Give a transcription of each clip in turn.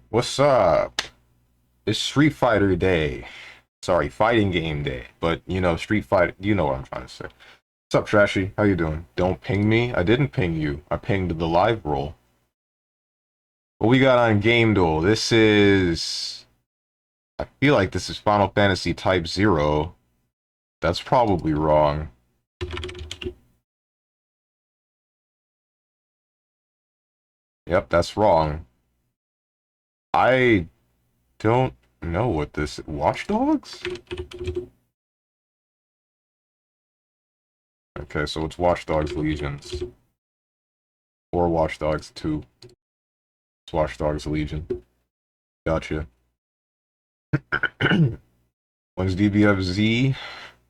What's up? It's Street Fighter Day. Sorry, fighting game day. But, you know, Street Fighter, you know what I'm trying to say. What's up, Trashy? How you doing? Don't ping me. I didn't ping you. I pinged the live roll. What we got on Game Duel? This is... I feel like this is Final Fantasy Type 0. That's probably wrong. Yep, that's wrong. I don't know what this... Watch Dogs? Okay, so it's Watch Dogs Legions. Or Watch Dogs 2. It's Watch Dogs Legion. Gotcha. When's DBFZ?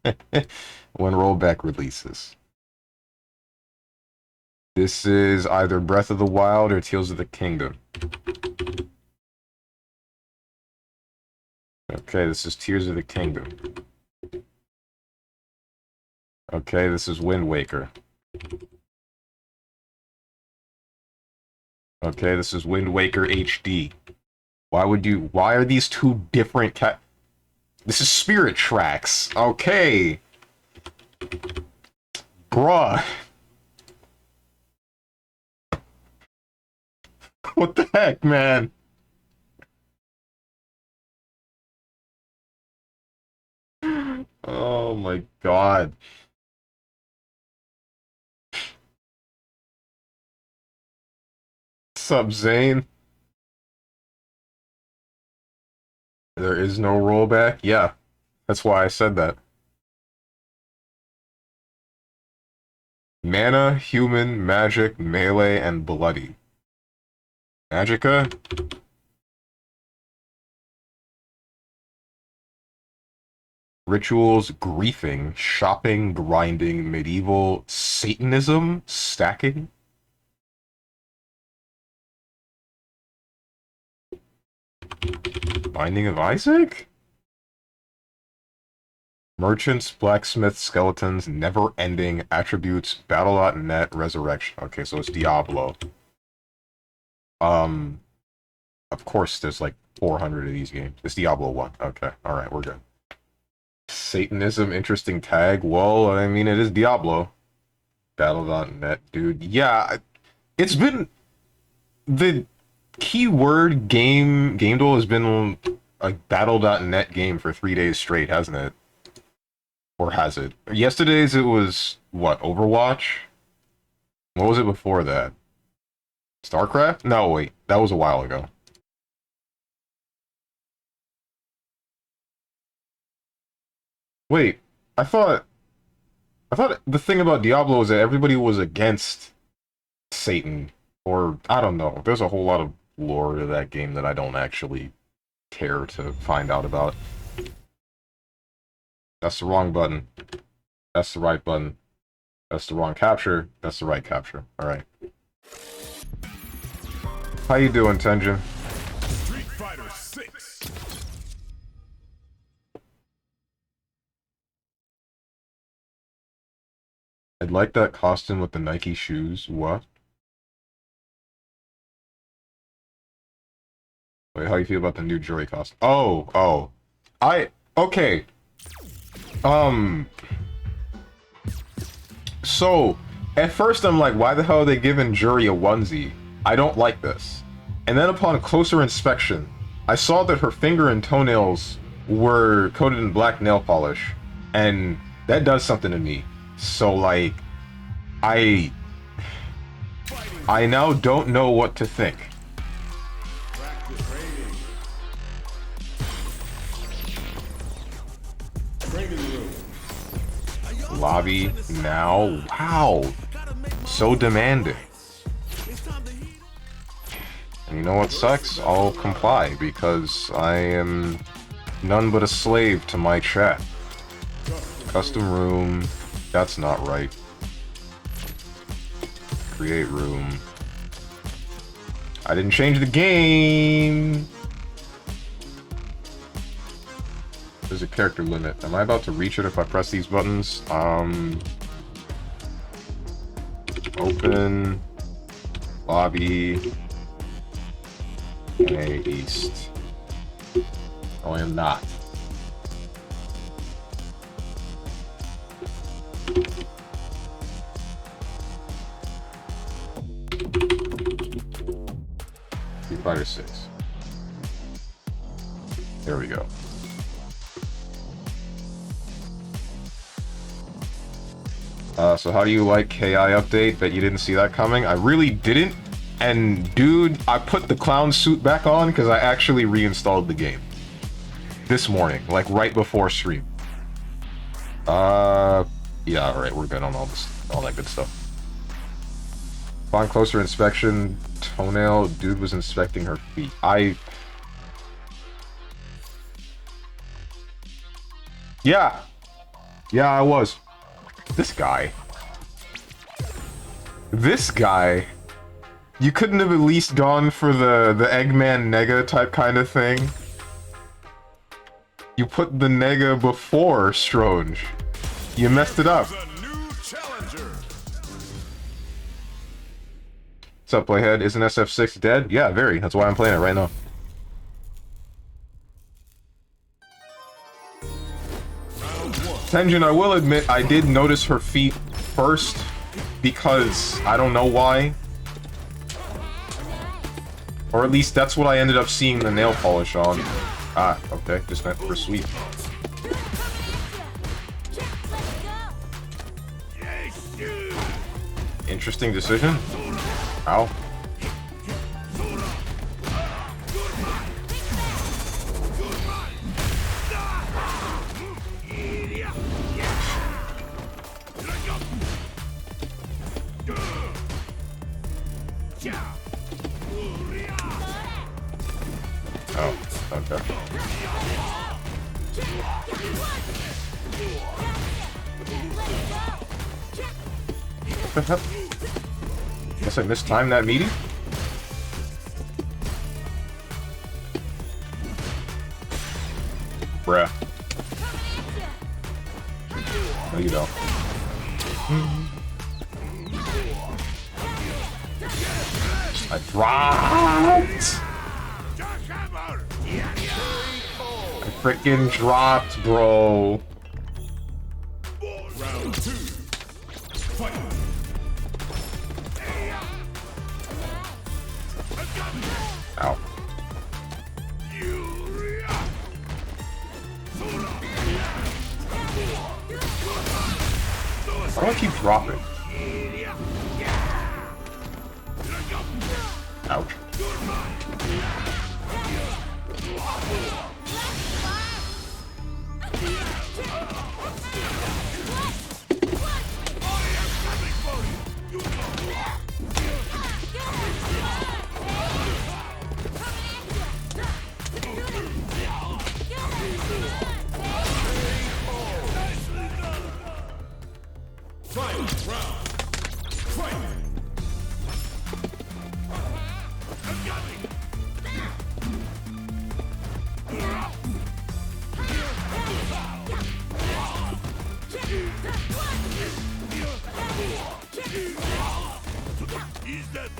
When rollback releases. This is either Breath of the Wild or Tears of the Kingdom. Okay, this is Tears of the Kingdom. Okay, this is Wind Waker. Okay, this is Wind Waker HD. Why are these two different This is Spirit Tracks. Okay. Bruh. What the heck, man? Oh my god. Sup, Zane? There is no rollback? Yeah. That's why I said that. Mana, Human, Magic, Melee, and Bloody. Magica? Rituals, Griefing, Shopping, Grinding, Medieval, Satanism, Stacking? Binding of Isaac? Merchants, Blacksmith, Skeletons, Never-Ending, Attributes, Battle.net, Resurrection. Okay, so it's Diablo. Of course there's like 400 of these games. It's Diablo 1. Okay, alright, we're good. Satanism, interesting tag. Well, I mean, it is Diablo. Battle.net, dude. Yeah, it's been... The keyword Game Duel has been a Battle.net game for 3 days straight, hasn't it? Or has it? Yesterday's it was, what, Overwatch? What was it before that? StarCraft? No, wait. That was a while ago. Wait, I thought the thing about Diablo is that everybody was against Satan. Or, I don't know. There's a whole lot of lore to that game that I don't actually care to find out about. That's the wrong button. That's the right button. That's the wrong capture. That's the right capture. Alright. How you doing, Tenjin? Street Fighter 6. I'd like that costume with the Nike shoes. What? Wait, how you feel about the new jury costume? Oh. Okay. So, at first I'm like, why the hell are they giving Jury a onesie? I don't like this. And then upon closer inspection, I saw that her finger and toenails were coated in black nail polish, and that does something to me. So, like, I now don't know what to think. Lobby now. Wow. So demanding. You know what sucks? I'll comply because I am none but a slave to my chat. Custom room. That's not right. Create room. I didn't change the game! There's a character limit. Am I about to reach it if I press these buttons? Open. Lobby. NA East. Oh, I am not. Street Fighter 6. There we go. So how do you like KI update? Bet you didn't see that coming. I really didn't. And dude, I put the clown suit back on because I actually reinstalled the game. This morning, like right before stream. Yeah, alright, we're good on all that good stuff. Upon closer inspection, toenail, dude was inspecting her feet. Yeah, I was. This guy. You couldn't have at least gone for the Eggman Nega type kind of thing. You put the Nega before Stronge. You messed it up. What's up, Playhead? Isn't SF6 dead? Yeah, very. That's why I'm playing it right now. Tenjin, I will admit, I did notice her feet first, because I don't know why. Or at least that's what I ended up seeing the nail polish on. Ah, okay, just meant for sweep. Interesting decision. Ow. Oh, okay. What the hell? Guess I mistimed that meeting? Bruh. No, you don't. I dropped! I freaking dropped, bro. Round 2. Fight. Ow. Why do I keep dropping? Ouch.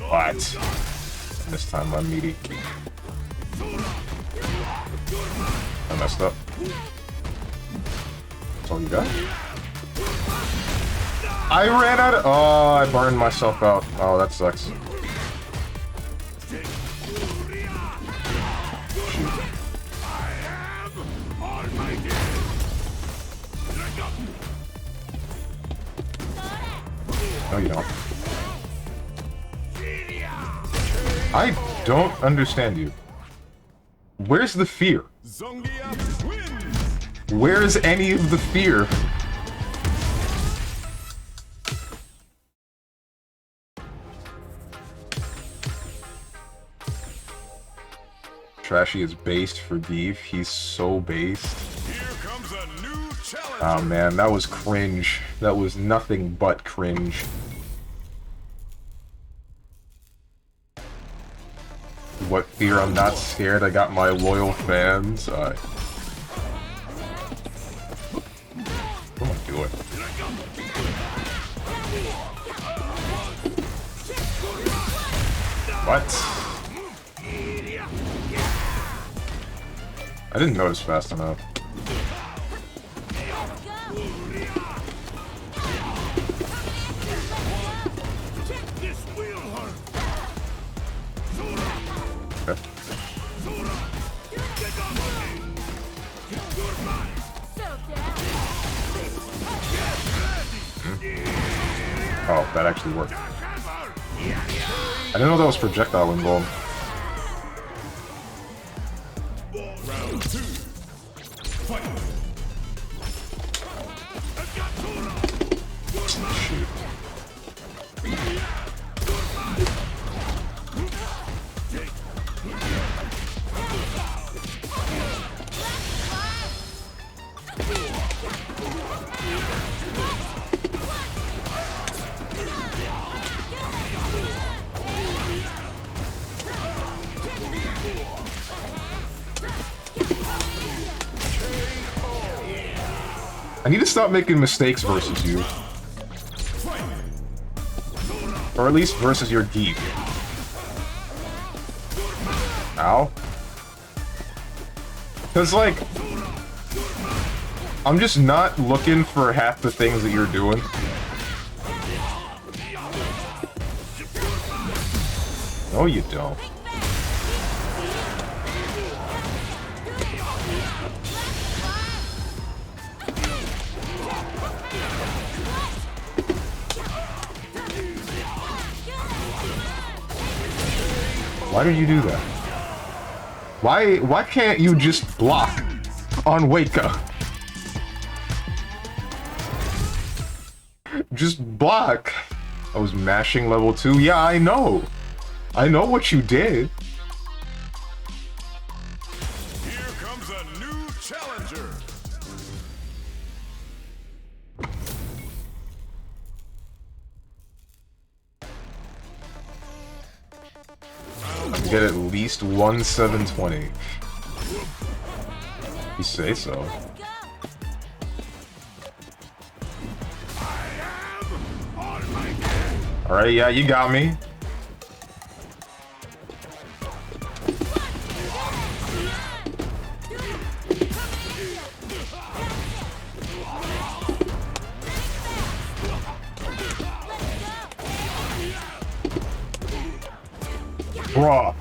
What? This time I'm meaty. I messed up. That's all you got? I ran out of— oh, I burned myself out. Oh, that sucks. No, you don't. I don't understand you. Where's the fear? Where's any of the fear? Trashy is based for beef. He's so based. Here comes a new challenger. Oh man, that was cringe. That was nothing but cringe. What fear? I'm not scared. I got my loyal fans. Come on, do it. What? I didn't notice fast enough. Okay. Oh, that actually worked. I didn't know that was projectile involved. Round 2. Fight. Shoot. I need to stop making mistakes versus you. Or at least versus your geek. Ow. Cause like, I'm just not looking for half the things that you're doing. No, you don't. Why do you do that? Why can't you just block on wake up? Just block. I was mashing level 2. Yeah, I know. I know what you did. Here comes a new challenger. Get at least 1,720. You say so. Alright, yeah, you got me. Bruh.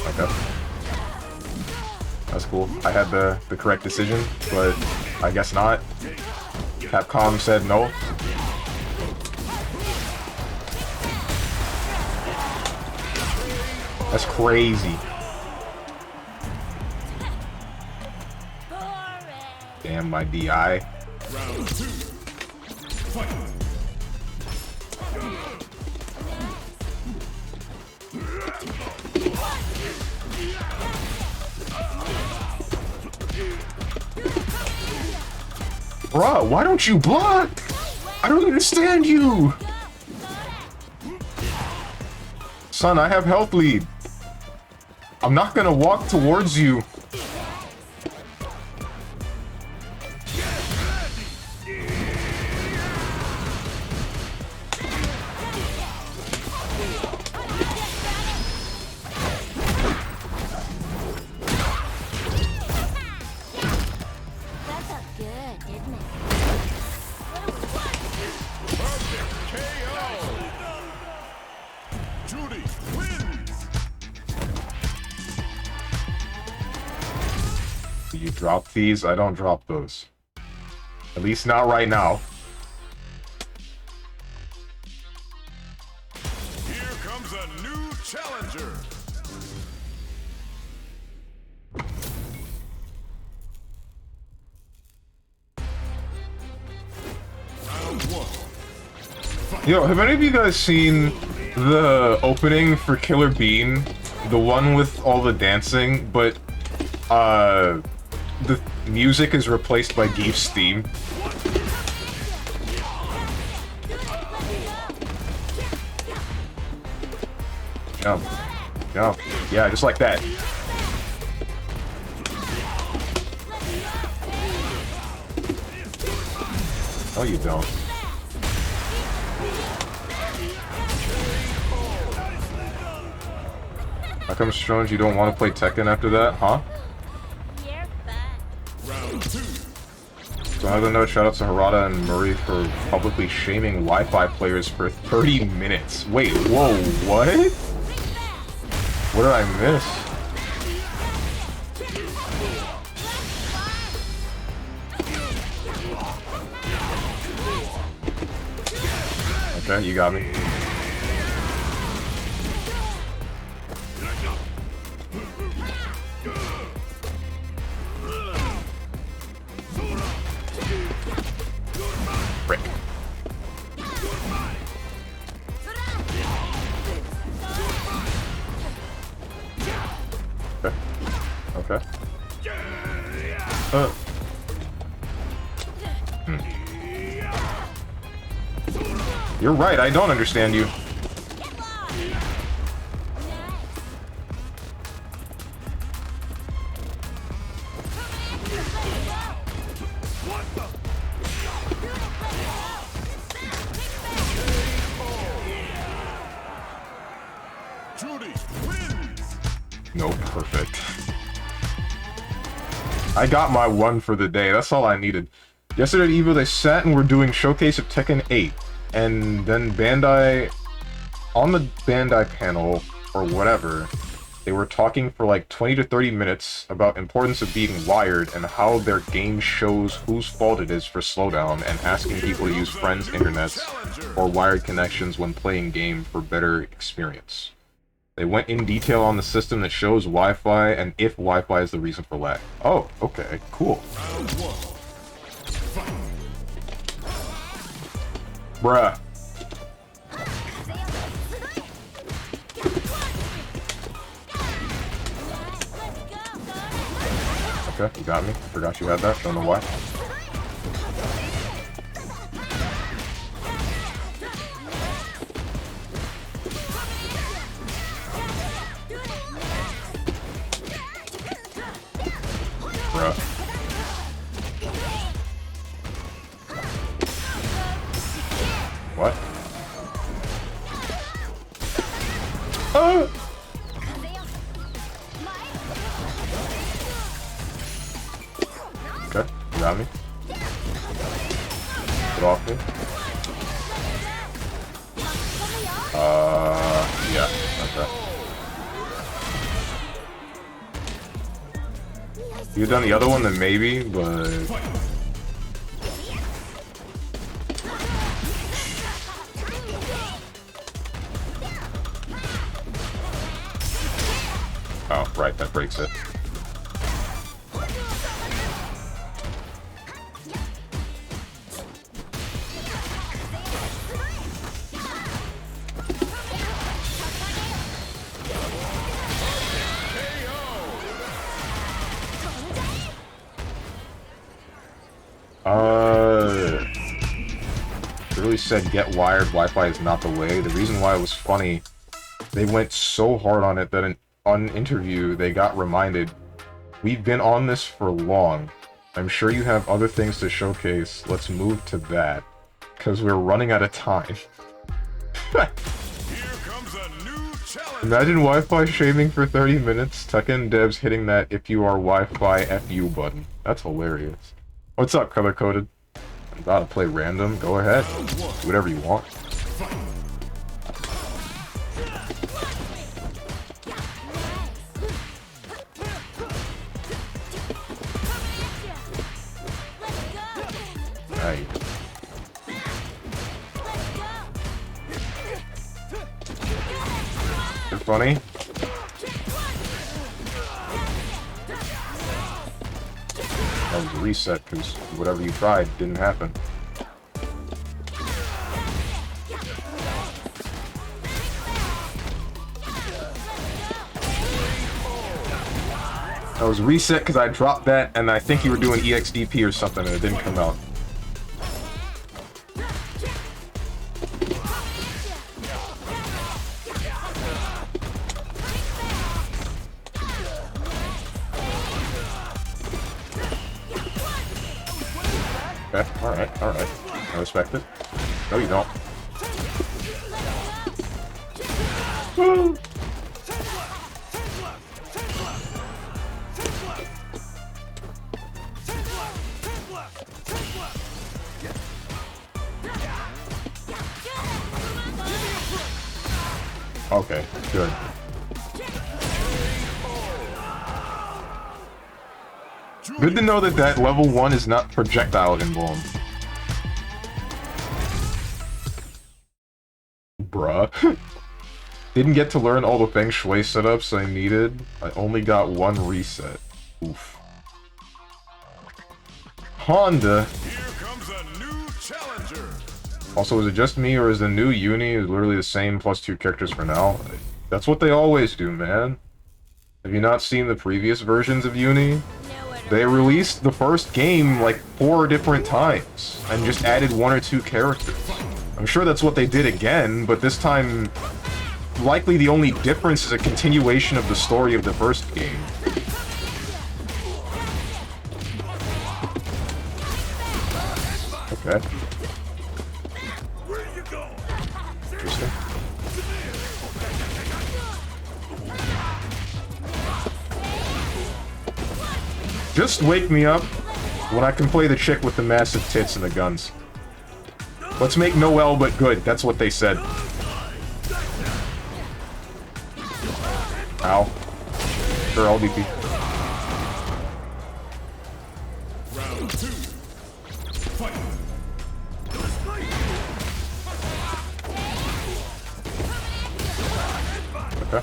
Okay. That's cool. I had the correct decision, but I guess not. Capcom said no. That's crazy. Damn, my DI. Round 2. Fight. Bruh, why don't you block? I don't understand you. Son, I have health lead. I'm not gonna walk towards you. You drop these? I don't drop those. At least not right now. Here comes a new challenger. Round 1. Yo, have any of you guys seen The opening for Killer Bean, the one with all the dancing, but the music is replaced by Geef's theme. Jump. Jump. Yeah, just like that. No, you don't. How come, Strange, you don't want to play Tekken after that, huh? So another note, shout out to Harada and Murray for publicly shaming Wi-Fi players for 30 minutes. Wait, whoa, what? What did I miss? Okay, you got me. Frick. Okay. Okay. You're right, I don't understand you. Nope, perfect. I got my one for the day, that's all I needed. Yesterday at EVO they sat and were doing showcase of Tekken 8. And then Bandai, on the Bandai panel, or whatever, they were talking for like 20 to 30 minutes about importance of being wired and how their game shows whose fault it is for slowdown and asking people to use friends' internets or wired connections when playing game for better experience. They went in detail on the system that shows Wi-Fi and if Wi-Fi is the reason for lag. Oh, okay, cool. Bruh. Okay, you got me. Forgot you had that. Don't know why. Bruh. What? Oh! Okay, you got me. Get off me. Yeah, okay. If you'd done the other one, then maybe, but... Oh, right, that breaks it. It really said get wired, Wi-Fi is not the way. The reason why it was funny, they went so hard on it that on an interview, they got reminded, we've been on this for long. I'm sure you have other things to showcase. Let's move to that. Because we're running out of time. Here comes a new challenger. Imagine Wi-Fi shaming for 30 minutes. Tekken devs hitting that if you are Wi-Fi FU button. That's hilarious. What's up, color coded? I'm about to play random. Go ahead. Do whatever you want. Right. You're funny. That was a reset because whatever you tried didn't happen. I was reset because I dropped that, and I think you were doing EXDP or something, and it didn't come out. Okay, alright, alright. I respect it. No, you don't. Woo! Okay, good. Good to know that that level 1 is not projectile emblem. Bruh. Didn't get to learn all the Feng Shui setups I needed. I only got one reset. Oof. Honda. Here comes a new challenger. Also, is it just me, or is the new uni literally the same plus 2 characters for now? That's what they always do, man. Have you not seen the previous versions of uni? They released the first game like 4 different times, and just added 1 or 2 characters. I'm sure that's what they did again, but this time, likely the only difference is a continuation of the story of the first game. Okay. Interesting. Just wake me up when I can play the chick with the massive tits and the guns. Let's make Noelle but good, that's what they said. Ow. Sure, I'll DP. Round 2. Fight. Okay.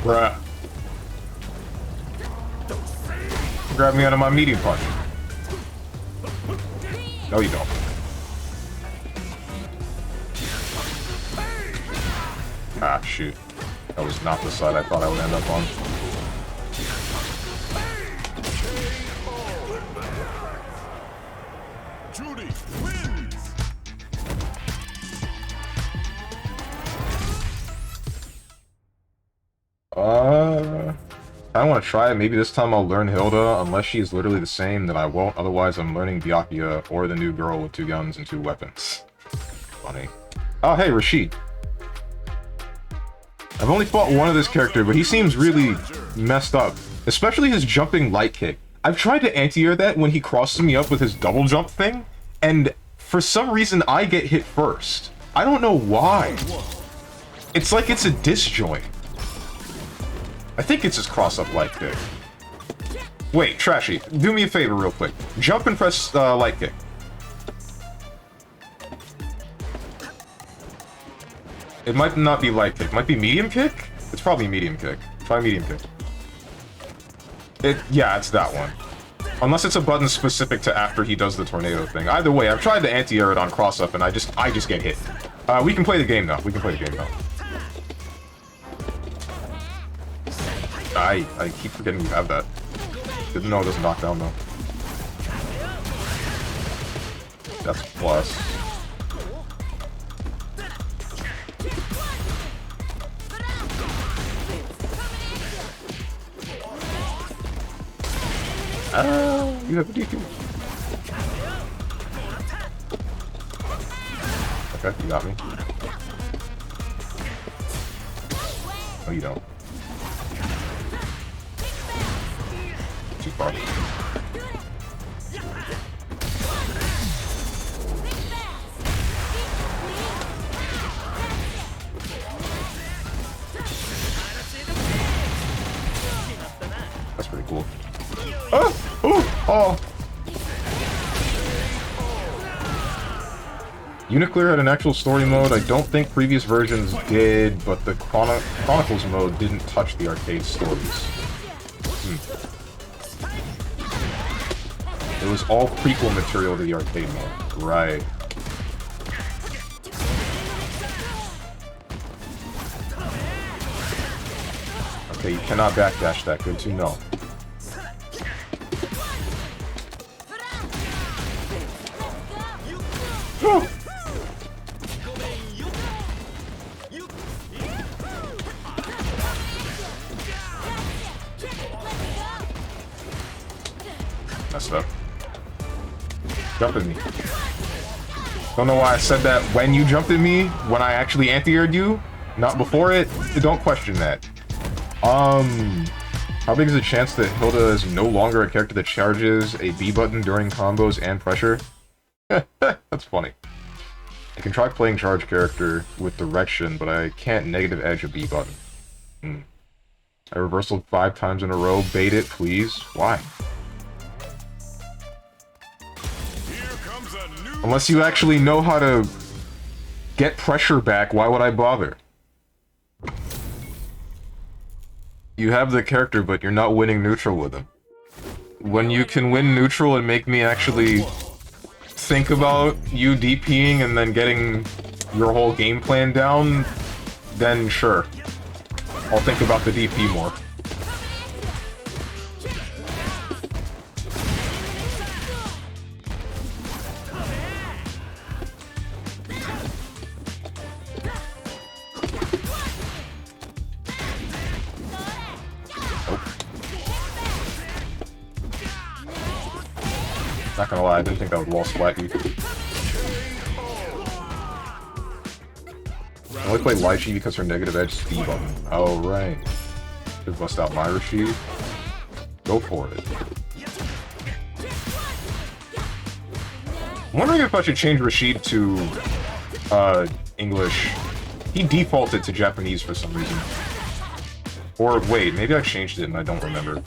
Bruh. Grab me out of my medium punch. No, you don't. Ah, shoot. That was not the side I thought I would end up on. Judy wins. I want to try it. Maybe this time I'll learn Hilda, unless she's literally the same, then I won't. Otherwise, I'm learning Byakuya or the new girl with 2 guns and 2 weapons. Funny. Oh, hey, Rashid. I've only fought one of this character, but he seems really messed up. Especially his jumping light kick. I've tried to anti-air that when he crosses me up with his double jump thing, and for some reason I get hit first. I don't know why. It's like it's a disjoint. I think it's his cross-up light kick. Wait, Trashy, do me a favor real quick. Jump and press light kick. It might not be light kick. It might be medium kick? It's probably medium kick. Try medium kick. Yeah, it's that one. Unless it's a button specific to after he does the tornado thing. Either way, I've tried to anti-air it on cross-up and I just get hit. We can play the game now. We can play the game now. I keep forgetting you have that. Didn't know it doesn't knock down though. That's plus. Oh, you have a DQ. Okay, you got me. No, you don't. Too far. That's pretty cool. Oh! Oh! Oh! Uniclear had an actual story mode. I don't think previous versions did, but the Chronicles mode didn't touch the arcade stories. It was all prequel material to the arcade mode. Right. Okay, you cannot backdash that. Good to know. Messed up. Jump at me. Don't know why I said that when you jumped at me, when I actually anti-aired you, not before it. Don't question that. How big is the chance that Hilda is no longer a character that charges a B button during combos and pressure? That's funny. I can try playing charge character with direction, but I can't negative edge a B button. I reversal 5 times in a row. Bait it, please. Why? Unless you actually know how to get pressure back, why would I bother? You have the character, but you're not winning neutral with him. When you can win neutral and make me actually think about you DPing and then getting your whole game plan down, then sure. I'll think about the DP more. Not gonna lie, I didn't think that would wall splat you. I only play Lychee because her negative edge is B button. Oh, right. Should bust out my Rashid. Go for it. I'm wondering if I should change Rashid to, English. He defaulted to Japanese for some reason. Or, wait, maybe I changed it and I don't remember.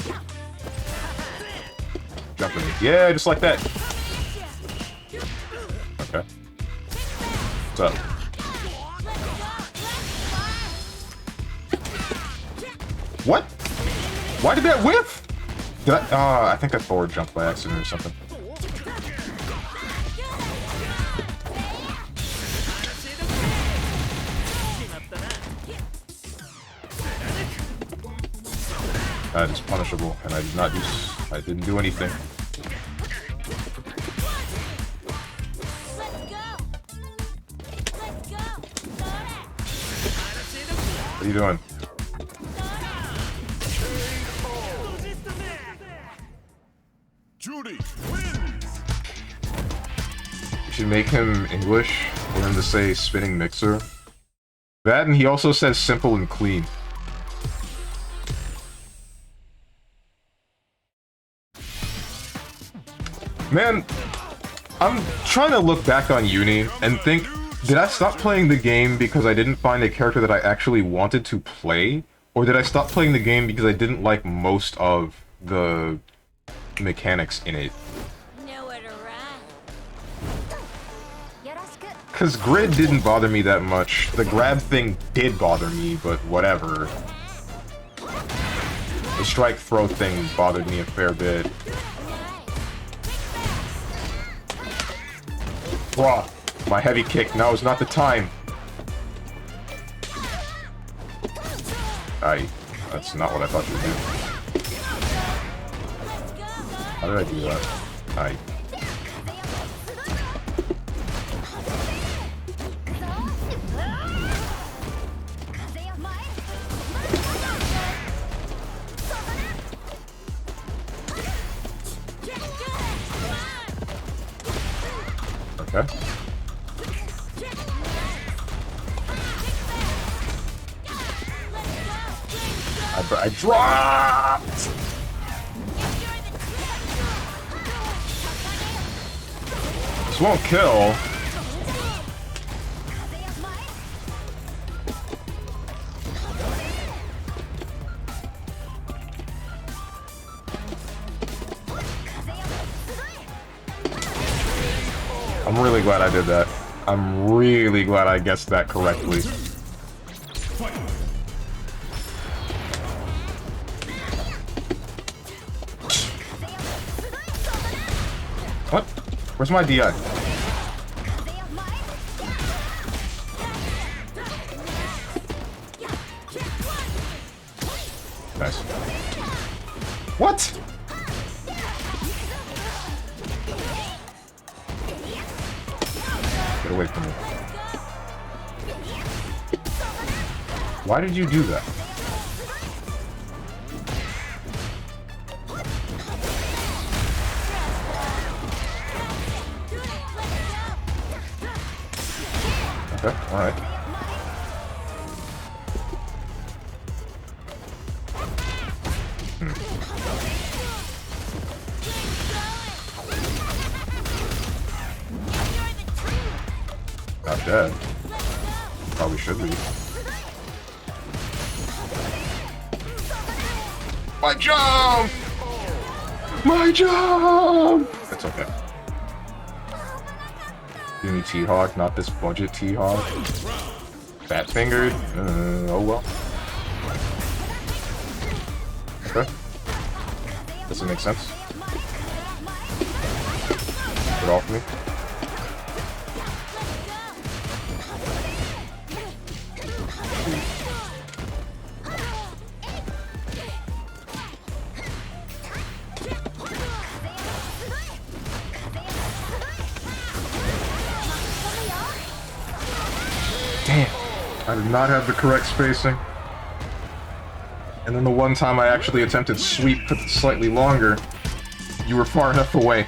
Japanese. Yeah, just like that. Okay. What's up? What? Why did that whiff? Did I think I forward jumped by accident or something. That is punishable, and I did not do. I didn't do anything. What are you doing? Judy wins. You should make him English for him to say spinning mixer. That, and he also says simple and clean. Man, I'm trying to look back on Uni and think, did I stop playing the game because I didn't find a character that I actually wanted to play? Or did I stop playing the game because I didn't like most of the mechanics in it? Because grid didn't bother me that much. The grab thing did bother me, but whatever. The strike throw thing bothered me a fair bit. Bruh, my heavy kick, now is not the time. That's not what I thought you'd do. How did I do that? Okay. I dropped! This won't kill. I'm really glad I did that. I'm really glad I guessed that correctly. Where's my DI? Nice. What? Get away from me. Why did you do that? Okay, alright. Not dead. Probably should be. My jump! My jump! That's okay. Give me T-Hawk, not this budget T-Hawk. Fat fingered. Oh well. Okay. Doesn't make sense. Get off me. Damn, I did not have the correct spacing. And then the one time I actually attempted sweep slightly longer, you were far enough away.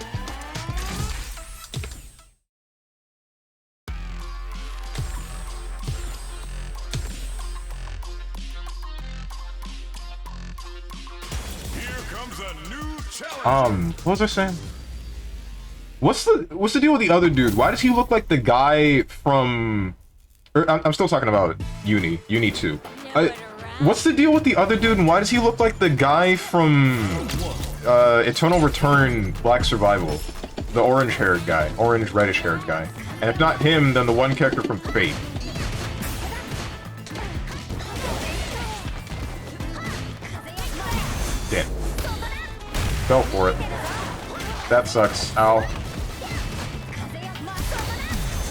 Here comes a new challenger. What was I saying? What's the deal with the other dude? Why does he look like the guy from... I'm still talking about Uni 2. What's the deal with the other dude, and why does he look like the guy from Eternal Return Black Survival? The orange-haired guy. Orange, reddish-haired guy. And if not him, then the one character from Fate. Damn. Fell for it. That sucks. Ow.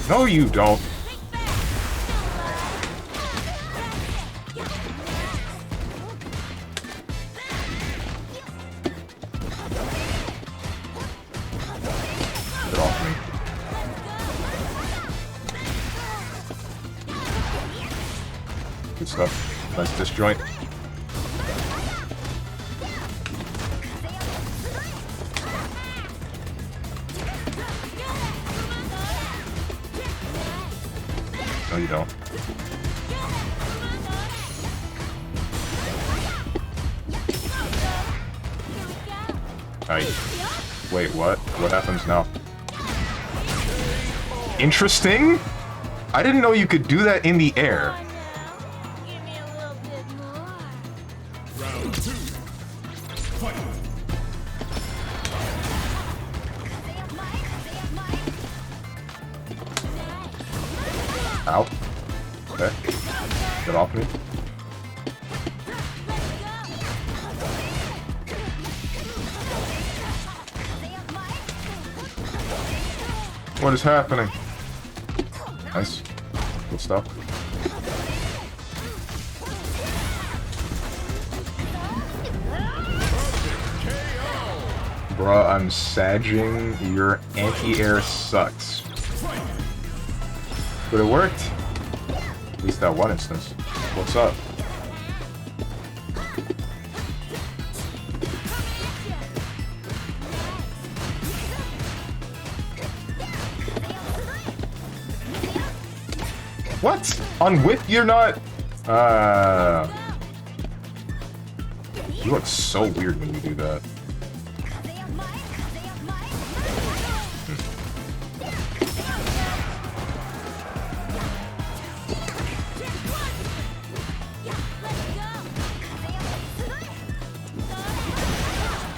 No, you don't. Get off me. Good stuff. Nice disjoint. No, you don't. Wait, what? What happens now? Interesting? I didn't know you could do that in the air. Round 2. Fight. Ow. Okay. Get off me. What is happening? Nice. Good stuff. Bruh, I'm sagging. Your anti-air sucks. But it worked. At least that one instance. What's up? What? On whip you're not? You look so weird when you do that.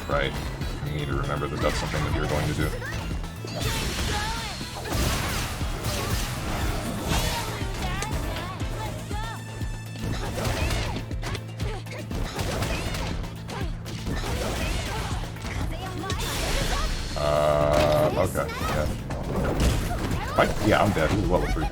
Right. You need to remember that that's something that you're going to do. Okay, yeah. Yeah, I'm dead. He's level 3.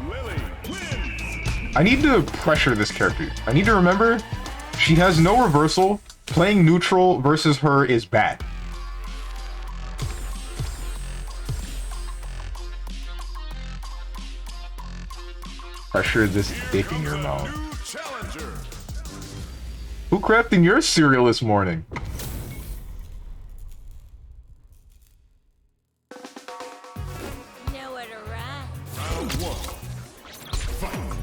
Lily wins. I need to pressure this character. I need to remember she has no reversal. Playing neutral versus her is bad. Pressure this dick in your mouth. New challenger. Who crafting your cereal this morning? Nowhere to run. Round 1. Fight.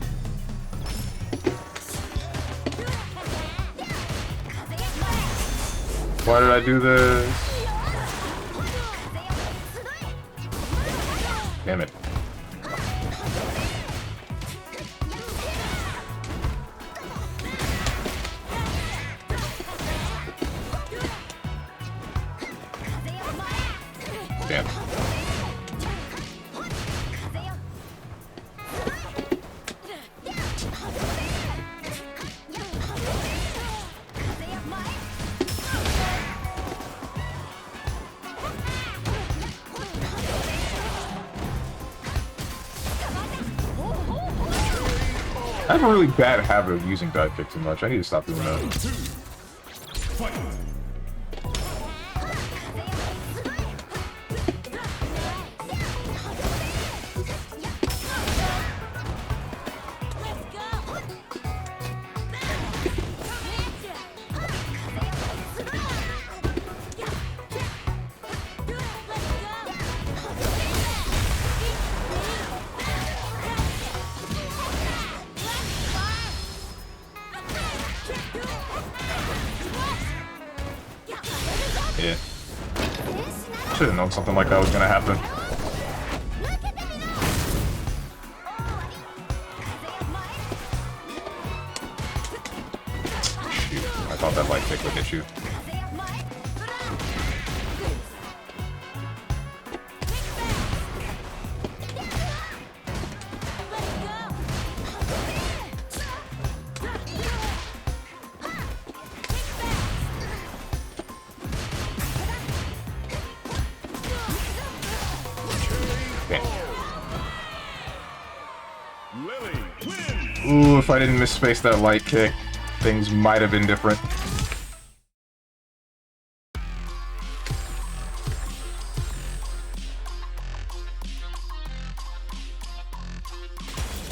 Why did I do this? Damn it. Damn. I have a really bad habit of using dive kick too much. I need to stop doing that. Fight. Yeah. Should have known something like that was gonna happen. Shoot, I thought that light kick would hit you. Lily wins. Ooh, if I didn't misspace that light kick, things might have been different.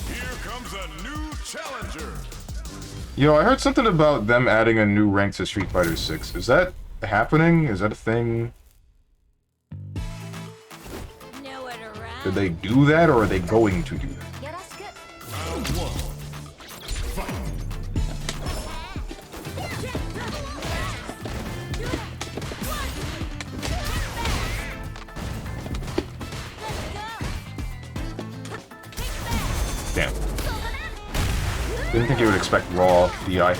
Here comes a new challenger. Yo, I heard something about them adding a new rank to Street Fighter 6. Is that happening? Is that a thing? Nowhere to run. Did they do that, or are they going to do that? Round 1. Fight. Damn. Didn't think you would expect raw DI.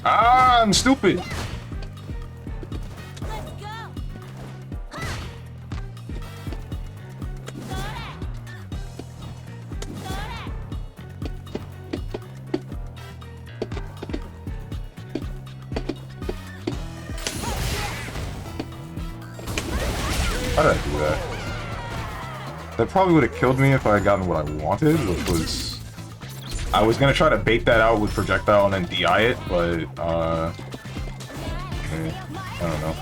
Ah, I'm stupid. How did I do that? That probably would have killed me if I had gotten what I wanted, which was... I was gonna try to bait that out with projectile and then DI it, but, I don't know.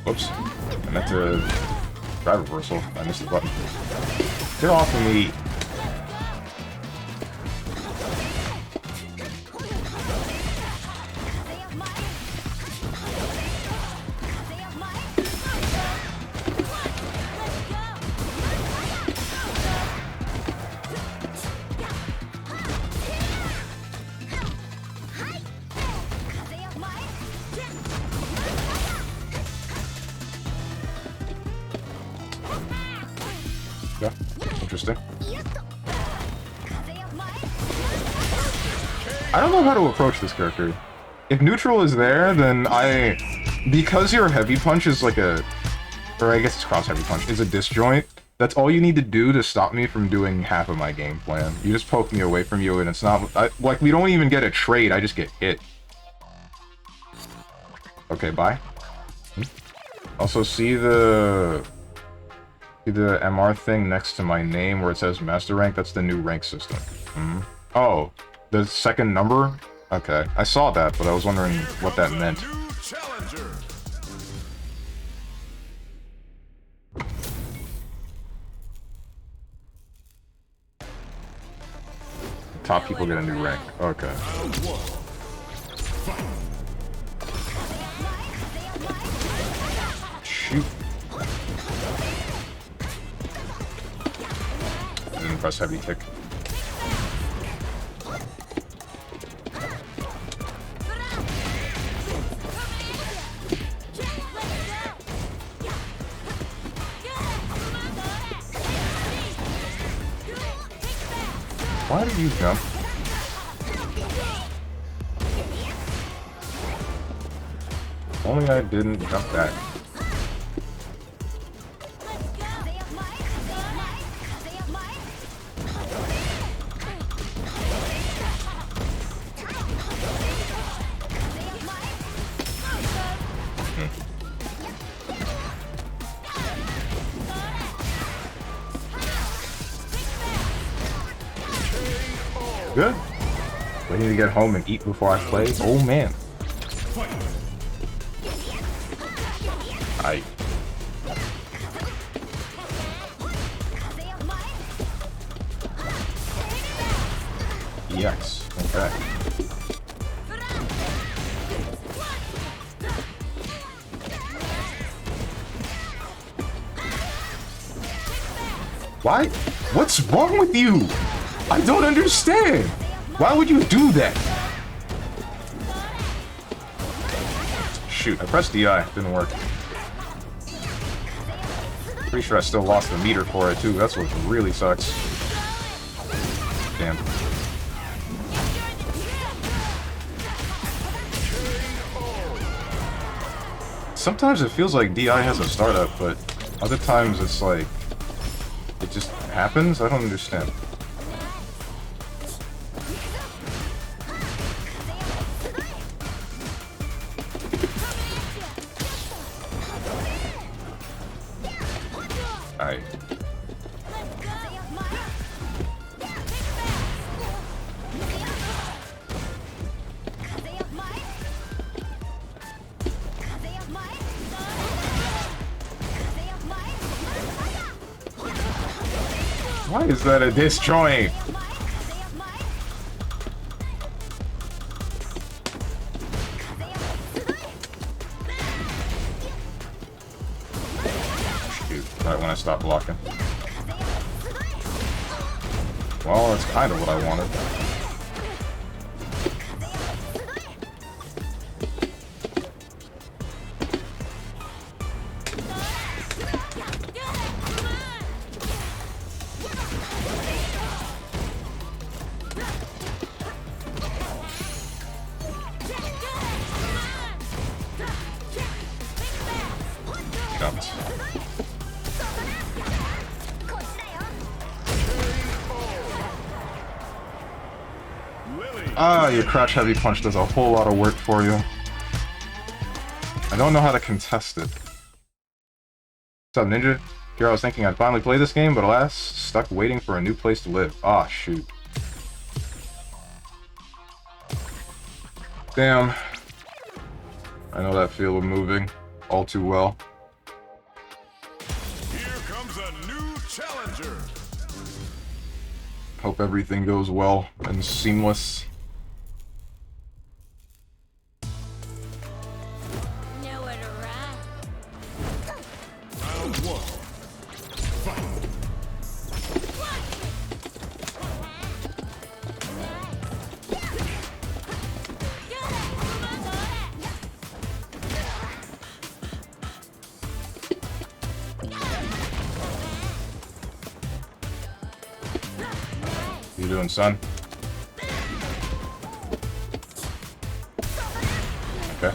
Whoops. I meant to drive reversal. I missed the button. Get off of me! interesting. I don't know how to approach this character. If neutral is there, then because your heavy punch is like a, or I guess it's cross heavy punch, is a disjoint, that's all you need to do to stop me from doing half of my game plan. You just poke me away from you and it's not, like, we don't even get a trade, I just get hit. Okay, bye. Also, see the MR thing next to my name where it says Master Rank? That's the new rank system. Oh, the second number? Okay, I saw that, but I was wondering what that meant. New challenger. Top people get a new rank. Okay. Shoot. And then press heavy kick. Why did you jump? Only I didn't jump back. Good. Waiting to get home and eat before I play. Oh man. I. Yes. Okay. Why? What's wrong with you? I don't understand. Why would you do that? Shoot, I pressed DI. Didn't work. Pretty sure I still lost the meter for it too. That's what really sucks. Damn. Sometimes it feels like DI has a startup, but other times it's like it just happens. I don't understand. Alright. Why is that a disjoint? Shoot, right when I stop blocking. Well, that's kind of what I wanted. Jumped. Ah, your crouch heavy punch does a whole lot of work for you. I don't know how to contest it. What's up, Ninja? Here I was thinking I'd finally play this game, but alas, stuck waiting for a new place to live. Ah, shoot. Damn. I know that feel of moving all too well. Here comes a new challenger. Hope everything goes well and seamless. Nowhere to run. Round one. Fight. you doing, son? Okay.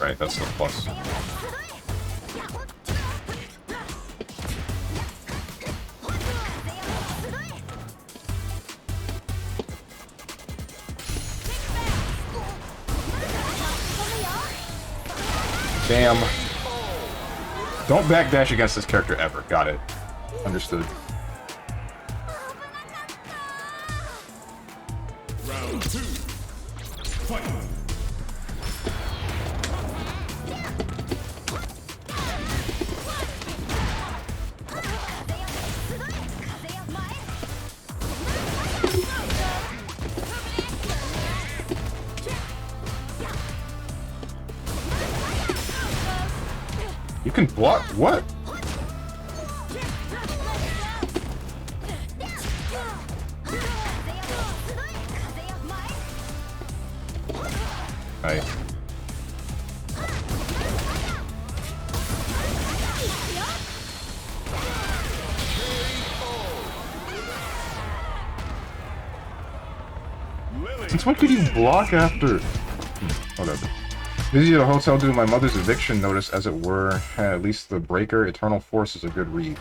Right, that's the plus. Damn. Don't backdash against this character ever. Got it. Understood. Round 2. Fight. You can block what? Right. Since when could you block after? Whatever. Busy at a hotel due to my mother's eviction notice, as it were. At least the breaker, Eternal Force is a good read.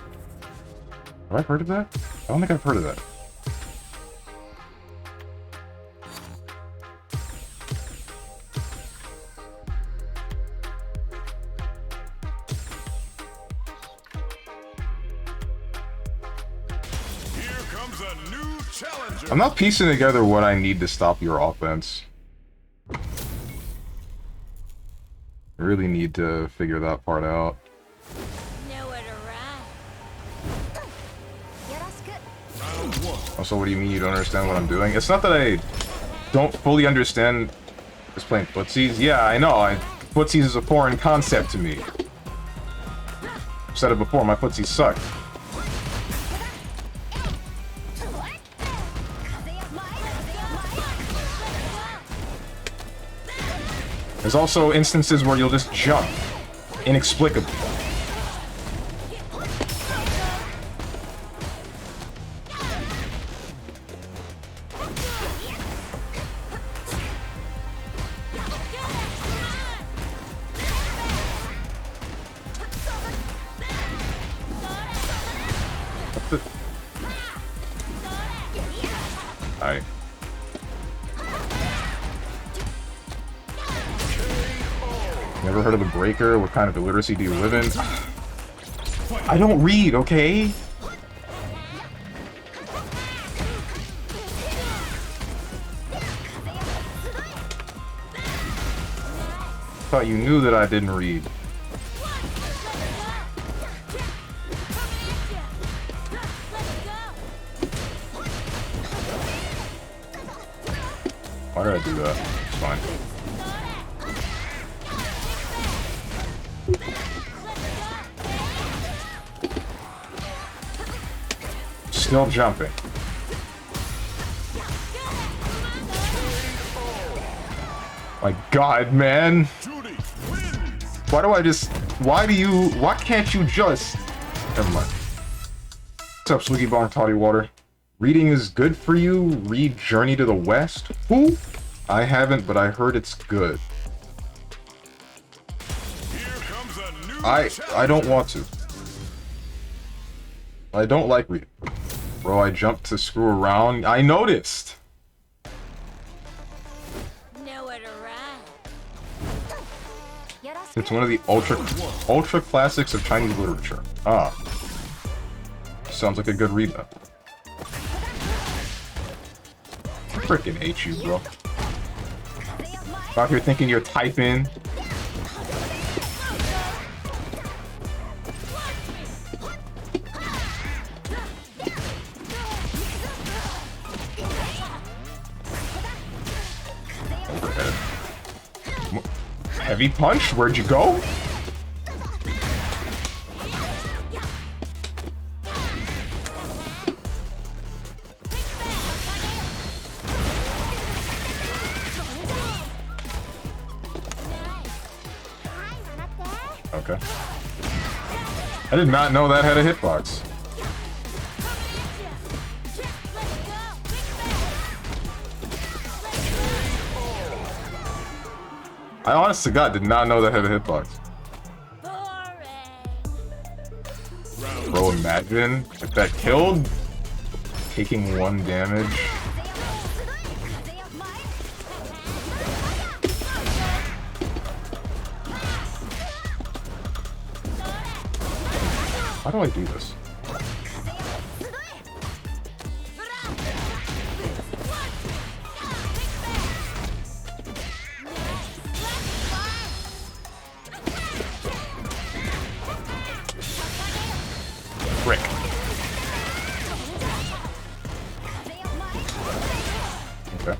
Have I heard of that? I don't think I've heard of that. Here comes a new challenger. I'm not piecing together what I need to stop your offense. I really need to figure that part out. Nowhere to run. Round 1. Also, what do you mean you don't understand what I'm doing? It's not that I don't fully understand just playing footsies. Yeah, I know. Footsies is a foreign concept to me. I've said it before, my footsies suck. There's also instances where you'll just jump inexplicably. Alright. Never heard of the breaker? What kind of illiteracy do you live in? I don't read, okay? Thought you knew that I didn't read. Why did I do that? It's fine. Still jumping. My God, man. Why can't you just... Never mind. What's up, Swiggy Bar and Toddy Water? Reading is good for you? Read Journey to the West? Who? I haven't, but I heard it's good. I don't want to. I don't like reading. Bro, I jumped to screw around. I noticed! Nowhere to run. It's one of the ultra classics of Chinese literature. Ah. Sounds like a good read, though. I freaking hate you, bro. Out here thinking you're typing. Overhead. Heavy punch? Where'd you go? Okay. I did not know that had a hitbox. I honest to God did not know that had a hitbox. Bro, imagine if that killed, taking 1 damage. How do I do this? Frick. Okay.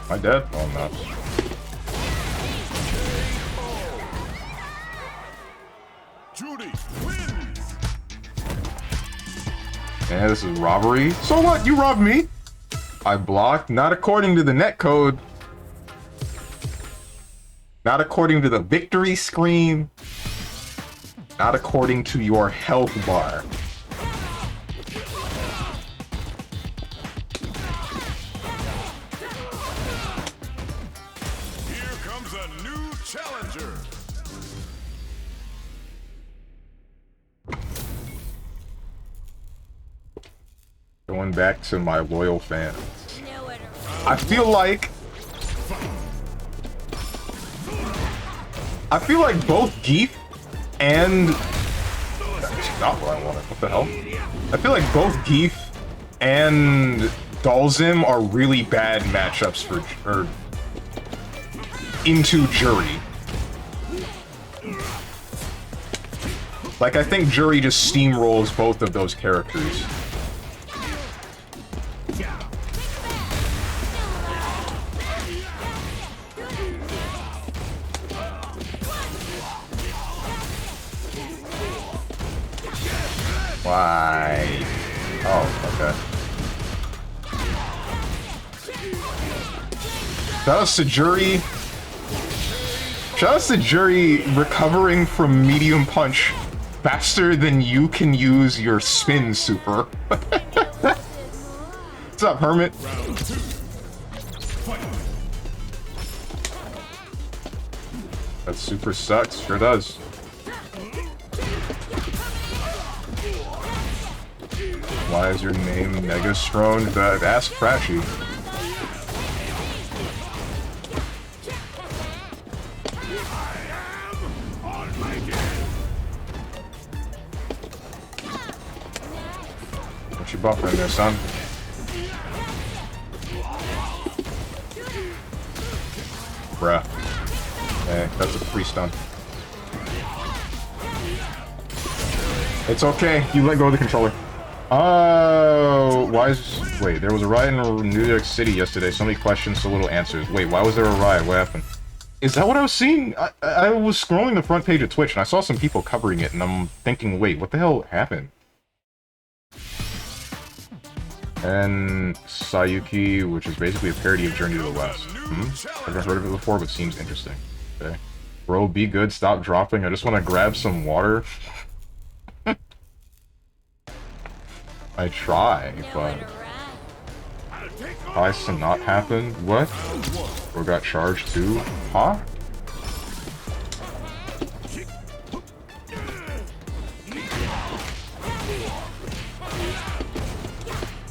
Am I dead? Oh, I'm not. Judy wins. Yeah, this is robbery. So what? You robbed me. I blocked. Not according to the netcode. Not according to the victory screen. Not according to your health bar. Here comes a new challenger. Going back to my loyal fans. I feel like both Geef and that's not what I wanted. What the hell? I feel like both Geef and Dalzim are really bad matchups for into Jury. Like I think Jury just steamrolls both of those characters. Why? Oh, okay. Shout out to Jury. Shout out to Jury recovering from medium punch faster than you can use your spin super. What's up, Hermit? That super sucks. Sure does. Why is your name Mega Strong? Ask Trashy. What you buffering there, son? Bruh. Hey, that's a free stun. It's okay. You let go of the controller. Why is... Wait, there was a riot in New York City yesterday. So many questions, so little answers. Wait, why was there a riot? What happened? Is that what I was seeing? I was scrolling the front page of Twitch, and I saw some people covering it, and I'm thinking, wait, what the hell happened? And Sayuki, which is basically a parody of Journey to the West. I've never heard of it before, but seems interesting. Okay. Bro, be good, stop dropping. I just want to grab some water. I try, but... Why to not happen? What? Or got charged too? Huh?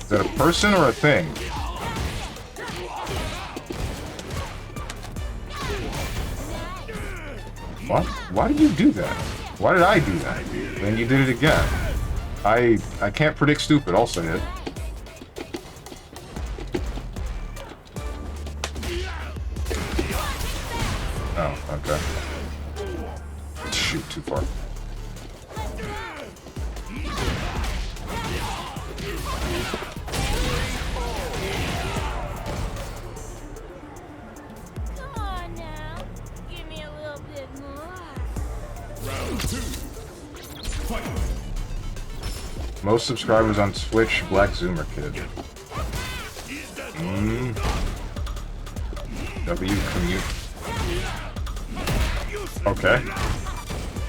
Is that a person or a thing? What? Why did you do that? Why did I do that? Then you did it again. I can't predict stupid, I'll say it. Oh, okay. Shoot, too far. Come on now. Give me a little bit more. Round 2. Fight. Most subscribers on Twitch, Black Zoomer Kid. W commute. Okay.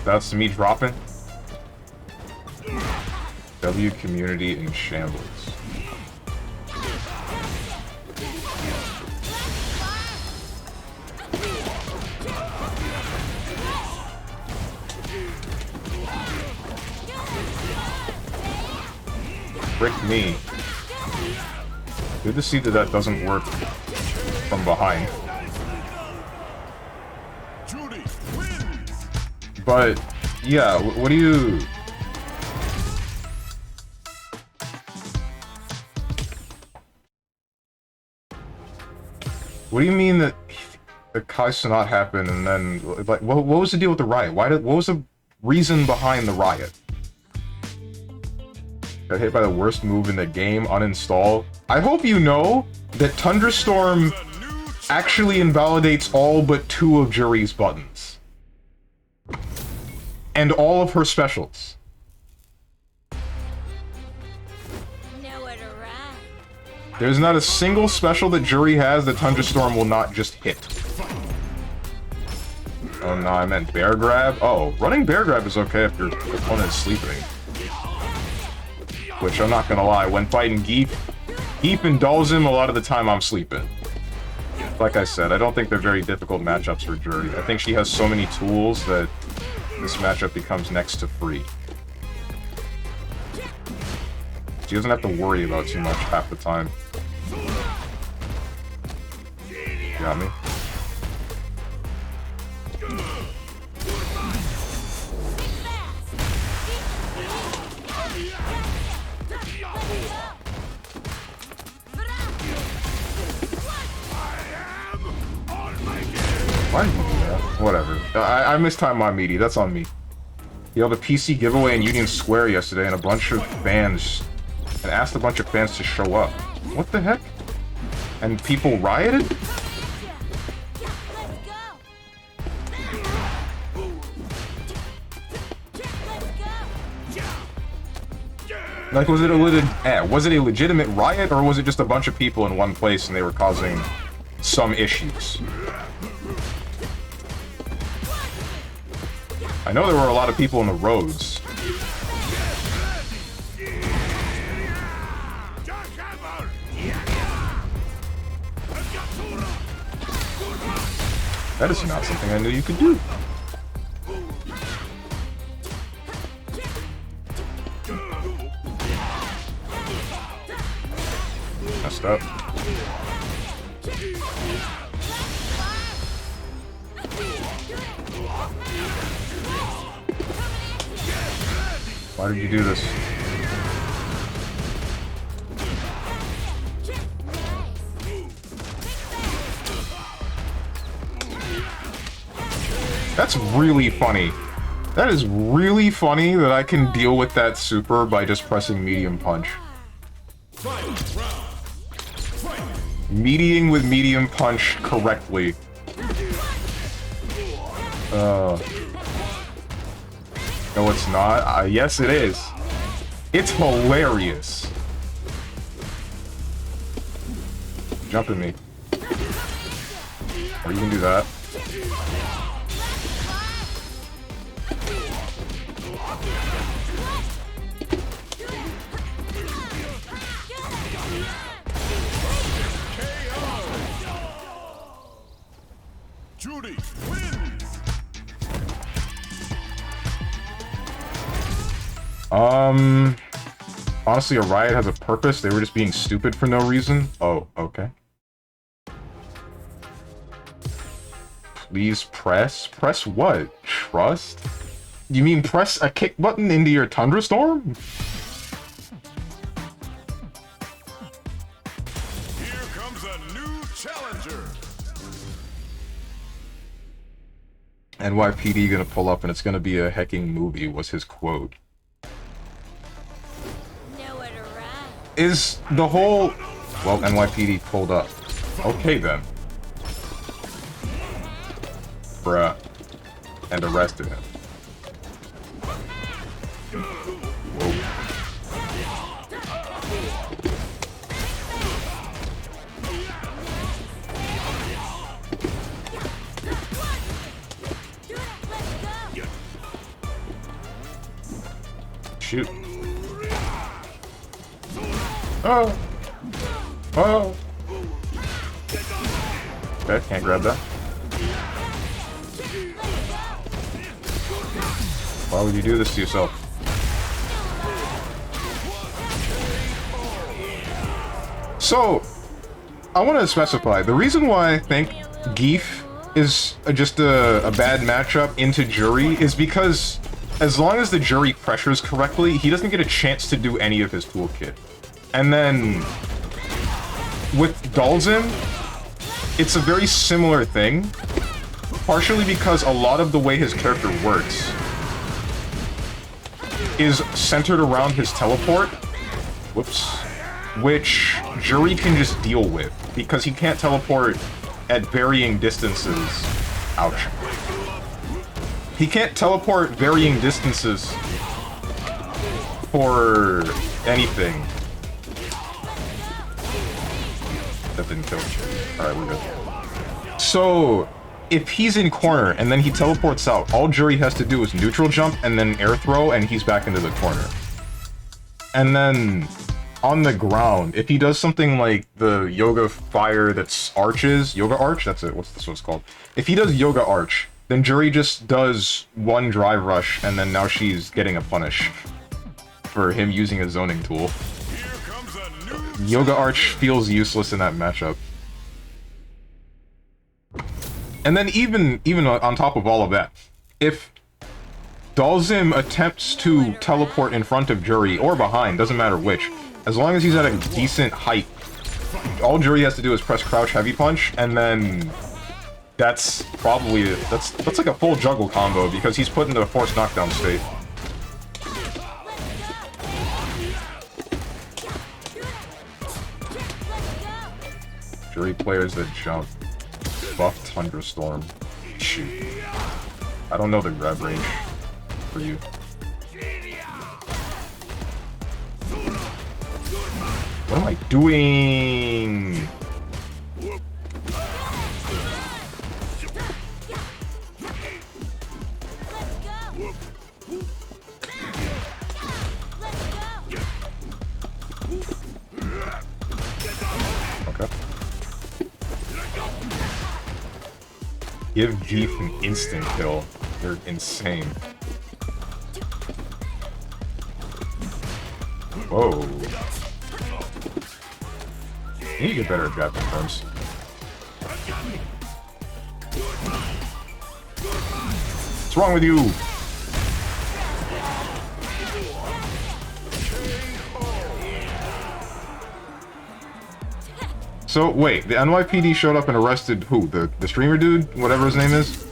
That's me dropping. W community in shambles. Frick me. Good to see that that doesn't work from behind. Judy wins. But, yeah, what do you... What do you mean that the Kai's not happen and then, like, what was the deal with the riot? What was the reason behind the riot? Got hit by the worst move in the game, uninstall. I hope you know that Thunderstorm actually invalidates all but 2 of Juri's buttons. And all of her specials. Nowhere to run. There's not a single special that Juri has that Thunderstorm will not just hit. Oh no, I meant bear grab? Oh, running bear grab is okay if your opponent is sleeping. Which, I'm not gonna lie, when fighting Geep indulges him, a lot of the time I'm sleeping. Like I said, I don't think they're very difficult matchups for Juri. I think she has so many tools that this matchup becomes next to free. She doesn't have to worry about too much half the time. Got me? Why did you do that? Whatever. I mistimed my meaty. That's on me. You held a PC giveaway in Union Square yesterday, and asked a bunch of fans to show up. What the heck? And people rioted? Like, was it a legitimate riot, or was it just a bunch of people in one place and they were causing some issues? I know there were a lot of people in the roads. That is not something I knew you could do. Messed up. Why did you do this? That's really funny. That is really funny that I can deal with that super by just pressing medium punch. Meatying with medium punch correctly. No, it's not. Yes, it is. It's hilarious. Jump at me. Or you can do that. Judy wins. Honestly, a riot has a purpose. They were just being stupid for no reason. Oh, okay. Please press? Press what? Trust? You mean press a kick button into your Thunderstorm? Here comes a new challenger. NYPD gonna pull up and it's gonna be a hecking movie, was his quote. Nowhere to run. Is the whole... Well, NYPD pulled up. Okay then. Bruh. And arrested him. Whoa. Shoot. Oh. Oh. Okay, can't grab that. Why would you do this to yourself? So, I want to specify, the reason why I think Geef is just a bad matchup into Jury is because as long as the Jury pressures correctly, he doesn't get a chance to do any of his toolkit. And then, with Dalzim, it's a very similar thing, partially because a lot of the way his character works is centered around his teleport, whoops, which Jury can just deal with, because he can't teleport at varying distances. Ouch. He can't teleport varying distances for anything. That didn't kill him. Alright, we're good. So, if he's in corner and then he teleports out, all Jury has to do is neutral jump and then air throw and he's back into the corner. And then on the ground, if he does something like the Yoga Fire that's arches, Yoga Arch, that's it, what's this one's called? If he does Yoga Arch, then Jury just does one drive rush and then now she's getting a punish for him using a zoning tool. Yoga Arch feels useless in that matchup. And then even on top of all of that, if Dalzim attempts to teleport in front of Jury, or behind, doesn't matter which, as long as he's at a decent height, all Jury has to do is press crouch heavy punch, and then that's probably, that's like a full juggle combo, because he's put into a forced knockdown state. Jury players that jump. Buff Thunderstorm. Shoot. I don't know the grab range for you. What am I doing? Okay. Give Geef an instant kill. They're insane. Whoa. You need to get better at grab confirms. What's wrong with you? So, wait, the NYPD showed up and arrested who? The streamer dude? Whatever his name is?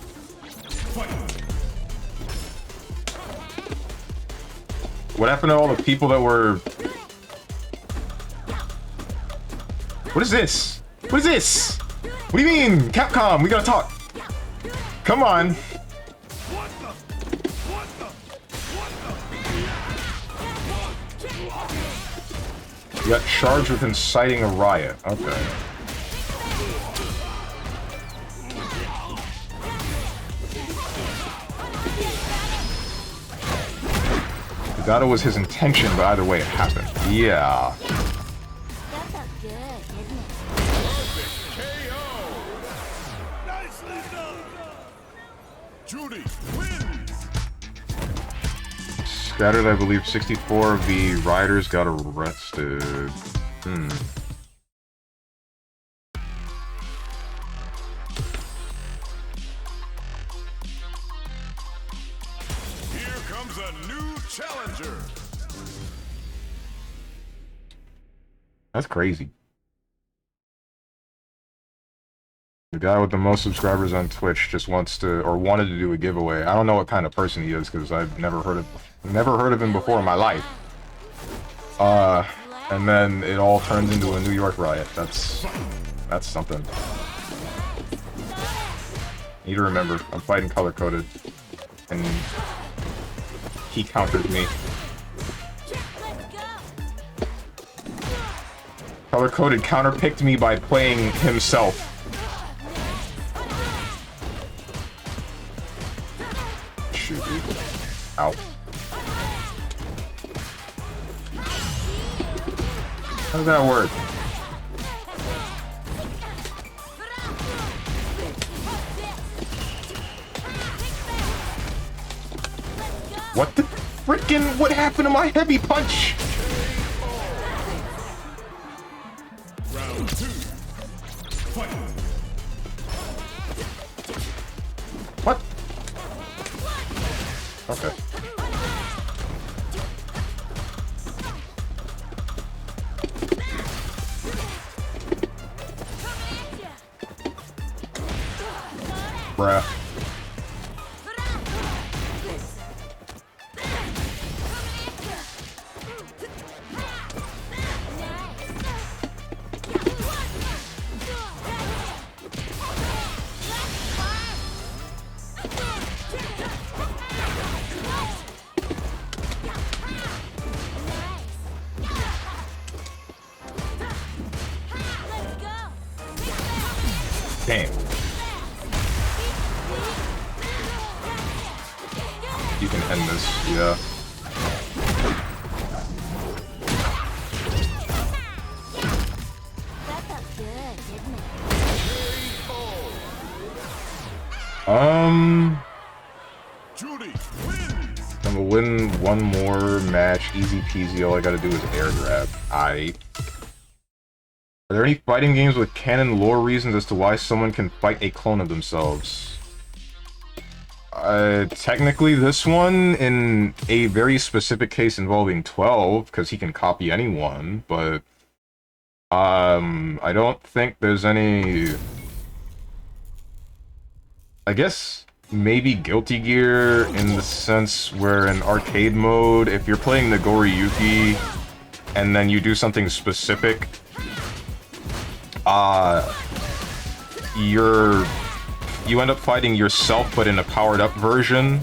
What happened to all the people that were... What is this? What is this? What do you mean? Capcom, we gotta talk. Come on. You got charged with inciting a riot. Okay. That was his intention, but either way it happened. Yeah. That felt good, didn't it? Judy wins. Scattered, I believe 64 of the riders got arrested. Here comes a new challenger. That's crazy. The guy with the most subscribers on Twitch just wants to, or wanted to do a giveaway. I don't know what kind of person he is because I've never heard of him before in my life. And then it all turns into a New York riot. That's something. Need to remember, I'm fighting color-coded, and he countered me. Color-coded counter-picked me by playing himself. Shoot, dude. Ow. How does that work? What the frickin'? What happened to my heavy punch? Round 2. Fight. What? Okay. Bruh. Damn. You can end this, yeah. Judy wins. I'm gonna win one more match, easy peasy. All I gotta do is air grab. Are there any fighting games with canon lore reasons as to why someone can fight a clone of themselves? Technically this one, in a very specific case involving 12, because he can copy anyone, but I don't think there's any... I guess maybe Guilty Gear in the sense where in arcade mode, if you're playing the Goriyuki and then you do something specific, you end up fighting yourself, but in a powered-up version.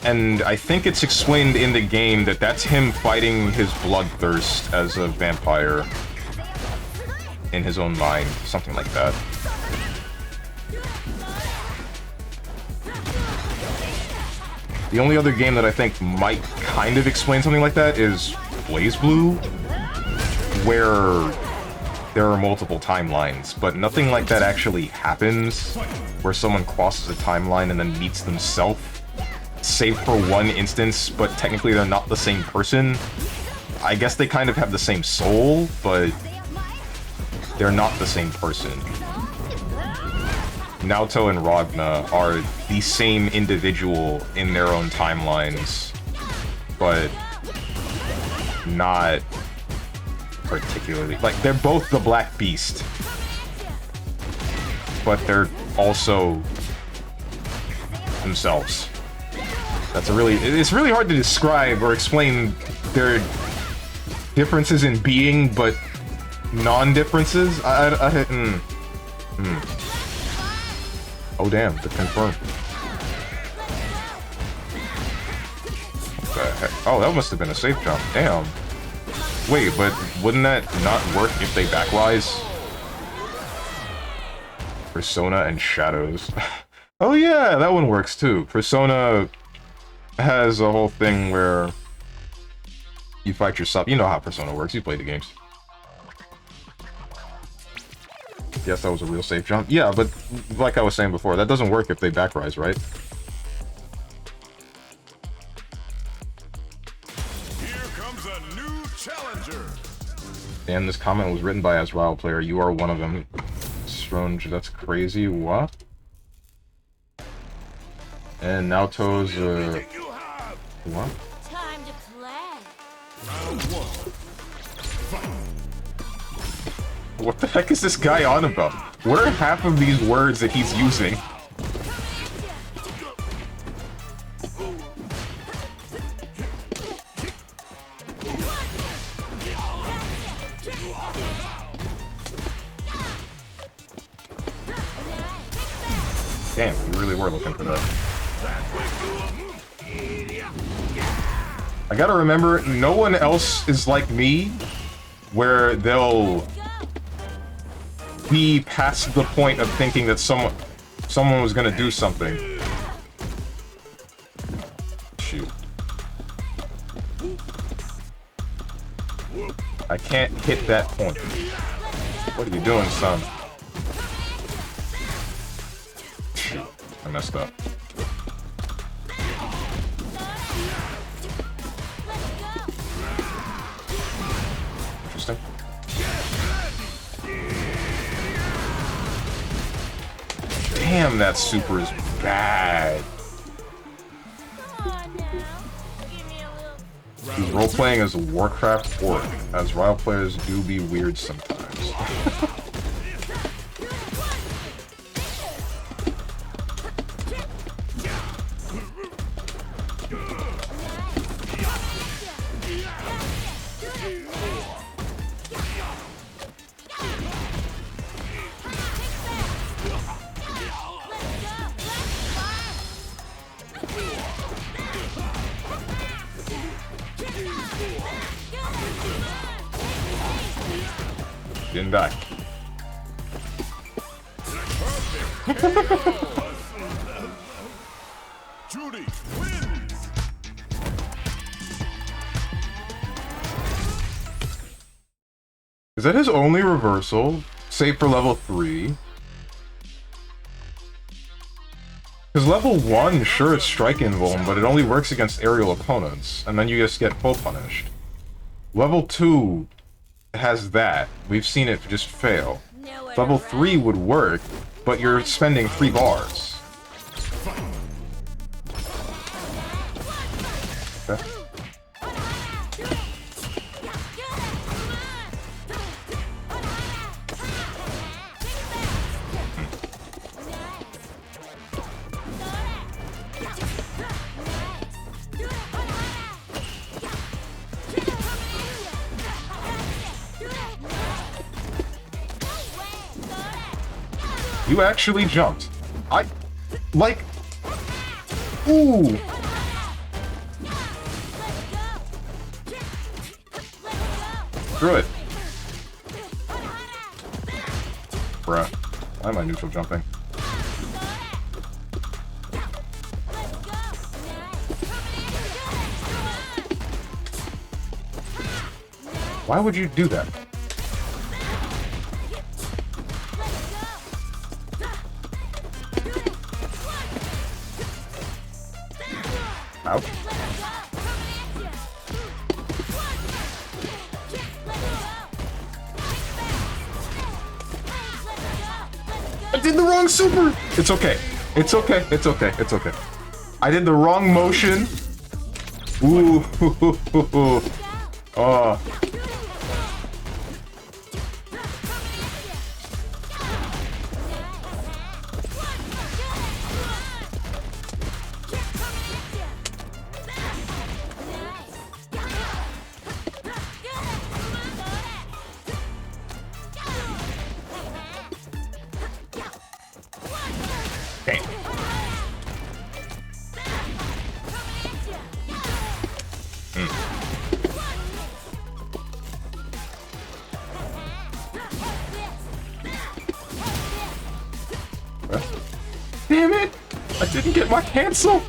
And I think it's explained in the game that that's him fighting his bloodthirst as a vampire in his own mind, something like that. The only other game that I think might kind of explain something like that is BlazBlue, where there are multiple timelines, but nothing like that actually happens, where someone crosses a timeline and then meets themselves, save for one instance, but technically they're not the same person. I guess they kind of have the same soul, but they're not the same person. Naoto and Ragna are the same individual in their own timelines, but not particularly. Like, they're both the Black Beast, but they're also themselves. It's really hard to describe or explain their differences in being, but non-differences. Oh damn, they're confirmed. What the heck? Oh, that must have been a safe jump. Damn. Wait, but wouldn't that not work if they backwise? Persona and Shadows. Oh yeah, that one works too. Persona has a whole thing where you fight yourself. You know how Persona works. You play the games. Yes, that was a real safe jump. Yeah, but like I was saying before, that doesn't work if they backrise, right? Here comes a new challenger. Damn, this comment was written by Azrael player. You are one of them. Strange, that's crazy. What? And Naoto's, what? Time to play. Round 1. Fight. What the heck is this guy on about? What are half of these words that he's using? Damn, you really were looking for that. I gotta remember, no one else is like me, where they'll be past the point of thinking that someone was gonna do something. Shoot. I can't hit that point. What are you doing, son? Shoot, I messed up. Interesting. Damn, that super is bad. He's role-playing as a Warcraft orc, as rival players do be weird sometimes. Didn't die. Judy wins. Is that his only reversal? Save for level 3? Because level 1, sure, it's strike invuln, but it only works against aerial opponents, and then you just get full punished. Level 2 has that. We've seen it just fail. Level 3 would work, but you're spending 3 bars. Okay. You actually jumped. Like... Ooh! Screw it. Bruh. Why am I neutral jumping? Why would you do that? Ouch. I did the wrong super! It's okay. It's okay. It's okay. It's okay. I did the wrong motion. Ooh. Oh. Damn it! I didn't get my cancel!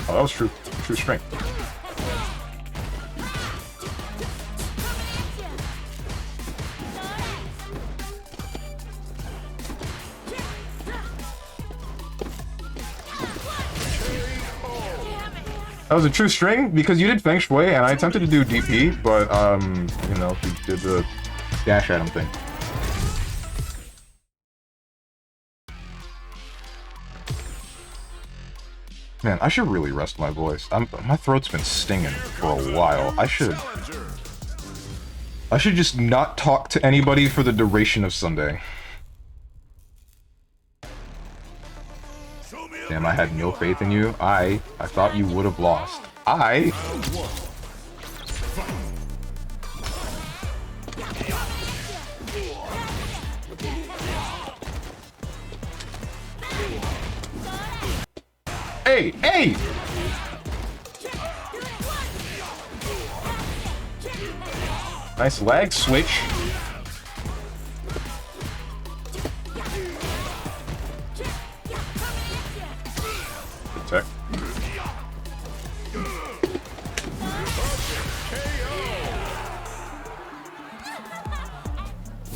Oh, that was true strength. That was a true string because you did Feng Shui and I attempted to do DP, but you know, he did the dash at him thing. Man, I should really rest my voice. My throat's been stinging for a while. I should I should just not talk to anybody for the duration of Sunday. Damn, I had no faith in you. I thought you would have lost. Hey, hey! Nice lag switch. Good tech.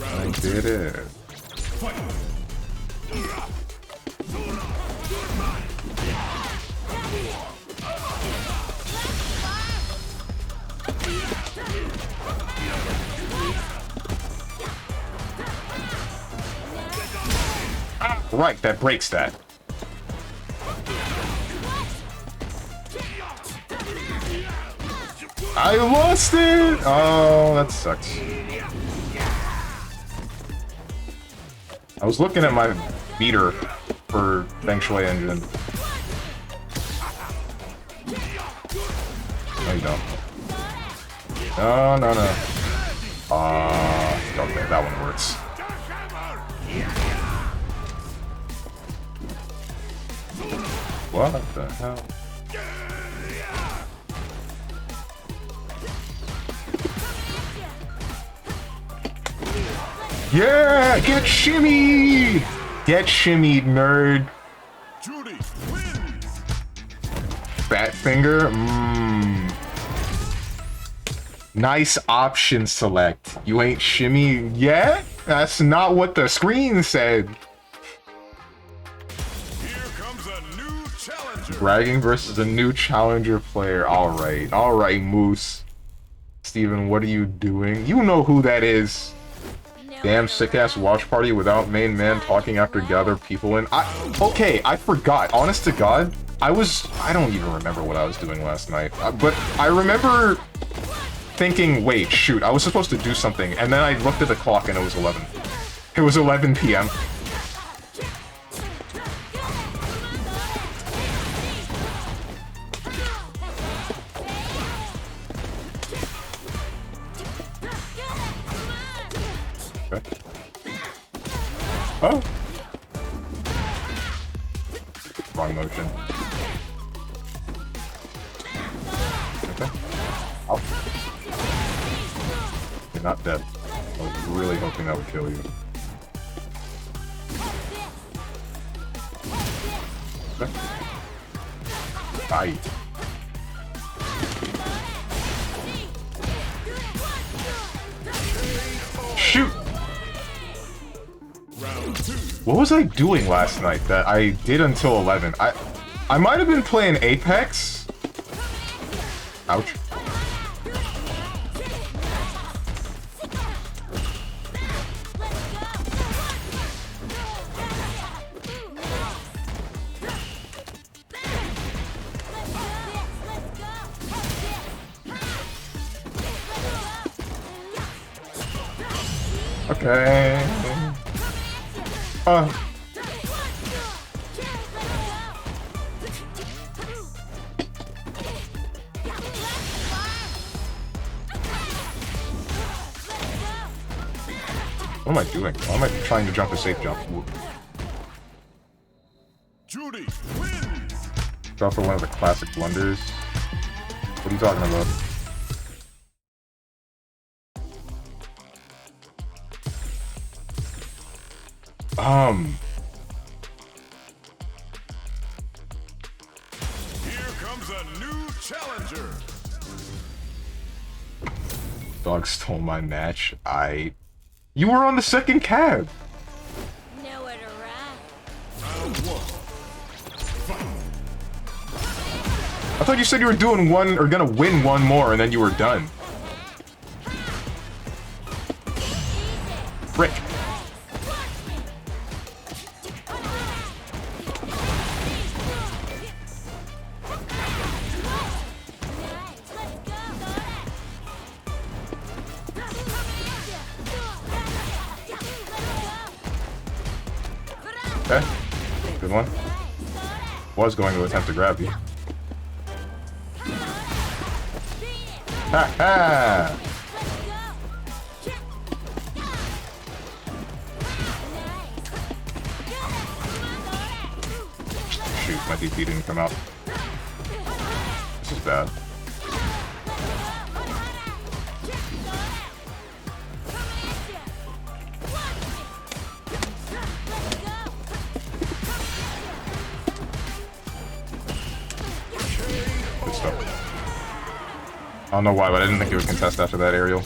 I did it. Right, that breaks that. I lost it! Oh, that sucks. I was looking at my meter for Feng Shui Engine. No, you don't. No, no, no. Okay, that one works. What the hell? Yeah! Get shimmied! Get shimmied, nerd. Judy wins. Fat finger? Mmm. Nice option select. You ain't shimmy yet? That's not what the screen said. Here comes a new challenger. Bragging versus a new challenger player. Alright, Moose. Steven, what are you doing? You know who that is. Damn sick-ass watch party without main man talking after gather people in. Okay, I forgot. Honest to God, I don't even remember what I was doing last night. But I remember thinking, wait, shoot, I was supposed to do something. And then I looked at the clock and it was 11. It was 11 p.m. Okay. Oh! Wrong motion. Okay. Ow. You're not dead. I was really hoping that would kill you. Okay. Die. Shoot! What was I doing last night that I did until 11? I might have been playing Apex. Ouch. Okay. What am I doing? Why am I trying to jump a safe jump? Judy wins. Drop for one of the classic blunders. What are you talking about? Here comes a new challenger. Dog stole my match. You were on the second cab. Nowhere to run. Round one. I thought you said you were doing one or gonna win one more and then you were done. Frick. Okay. Good one. Was going to attempt to grab you. Ha ha! Shoot, my DP didn't come out. This is bad. Good stuff. I don't know why, but I didn't think he would contest after that aerial.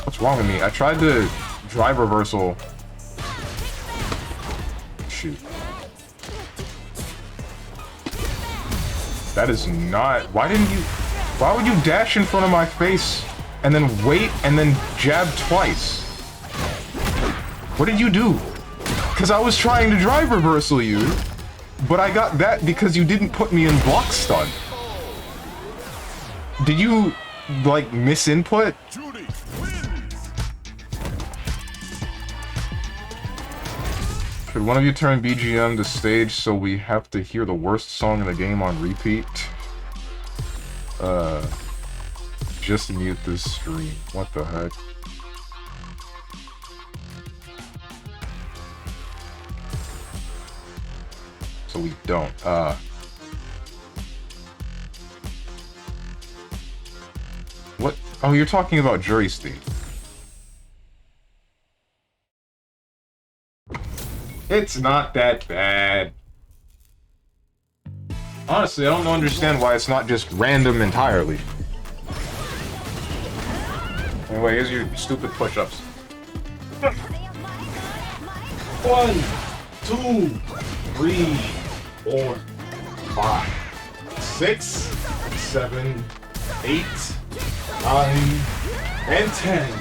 What's wrong with me? I tried to drive reversal. Shoot. That is not... Why didn't you... Why would you dash in front of my face and then wait and then jab twice? What did you do? Because I was trying to drive reversal you, but I got that because you didn't put me in block stun. Did you, like, misinput? Could one of you turn BGM to stage so we have to hear the worst song in the game on repeat? Just mute this stream. What the heck? So we don't. What? Oh, you're talking about Jury Steve. It's not that bad. Honestly, I don't understand why it's not just random entirely. Anyway, here's your stupid push-ups. 1, 2, 3, 4, 5, 6, 7, 8, 9, and 10.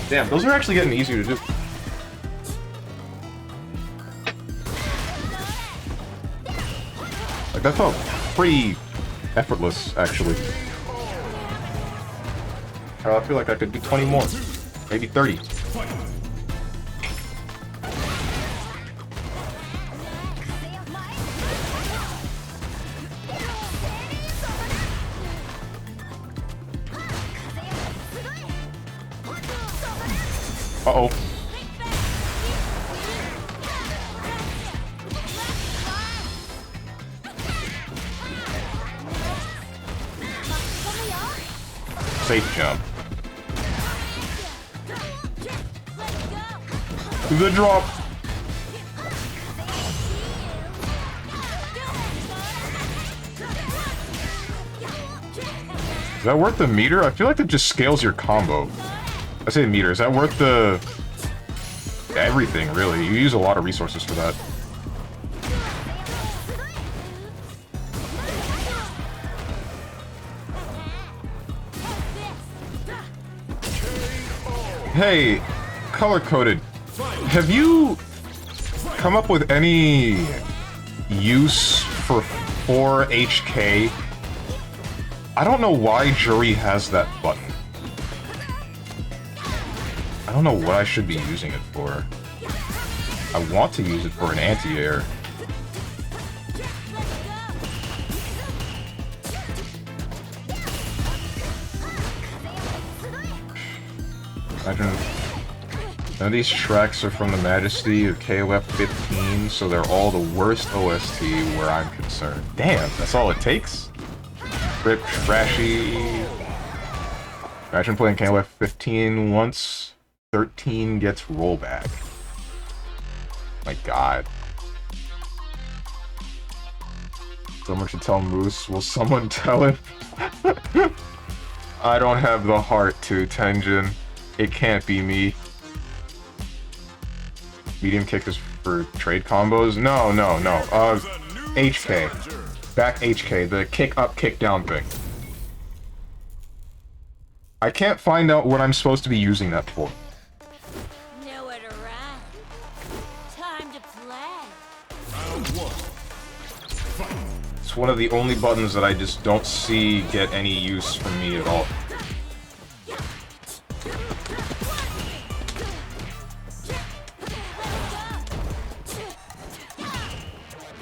Damn, those are actually getting easier to do. Like, that felt pretty effortless, actually. I feel like I could do 20 more. Maybe 30. Uh-oh. Safe jump. The drop. Is that worth the meter? I feel like it just scales your combo. I say meter. Is that worth the... everything, really? You use a lot of resources for that. Hey, color-coded. Have you come up with any use for 4HK? I don't know why Jury has that button. I don't know what I should be using it for. I want to use it for an anti-air. Imagine none of these tracks are from the Majesty of KOF 15, so they're all the worst OST where I'm concerned. Damn, that's all it takes? Rip Trashy. Imagine playing KOF 15 once, 13 gets rollback. My god. Someone should tell Moose. Will someone tell him? I don't have the heart to, Tenjin. It can't be me. Medium kick is for trade combos? No. HK. Back HK, the kick up, kick down thing. I can't find out what I'm supposed to be using that for. Nowhere to run. Time to play. Round 1. Fight. It's one of the only buttons that I just don't see get any use from me at all.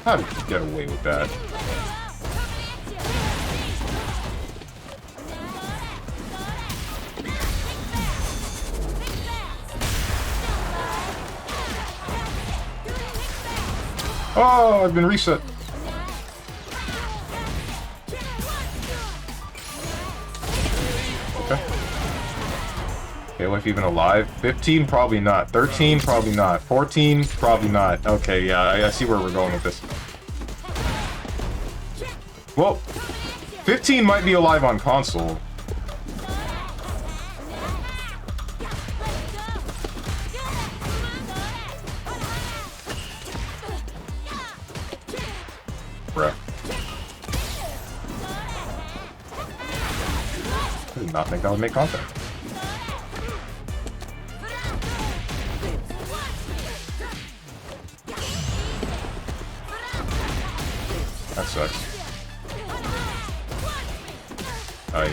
How did you get away with that? Oh, I've been reset. Okay. KOF even alive? 15? Probably not. 13? Probably not. 14? Probably not. Okay, yeah, I see where we're going with this. Well, 15 might be alive on console. Bruh. I did not think that would make content. That sucks. Alright.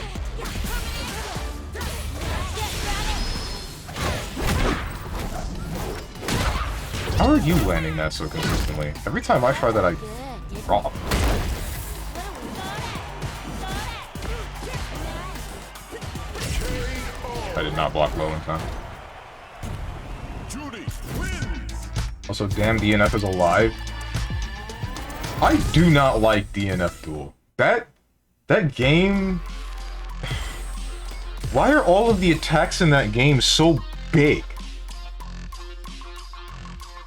How are you landing that so consistently? Every time I try that, I drop. I did not block low in time. Also, damn, DNF is alive. I do not like DNF Duel. That game... Why are all of the attacks in that game so big?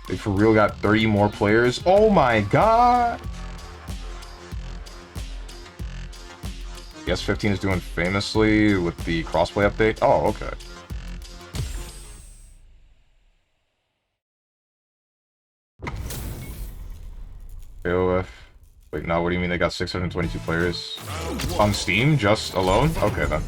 They for real got 30 more players? Oh my god! Yes, 15 is doing famously with the crossplay update. Oh, okay. KOF. Wait, no, what do you mean they got 622 players? On Steam, just alone? Okay, then.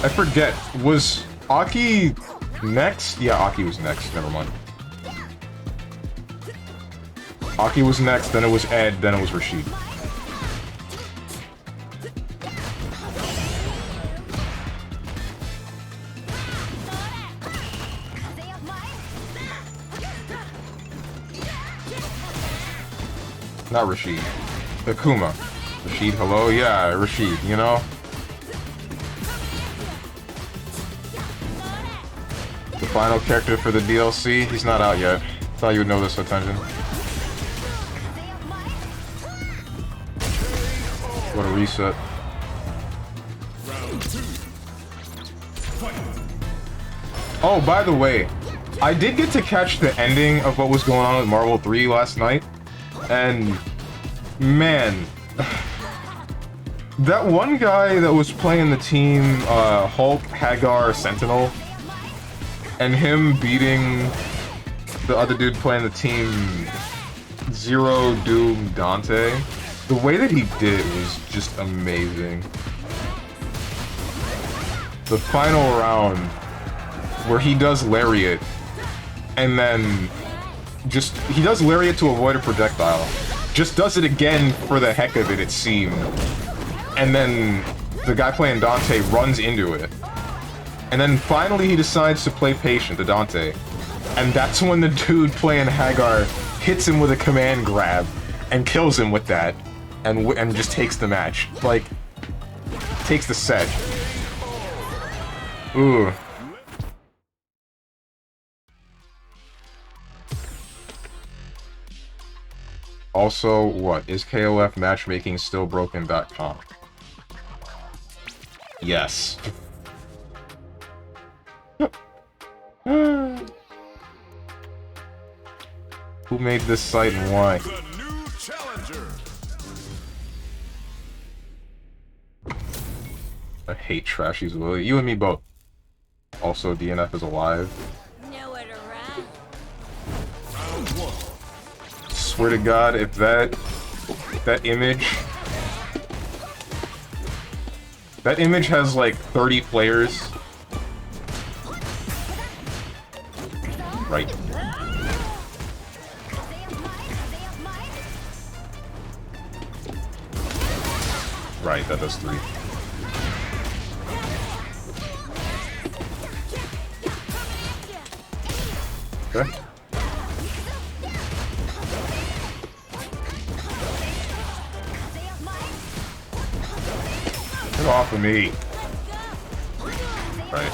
I forget, was Aki next? Yeah, Aki was next, never mind. Aki was next, then it was Ed, then it was Rashid. Not Rashid. Akuma. Rashid, hello? Yeah, Rashid, you know? The final character for the DLC? He's not out yet. Thought you would know this, attention. What a reset. Oh, by the way, I did get to catch the ending of what was going on with Marvel 3 last night, and man, that one guy that was playing the team, Hulk, Hagar, Sentinel, and him beating the other dude playing the team, Zero, Doom, Dante, the way that he did it was just amazing. The final round, where he does Lariat, and then he does Lariat to avoid a projectile. Just does it again for the heck of it, it seemed. And then the guy playing Dante runs into it. And then finally he decides to play patient to Dante. And that's when the dude playing Hagar hits him with a command grab and kills him with that. And just takes the match. Like, takes the set. Ooh. Also, what? Is KOF matchmaking still broken.com? Yes. Who made this site and why? The new challenger. I hate Trashies, Willie. You and me both. Also, DNF is alive. Nowhere to run. swear to God, if that image has like 30 players. Right. Right, that does 3. Okay. Get off of me. Right.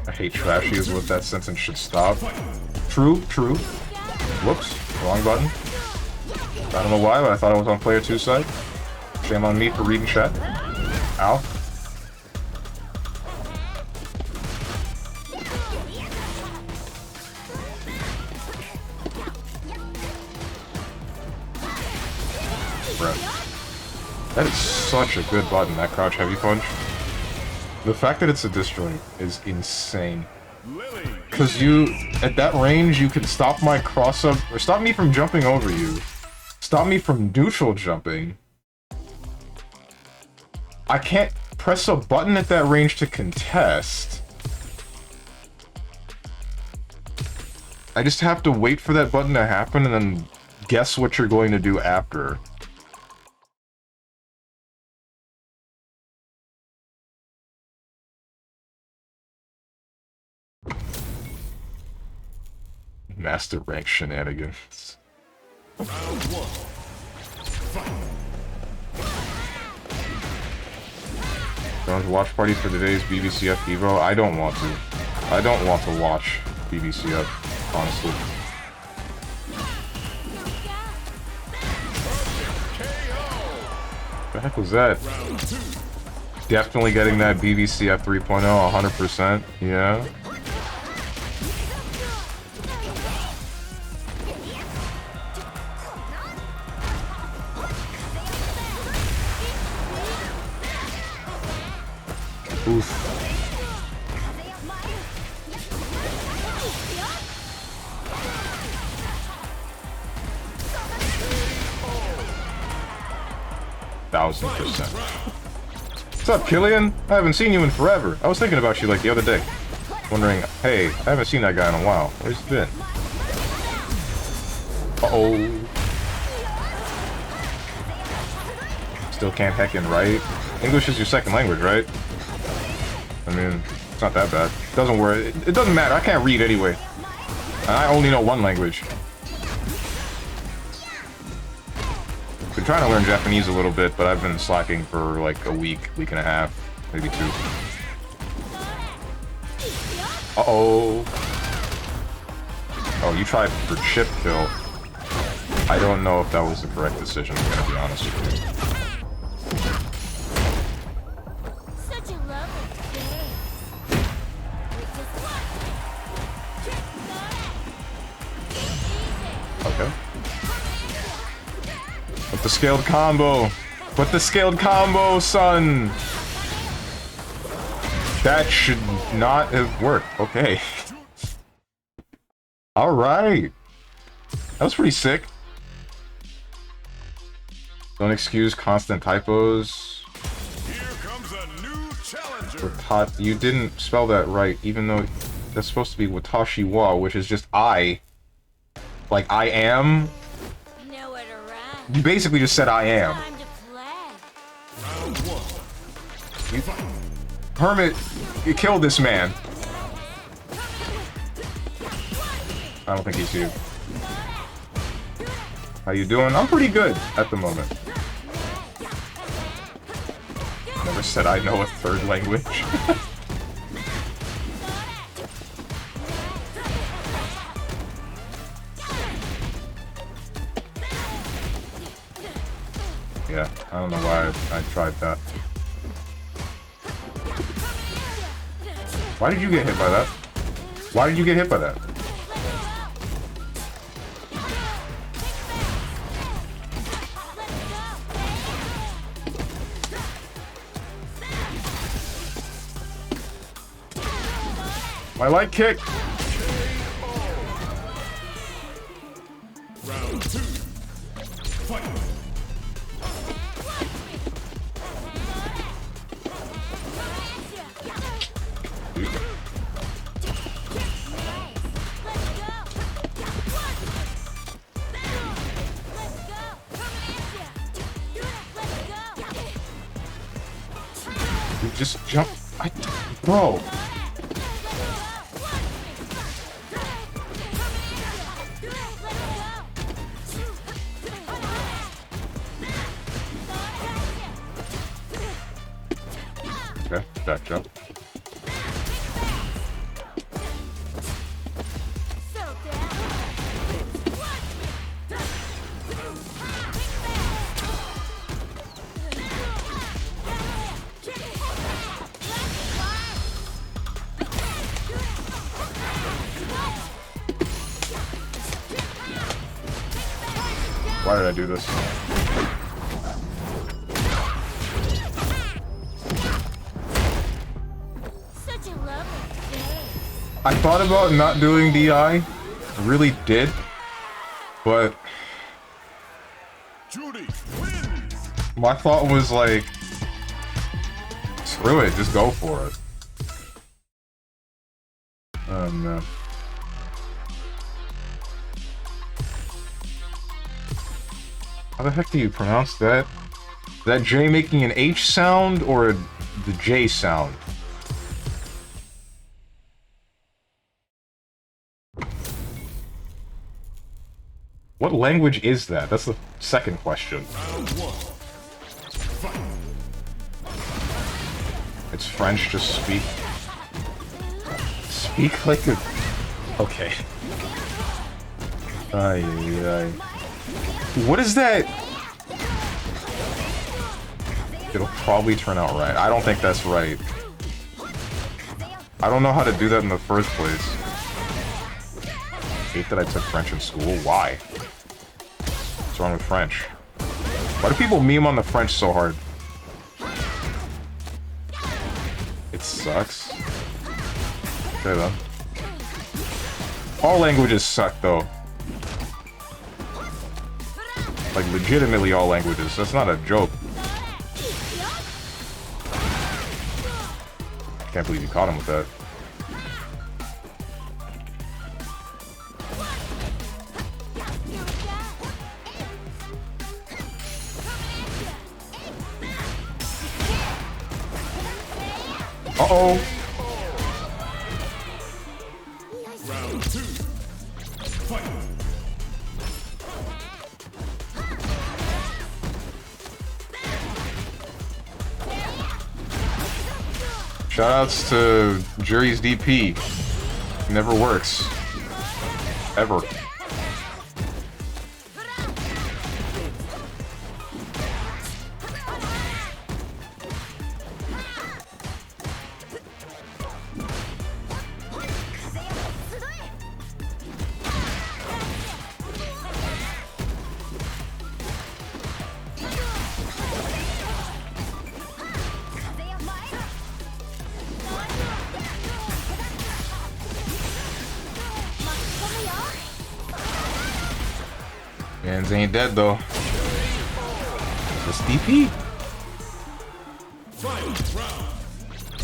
I hate trashies with that sentence should stop. True, true. Whoops, wrong button. I don't know why, but I thought I was on player 2's side. Shame on me for reading chat. Ow. That is such a good button, that crouch heavy punch. The fact that it's a disjoint is insane. Because you, at that range, you can stop my cross-up, or stop me from jumping over you. Stop me from neutral jumping. I can't press a button at that range to contest. I just have to wait for that button to happen and then guess what you're going to do after. Master rank shenanigans. Going to watch party for today's BBCF Evo? I don't want to. I don't want to watch BBCF, honestly. What the heck was that? Definitely getting that BBCF 3.0, 100%. Yeah. Oof. %1,000%. What's up, Killian? I haven't seen you in forever. I was thinking about you like the other day. Wondering, hey, I haven't seen that guy in a while. Where's he been? Uh-oh. Still can't heckin' write. English is your second language, right? I mean, it's not that bad. It doesn't work. It doesn't matter. I can't read anyway. And I only know one language. Been trying to learn Japanese a little bit, but I've been slacking for like a week and a half, maybe 2. Uh-oh. Oh, you tried for chip kill. I don't know if that was the correct decision, I'm gonna be honest with you. Such a lovely day. Okay. With the scaled combo! With the scaled combo, son! That should not have worked. Okay. Alright. That was pretty sick. Don't excuse constant typos. Here comes a new challenger. You didn't spell that right, even though that's supposed to be Watashi wa, which is just I. Like, I am. Nowhere to run. You basically just said I am. Time to play. You, Hermit, you killed this man. I don't think he's here. How you doing? I'm pretty good at the moment. Never said I know a third language. Yeah, I don't know why I tried that. Why did you get hit by that? Why did you get hit by that? My light kick! Round 2. Fight. You just jump. Bro. Okay, back jump. Why did I do this? Such a lovely day. I thought about not doing DI. I really did. But Judy wins. my thought was like, screw it, just go for it. Oh no. How the heck do you pronounce that? Is that J making an H sound or the J sound? What language is that? That's the second question. Round 1. Fight. It's French, just speak. Speak like a... Okay. Ay, ay, ay. What is that? It'll probably turn out right. I don't think that's right. I don't know how to do that in the first place. Hate that I took French in school. Why? What's wrong with French? Why do people meme on the French so hard? It sucks. Okay then. All languages suck though. Like legitimately all languages. That's not a joke. Can't believe you caught him with that. Uh-oh. Round 2. Fight. Shoutouts to Jury's DP. Never works. Ever. Mans ain't dead though. Just DP.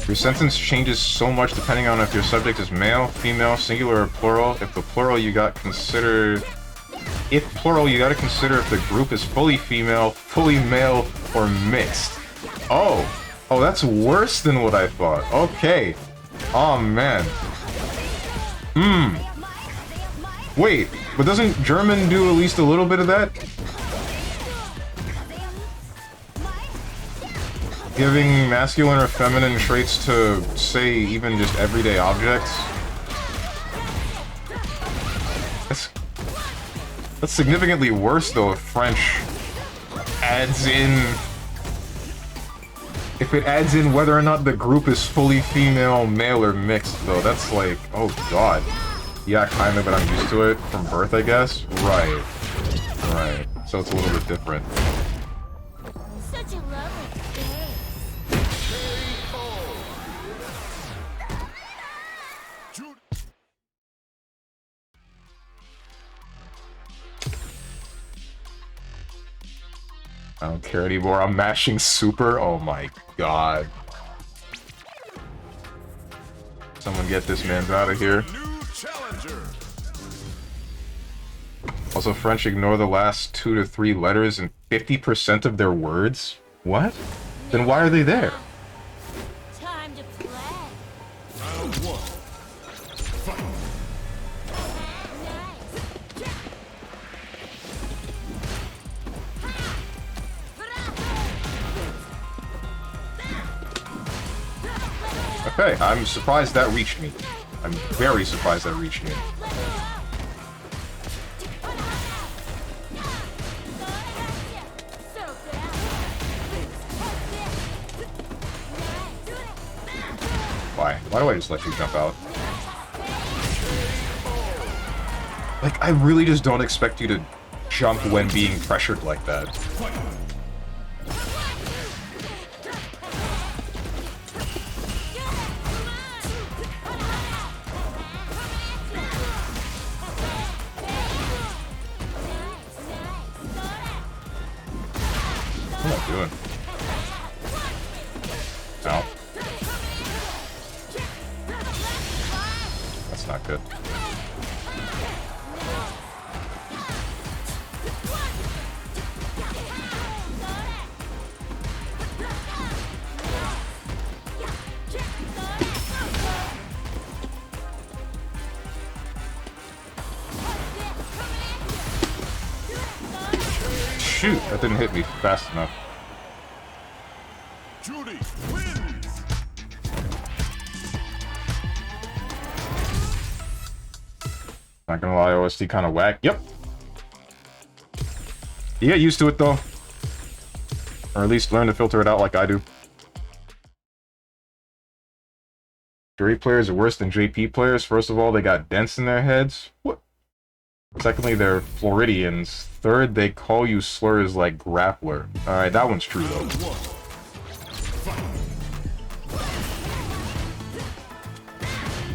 Your sentence changes so much depending on if your subject is male, female, singular, or plural. If plural, you gotta consider if the group is fully female, fully male, or mixed. Oh, that's worse than what I thought. Okay. Oh man. Wait, but doesn't German do at least a little bit of that? Giving masculine or feminine traits to, say, even just everyday objects? That's significantly worse, though, if French adds in... If it adds in whether or not the group is fully female, male, or mixed, though. That's like, oh god. Yeah, kinda, but I'm used to it from birth, I guess? Right. Right. So it's a little bit different. Such a lovely day. Judy I don't care anymore. I'm mashing super. Oh my god. Someone get this man out of here. New challenger. Also, French ignore the last 2 to 3 letters in 50% of their words? What? Then why are they there? Time to play. Round one. Fight. Okay, I'm surprised that reached me. I'm very surprised that reached me. Why? Why do I just let you jump out? Like, I really just don't expect you to jump when being pressured like that. What am I doing? Ow. That's not good. Shoot, that didn't hit me fast enough. Judy wins. Not gonna lie, OST kind of whack. Yep. You get used to it though. Or at least learn to filter it out like I do. Jury players are worse than JP players. First of all, they got dents in their heads. What? Secondly, they're Floridians. Third, they call you slurs like grappler. Alright, that one's true though.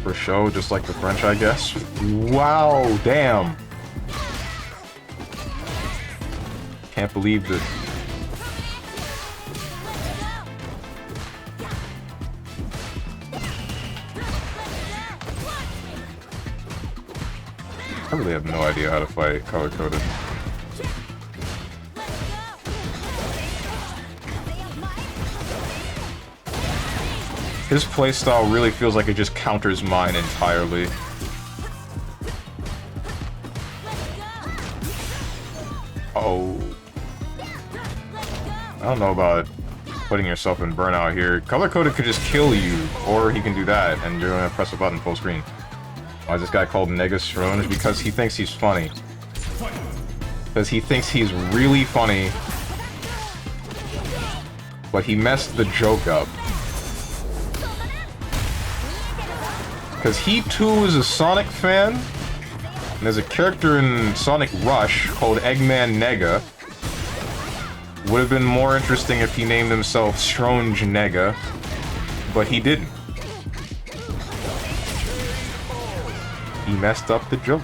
For show, just like the French, I guess. Wow, damn. Can't believe this. I really have no idea how to fight color-coded. His playstyle really feels like it just counters mine entirely. Uh-oh. I don't know about putting yourself in burnout here. Color-coded could just kill you, or he can do that, and you're gonna press a button full screen. Why is this guy called Nega Strange? Because he thinks he's funny. Because he thinks he's really funny, but he messed the joke up. Because he too is a Sonic fan, and there's a character in Sonic Rush called Eggman Nega. Would have been more interesting if he named himself Strange Nega, but he didn't. He messed up the joke.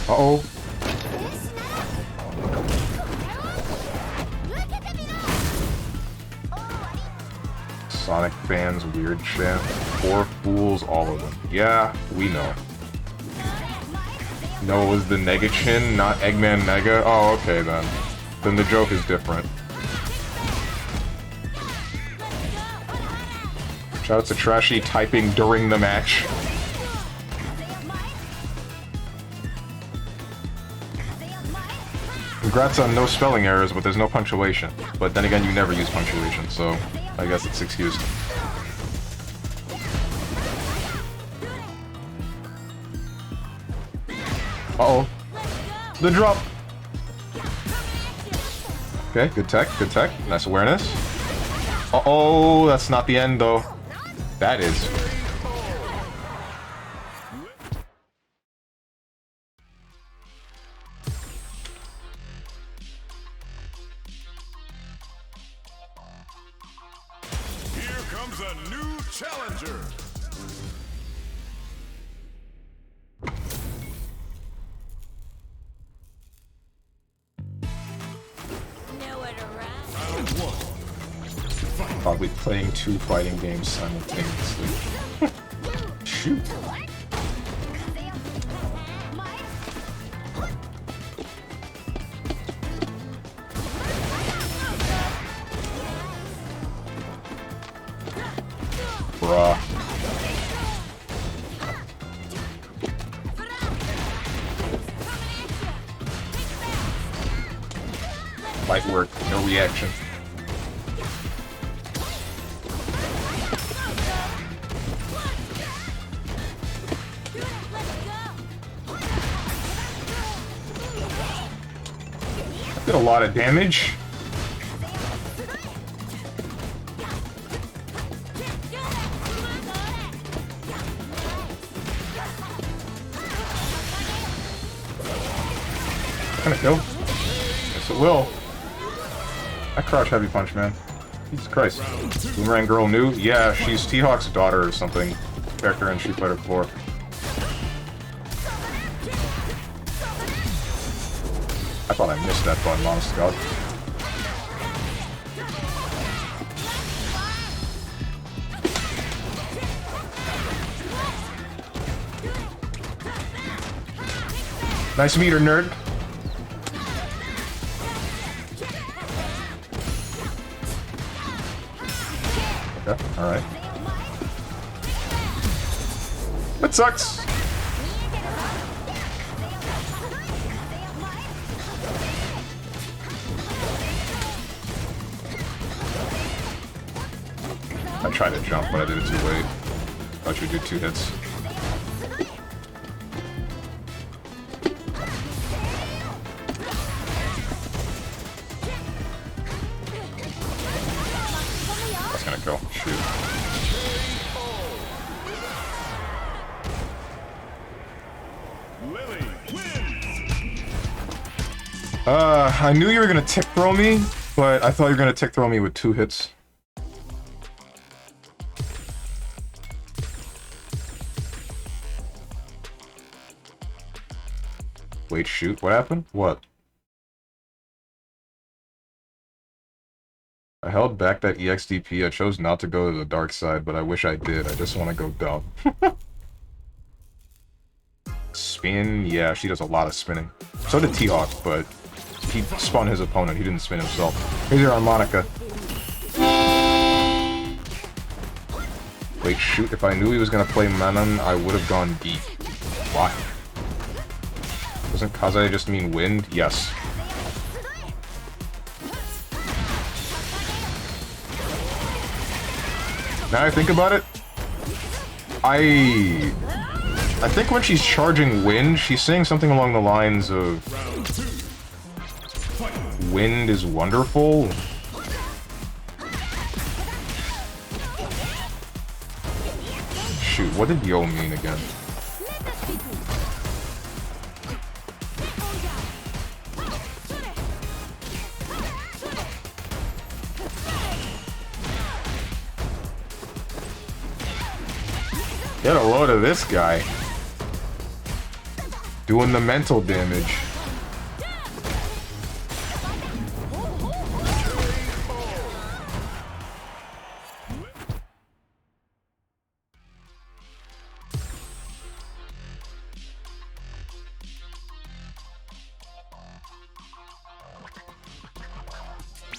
Uh-oh. Sonic fans, weird shit. Poor fools, all of them. Yeah, we know. No, it was the Nega Chin, not Eggman Nega? Oh, okay then. Then the joke is different. Shout out to Trashy typing during the match. Congrats on no spelling errors, but there's no punctuation. But then again, you never use punctuation, so I guess it's excused. Uh-oh. The drop! Okay, good tech, good tech. Nice awareness. Uh-oh, that's not the end, though. That is. comes a new challenger. Nowhere to run. Round one. Probably playing 2 fighting games simultaneously. Shoot. Bruh. Light work, no reaction. Did a lot of damage. Gonna kill. Yes, it will. I crouch heavy punch, man. Jesus Christ. Boomerang girl new? Yeah, she's T-Hawk's daughter or something. Character in Street Fighter 4. I thought I missed that button, honest to God. Nice meter, nerd. Okay, alright. That sucks. I tried to jump, but I did it too late. Thought you'd do 2 hits. That's gonna kill. Shoot. Lily wins. I knew you were gonna tick throw me, but I thought you were gonna tick throw me with 2 hits. Wait, shoot, what happened? What? I held back that EXDP. I chose not to go to the dark side, but I wish I did. I just want to go dumb. Spin? Yeah, she does a lot of spinning. So did T-Hawk, but he spun his opponent. He didn't spin himself. Here's your harmonica. Wait, shoot, if I knew he was going to play Manon, I would have gone deep. Why? Doesn't Kaze just mean wind? Yes. Now I think about it, I think when she's charging wind, she's saying something along the lines of wind is wonderful. Shoot, what did Yo mean again? Get a load of this guy. Doing the mental damage.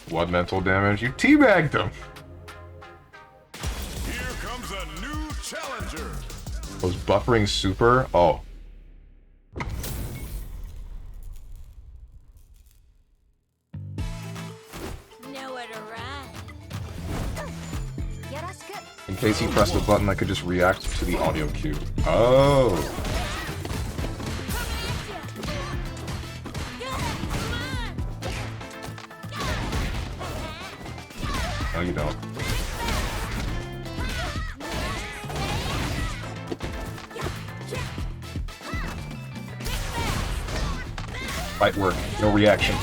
What mental damage? You teabagged him. Here comes a new challenger. Was buffering super? Oh. Nowhere to run. In case he pressed the button, I could just react to the audio cue. Oh. No, you don't. Fight work, no reaction.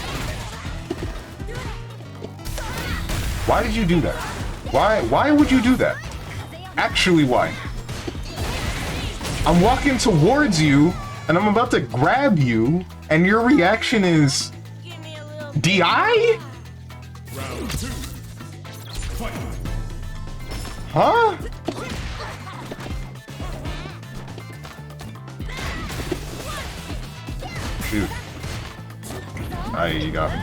Why did you do that? Why would you do that? Actually, why? I'm walking towards you, and I'm about to grab you, and your reaction is... Give me a little DI? Round 2. Fight. Huh? Shoot. Aye, you got me.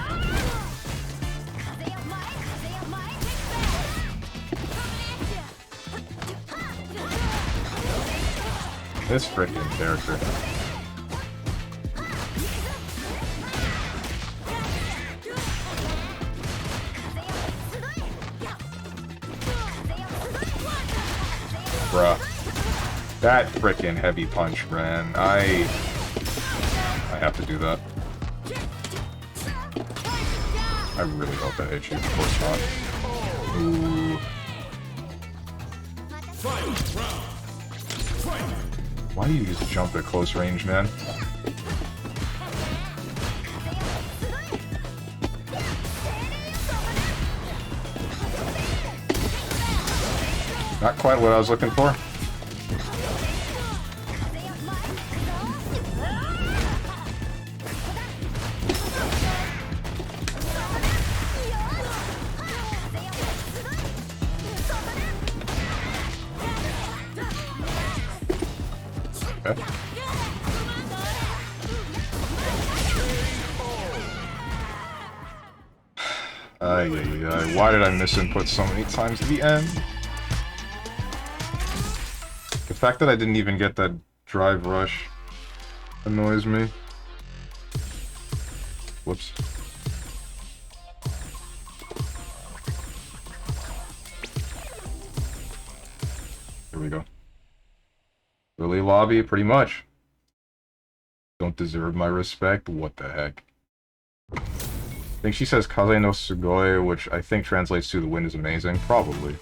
This freaking character. Bruh. That freaking heavy punch, man. I have to do that. I really hope that hits you. Of course not. Ooh. Why do you just jump at close range, man? Not quite what I was looking for. Okay. Why did I misinput so many times at the end? The fact that I didn't even get that drive rush annoys me. Whoops. Here we go. Early lobby, pretty much. Don't deserve my respect? What the heck? I think she says Kaze no Sugoi, which I think translates to the wind is amazing. Probably.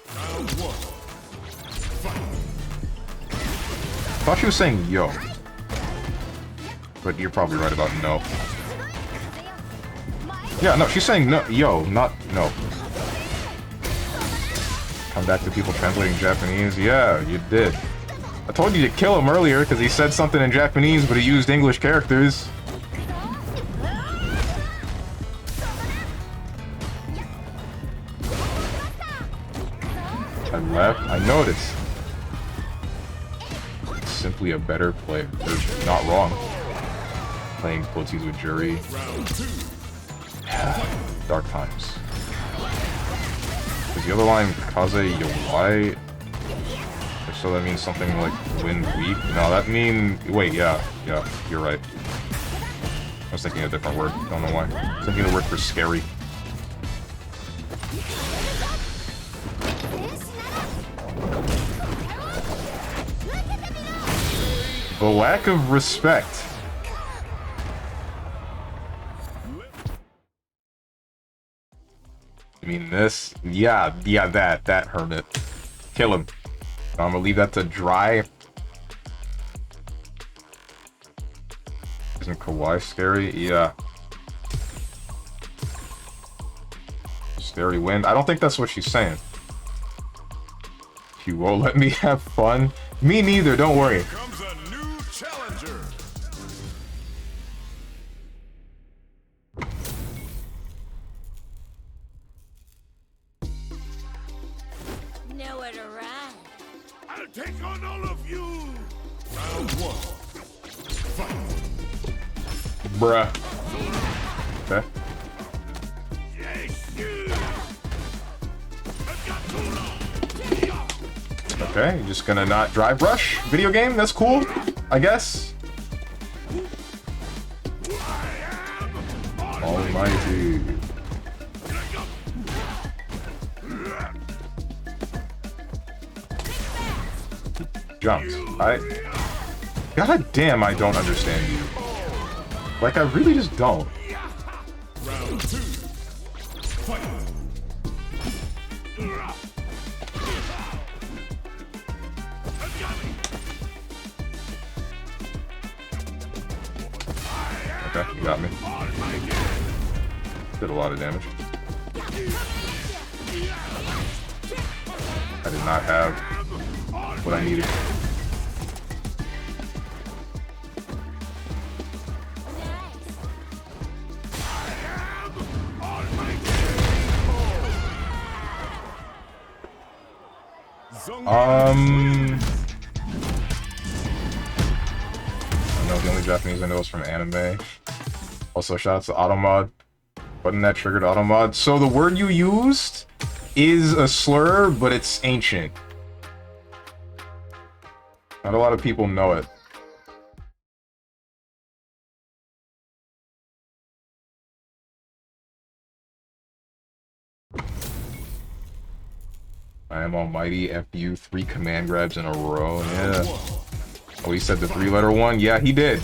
I thought she was saying yo. But you're probably right about no. Yeah, no, she's saying no, yo, not no. Come back to people translating Japanese. Yeah, you did. I told you to kill him earlier because he said something in Japanese, but he used English characters. I left. I noticed. Simply a better player. They're not wrong. Playing footsies with Jury. Dark times. Is the other line Kaze Yowai? If so, that means something like wind weak? No, that mean... Wait, yeah, you're right. I was thinking a different word. Don't know why. I was thinking the word for scary. The lack of respect. I mean this? Yeah, that hermit. Kill him. I'm gonna leave that to dry. Isn't Kawaii scary? Yeah. Scary wind? I don't think that's what she's saying. You won't let me have fun? Me neither, don't worry. Here comes a new challenger. nowhere to run. I'll take on all of you. Round 1. Fight. Bruh. Okay. Okay, you're just gonna not drive rush? Video game? That's cool, I guess. Almighty. Jumped. God damn, I don't understand you. Like, I really just don't. Round 2. Fight. Okay, you got me. Did a lot of damage. I did not have what I needed. I know the only Japanese I know is from anime. Also, shout out to Automod. Button that triggered Automod. So the word you used is a slur, but it's ancient. Not a lot of people know it. I am almighty, F you, 3 command grabs in a row, yeah. Oh, he said the 3-letter one? Yeah, he did.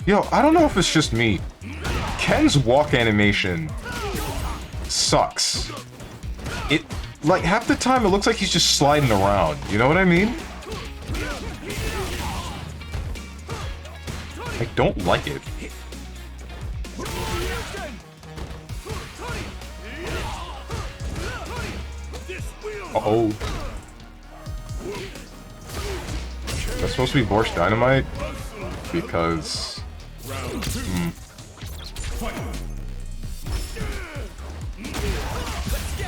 Yo, I don't know if it's just me. Ken's walk animation sucks. It, like, half the time it looks like he's just sliding around, you know what I mean? I don't like it. Uh-oh. That's supposed to be Borscht Dynamite? Because... I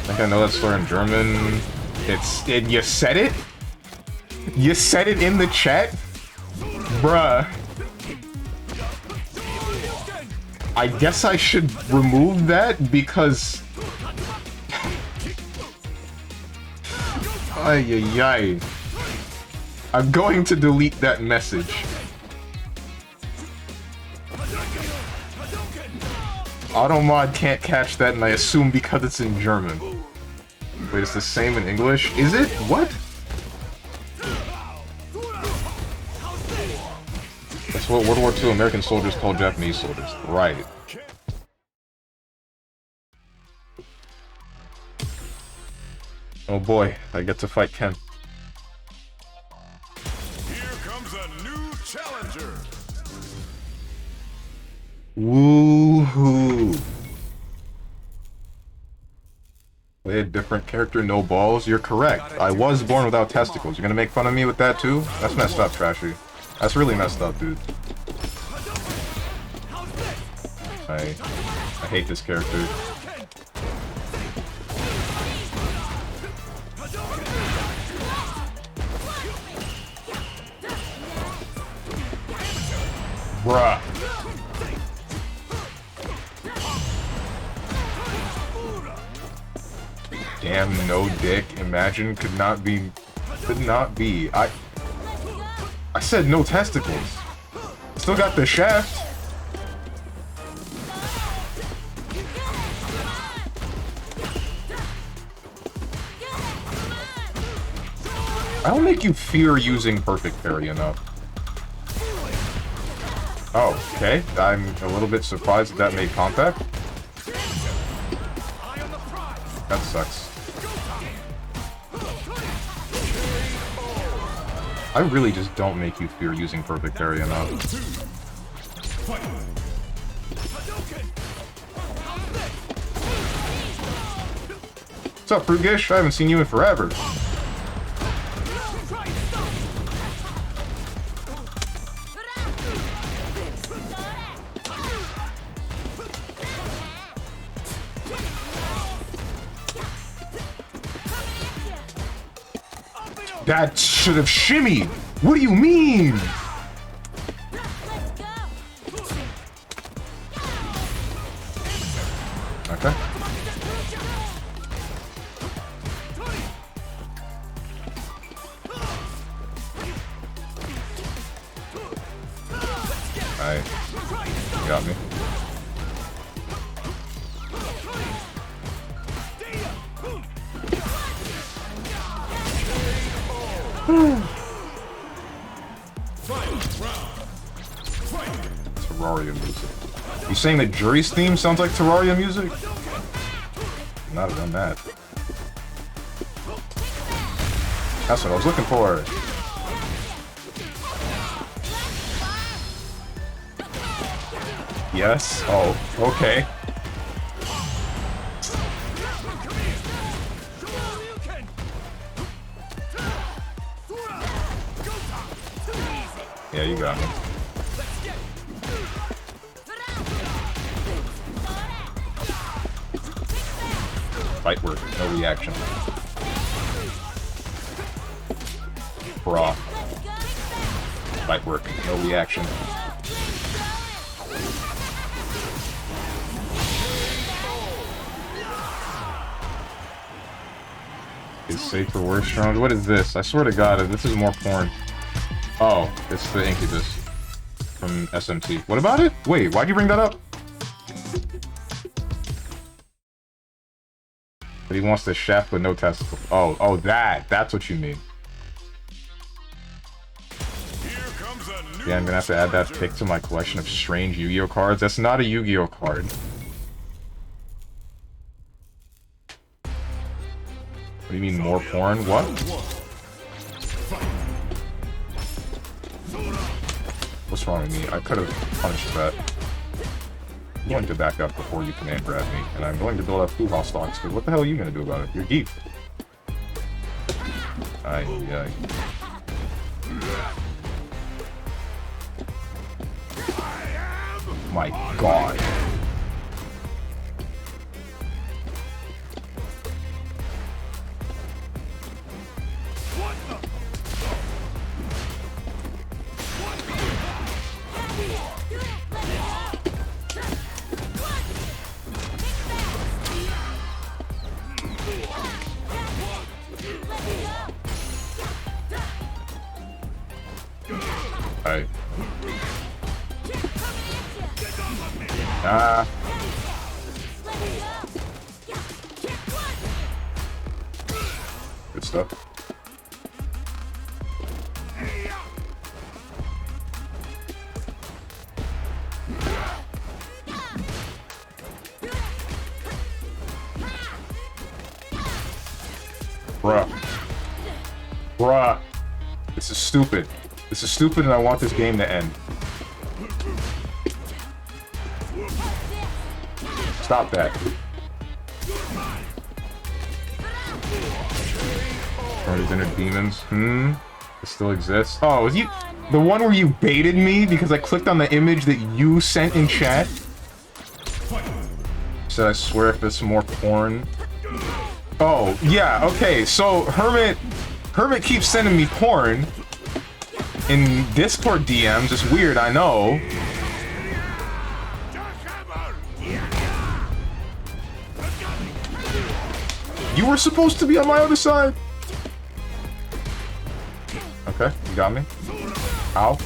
think I know that slur in German. You said it? You said it in the chat? Bruh. I guess I should remove that because... Ay, ay, ay. I'm going to delete that message. Automod can't catch that, and I assume because it's in German. Wait, it's the same in English? Is it? What? That's what World War II American soldiers called Japanese soldiers. Right. Oh boy, I get to fight Ken. Here comes a new challenger. Woohoo! Play a different character, no balls? You're correct. I was born without testicles. You're gonna make fun of me with that too? That's messed up, Trashy. That's really messed up, dude. I hate this character. Bruh. Damn, no dick. Imagine could not be. I said no testicles. Still got the shaft. I don't make you fear using perfect parry enough. Oh, okay. I'm a little bit surprised that made contact. That sucks. I really just don't make you fear using perfect parry enough. What's up, Frugish? I haven't seen you in forever. That should have shimmied! What do you mean? Okay. Alright. You got me. Terraria music. You saying the Jury's theme sounds like Terraria music? Not have done that. That's what I was looking for. Yes? Oh, okay. you got me. Fight work, no reaction. Bra. Fight work, no reaction. Is safe for worse, strong. What is this? I swear to God, this is more porn. Oh, it's the Incubus from SMT. What about it? Wait, why'd you bring that up? But he wants the shaft but no testicle. Oh, that's what you mean. Yeah, I'm gonna have to add that pic to my collection of strange Yu-Gi-Oh cards. That's not a Yu-Gi-Oh card. What do you mean, more porn? What? What's wrong with me? I could have punished that. I'm going to back up before you command grab me, and I'm going to build up 2 hostocks, because what the hell are you going to do about it? You're geek. Aye. My God. Alright. Good stuff. Bruh. This is stupid. This is stupid and I want this game to end. Stop that. Or these inner demons. It still exists. Oh, is you the one where you baited me because I clicked on the image that you sent in chat? Said I swear if it's more porn. Oh, yeah, okay, so Hermit keeps sending me porn in Discord DMs. It's weird, I know. You were supposed to be on my other side. Okay, you got me. Ow.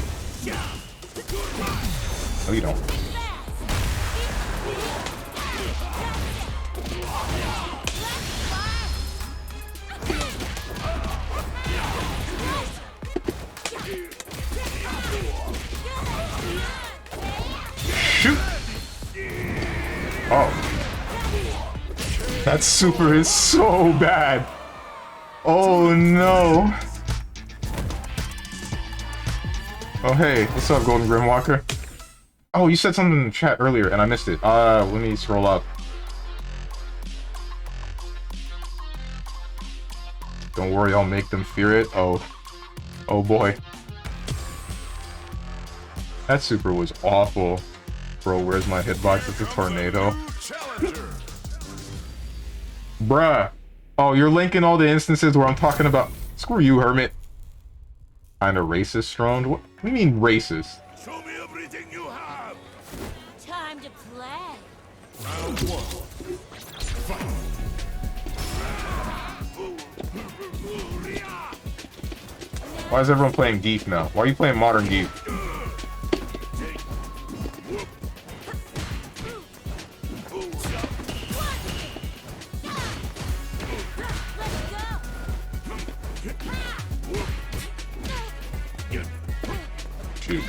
No, you don't. Shoot! Oh. That super is so bad. Oh no. Oh hey, what's up, Golden Grimwalker? Oh, you said something in the chat earlier and I missed it. Let me scroll up. Don't worry, I'll make them fear it. Oh boy. That super was awful. Bro, where's my hitbox? It's a tornado. Bruh. Oh, you're linking all the instances where I'm talking about... Screw you, Hermit. Kinda racist, Strong? What do you mean racist? Show me everything you have. Time to play. Round 1. Fight. Why is everyone playing Geef now? Why are you playing Modern Geef? Shoot.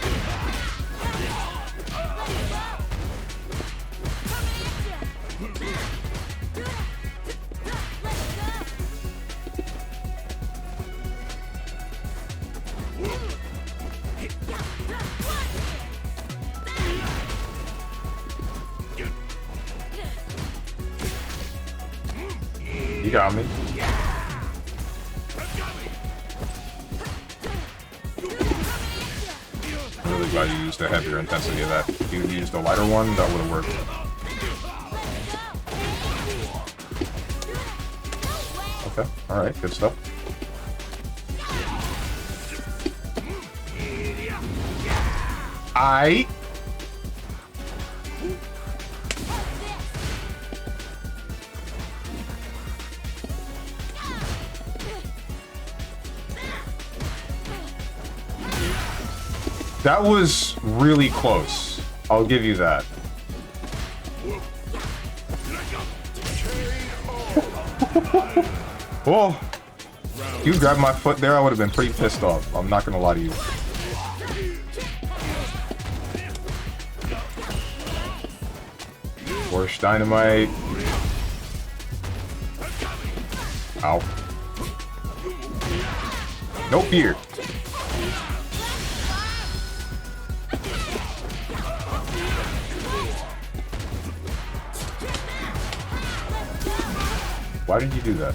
You got me. glad you used a heavier intensity of that. If you used a lighter one, that would have worked. Okay, alright, good stuff. I. That was really close. I'll give you that. Oh, if you grabbed my foot there, I would have been pretty pissed off. I'm not gonna lie to you. Force dynamite. Ow. No fear. Why did you do that?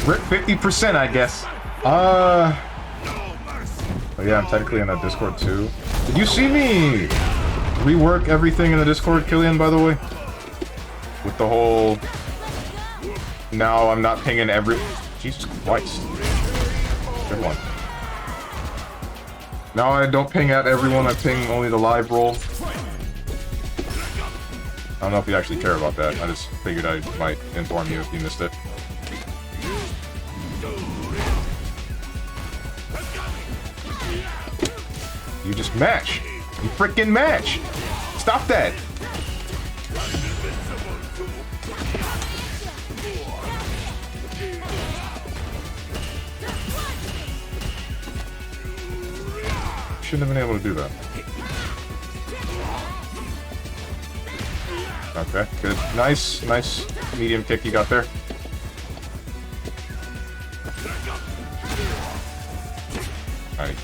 Rip 50%, I guess. Oh yeah, I'm technically in that Discord too. Did you see me rework everything in the Discord, Killian, by the way? With the whole... Now I'm not pinging every... Jesus Christ. Good one. Now I don't ping at everyone, I ping only the live roll. I don't know if you actually care about that. I just figured I might inform you if you missed it. You just match. You freaking match. Stop that. Shouldn't have been able to do that. Okay, good. Nice, nice medium kick you got there. Alright.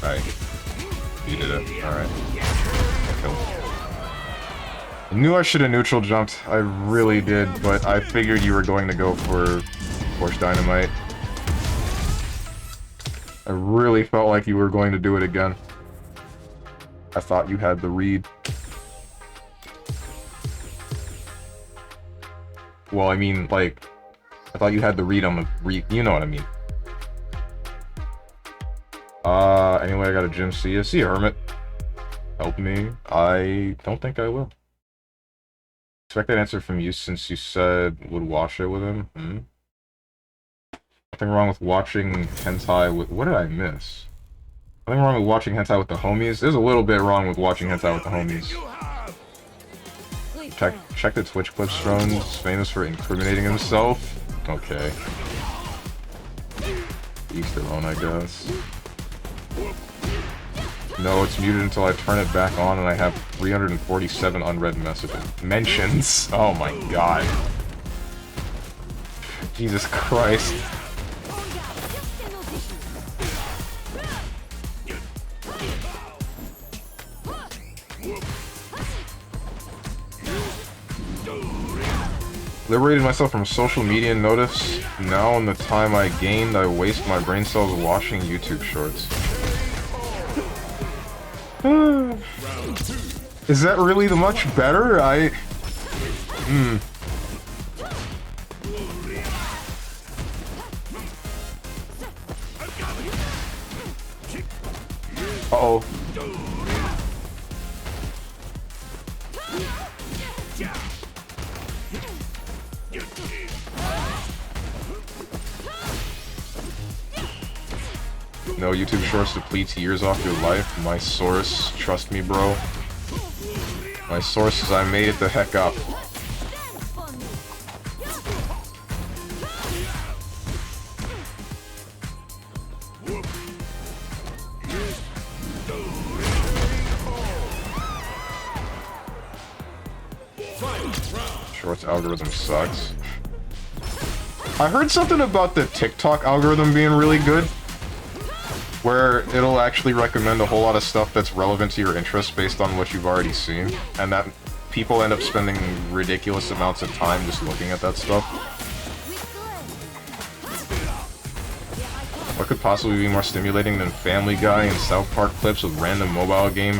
Alright. You did it. Alright. I knew I should have neutral jumped. I really did, but I figured you were going to go for Force Dynamite. I really felt like you were going to do it again. I thought you had the read. Well, I mean, like, I thought you had the read on the read. You know what I mean. Anyway, I got a gym. See ya. See ya, Hermit. Help me. I don't think I will. Expect that answer from you since you said would watch it with him. Hmm? Nothing wrong with watching hentai with... What did I miss? Nothing wrong with watching hentai with the homies? There's a little bit wrong with watching hentai with the homies. Check the Twitch clips. Strone's famous for incriminating himself. Okay. Each their own, I guess. No, it's muted until I turn it back on and I have 347 unread messages. Mentions! Oh my god. Jesus Christ. Liberated myself from social media notice. Now in the time I gained, I waste my brain cells watching YouTube shorts. Is that really the much better? Uh-oh. No, YouTube Shorts depletes years off your life. My source, trust me, bro. My source is I made it the heck up. Shorts algorithm sucks. I heard something about the TikTok algorithm being really good, where it'll actually recommend a whole lot of stuff that's relevant to your interests based on what you've already seen, and that people end up spending ridiculous amounts of time just looking at that stuff. What could possibly be more stimulating than Family Guy and South Park clips with random mobile game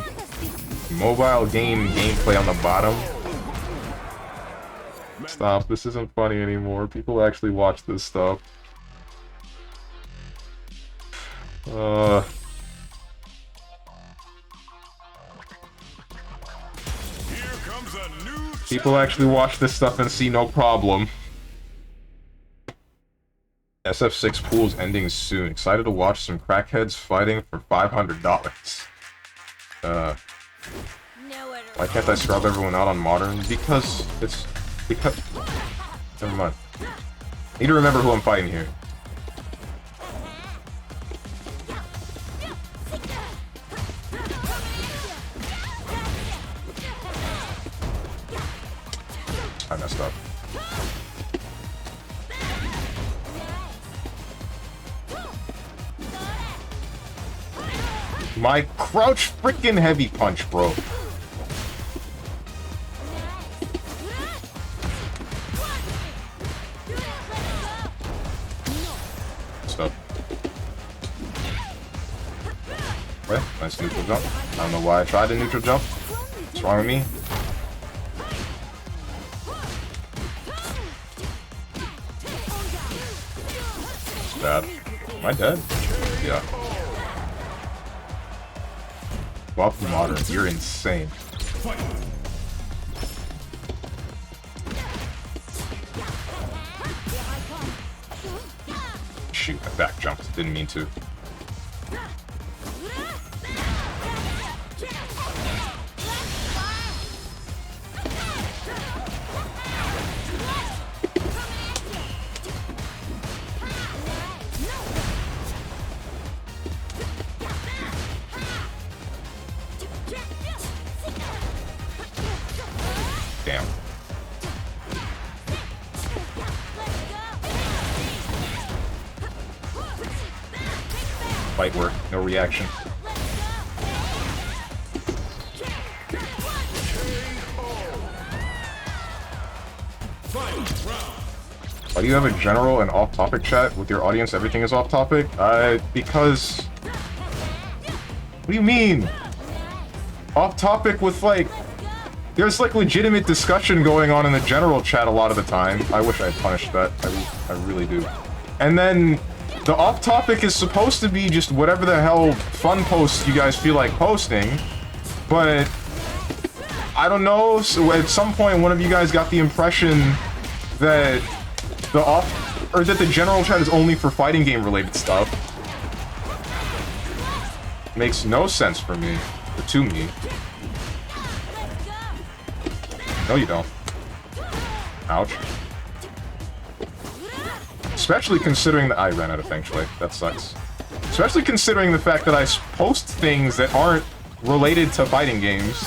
gameplay on the bottom? Stop, this isn't funny anymore. People actually watch this stuff. People actually watch this stuff and see no problem. SF6 pool's ending soon. Excited to watch some crackheads fighting for $500. Why can't I scrub everyone out on modern? Because never mind. Need to remember who I'm fighting here. I messed up. My crouch freaking heavy punch, bro. Stop. What? Nice neutral jump. I don't know why I tried a neutral jump. What's wrong with me? It's bad. Am I dead? Yeah. Buff modern, you're insane. Shoot, I back jumped. Didn't mean to. Damn. Fight work, no reaction. Why do you have a general and off-topic chat with your audience? Everything is off-topic? Because... What do you mean? Off-topic with, like... There's, like, legitimate discussion going on in the general chat a lot of the time. I wish I had punished that. I really do. And then... The off-topic is supposed to be just whatever the hell fun posts you guys feel like posting, but I don't know, so at some point one of you guys got the impression that that the general chat is only for fighting game related stuff. Makes no sense for me, or to me. No, you don't. Ouch. Especially considering that I ran out of Feng Shui. That sucks. Especially considering the fact that I post things that aren't related to fighting games.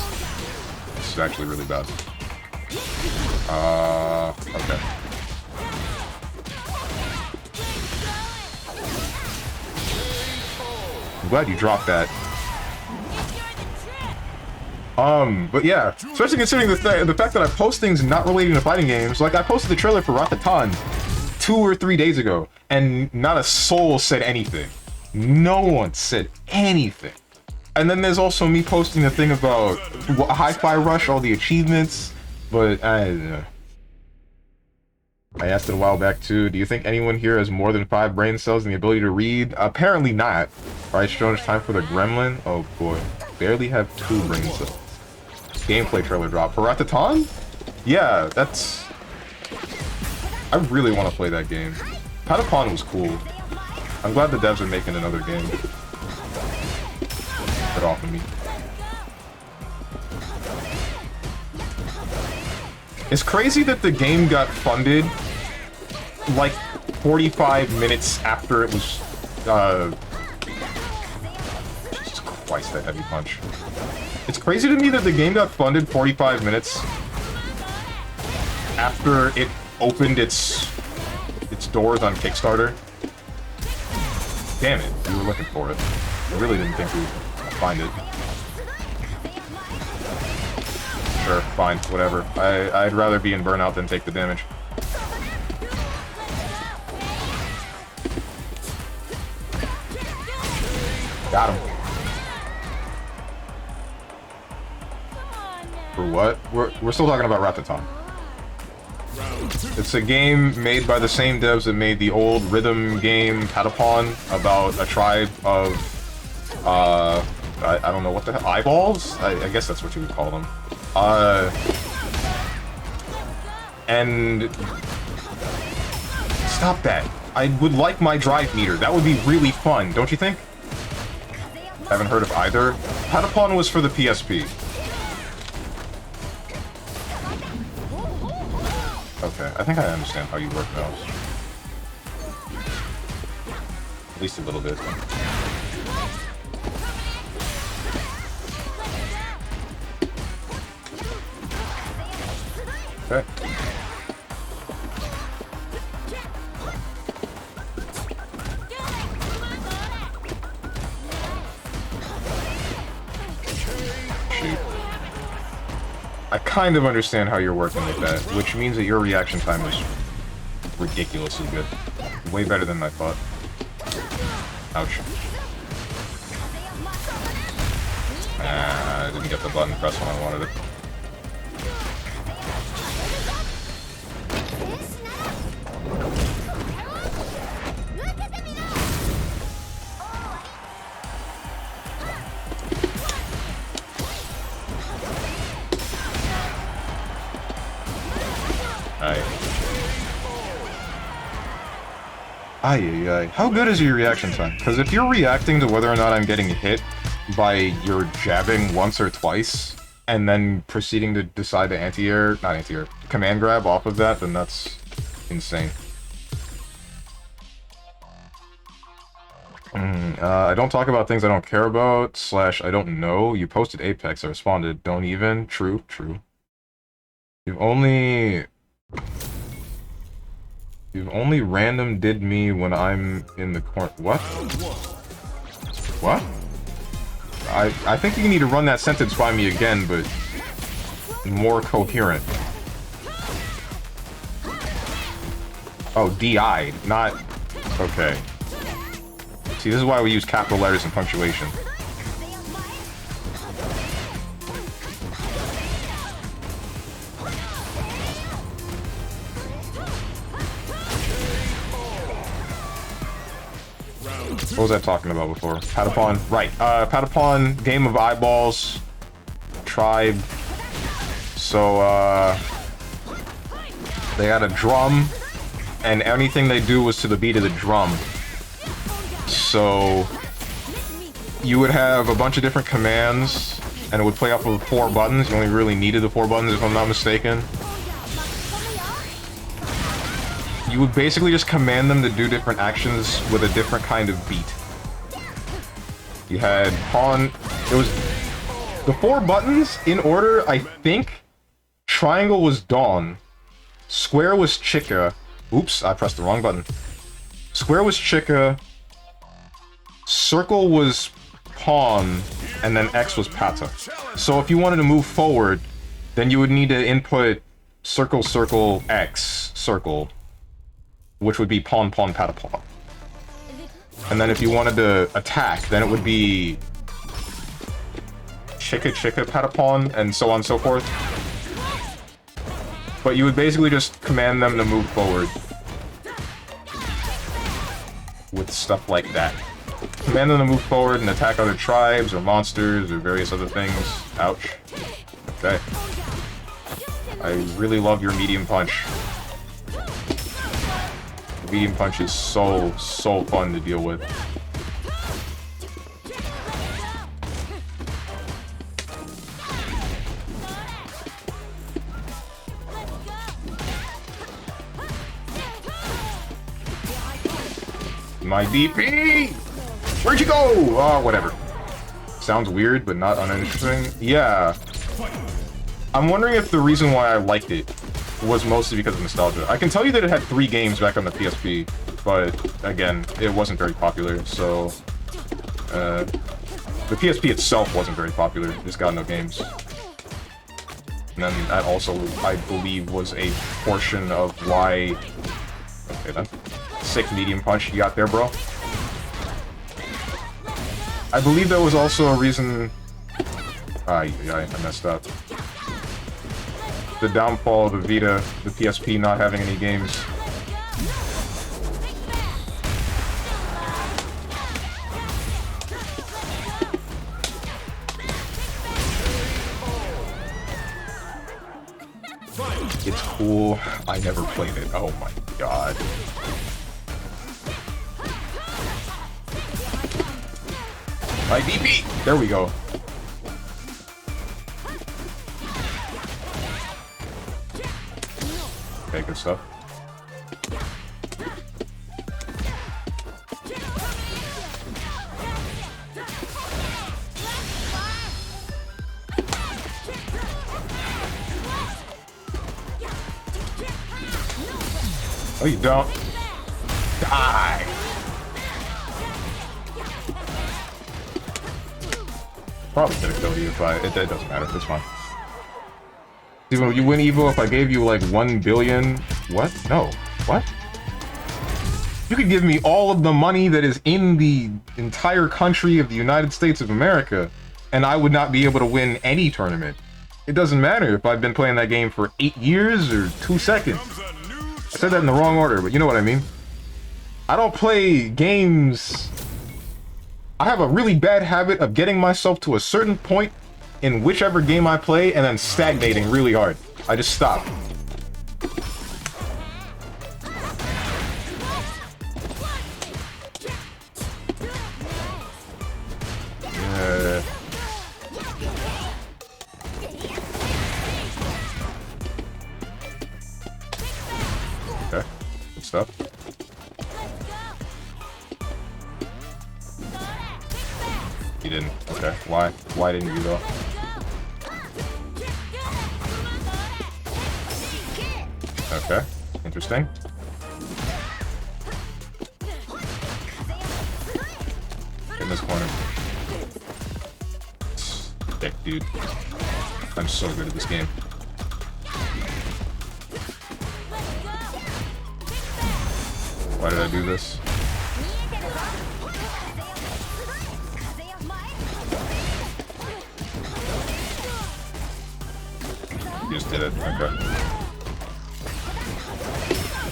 This is actually really bad. Okay. I'm glad you dropped that. But yeah, especially considering the fact that I post things not relating to fighting games. Like, I posted the trailer for Rakatan 2 or 3 days ago, and not a soul said anything. No one said anything. And then there's also me posting the thing about Hi-Fi Rush, all the achievements, but I asked it a while back too, do you think anyone here has more than 5 brain cells and the ability to read? Apparently not. Alright, Stronge, time for the gremlin? Oh boy. Barely have 2 brain cells. Gameplay trailer drop. For Rakatan? Yeah, that's... I really want to play that game. Patapon was cool. I'm glad the devs are making another game. Get off of me. It's crazy that the game got funded like 45 minutes after it was, Jesus Christ, that heavy punch. It's crazy to me that the game got funded 45 minutes after it opened its doors on Kickstarter. Damn it, we were looking for it. I really didn't think we'd find it. Sure, fine, whatever. I'd rather be in burnout than take the damage. Got him. For what? We're still talking about Ratatan. It's a game made by the same devs that made the old rhythm game Patapon about a tribe of I don't know what the hell, eyeballs? I guess that's what you would call them. And stop that. I would like my drive meter. That would be really fun, don't you think? Haven't heard of either. Patapon was for the PSP. Okay, I think I understand how you work now. At least a little bit. Okay. Shoot. I kind of understand how you're working with that, which means that your reaction time is ridiculously good. Way better than I thought. Ouch. Ah, I didn't get the button pressed when I wanted it. Ay. How good is your reaction time? Because if you're reacting to whether or not I'm getting hit by your jabbing once or twice, and then proceeding to decide to anti-air, not anti-air, command grab off of that, then that's insane. I don't talk about things I don't care about, / I don't know. You posted Apex, I responded, don't even. True. You've only random did me when I'm in the corner. What? What? I think you need to run that sentence by me again, but more coherent. Oh, DI'd, not... Okay. See, this is why we use capital letters and punctuation. What was I talking about before? Patapon. Right. Patapon, game of eyeballs, tribe. So, they had a drum, and anything they do was to the beat of the drum. So, you would have a bunch of different commands, and it would play off of 4 buttons. You only really needed the 4 buttons, if I'm not mistaken. You would basically just command them to do different actions with a different kind of beat. You had pawn... It was... The 4 buttons, in order, I think... Triangle was Dawn. Square was Chica. Oops, I pressed the wrong button. Square was Chica. Circle was Pawn. And then X was Pata. So if you wanted to move forward, then you would need to input circle, circle, X, circle. Which would be pawn, pawn, patapon. And then if you wanted to attack, then it would be Chica, Chica, patapon, and so on and so forth. But you would basically just command them to move forward. With stuff like that. Command them to move forward and attack other tribes, or monsters, or various other things. Ouch. Okay. I really love your medium punch. Medium punch is so fun to deal with. My DP! Where'd you go? Oh, whatever. Sounds weird, but not uninteresting. Yeah. I'm wondering if the reason why I liked it was mostly because of nostalgia. I can tell you that it had 3 games back on the PSP, but again, it wasn't very popular, so... the PSP itself wasn't very popular, it just got no games. And then that also, I believe, was a portion of why... Okay then. Sick medium punch you got there, bro. I believe that was also a reason... I messed up. The downfall of the Vita, the PSP not having any games. It's cool. I never played it. Oh my god. My DP! There we go. Okay, good stuff. Oh, you don't. Die! Probably could have killed you if it doesn't matter, it's fine. See, when you win Evo, if I gave you like 1 billion... What? No. What? You could give me all of the money that is in the entire country of the United States of America, and I would not be able to win any tournament. It doesn't matter if I've been playing that game for 8 years or 2 seconds. I said that in the wrong order, but you know what I mean. I don't play games... I have a really bad habit of getting myself to a certain point in whichever game I play and then stagnating really hard. I just stop. Okay, good stuff. You didn't. Okay, why? Why didn't you though? Okay, interesting. In this corner. Dick, dude. I'm so good at this game. Why did I do this? You just did it. Okay.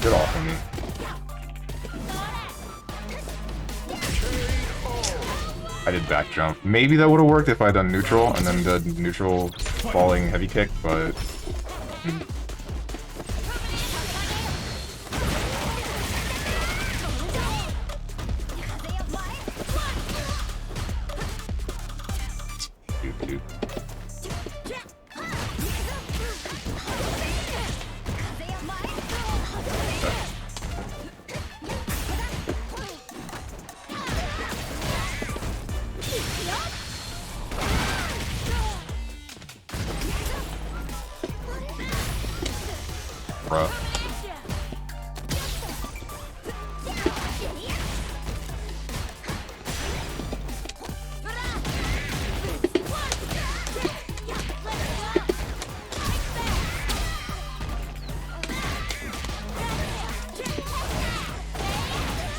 Get off of me. I did back jump. Maybe that would have worked if I had done neutral and then the neutral falling heavy kick, but... Dude. Bruh.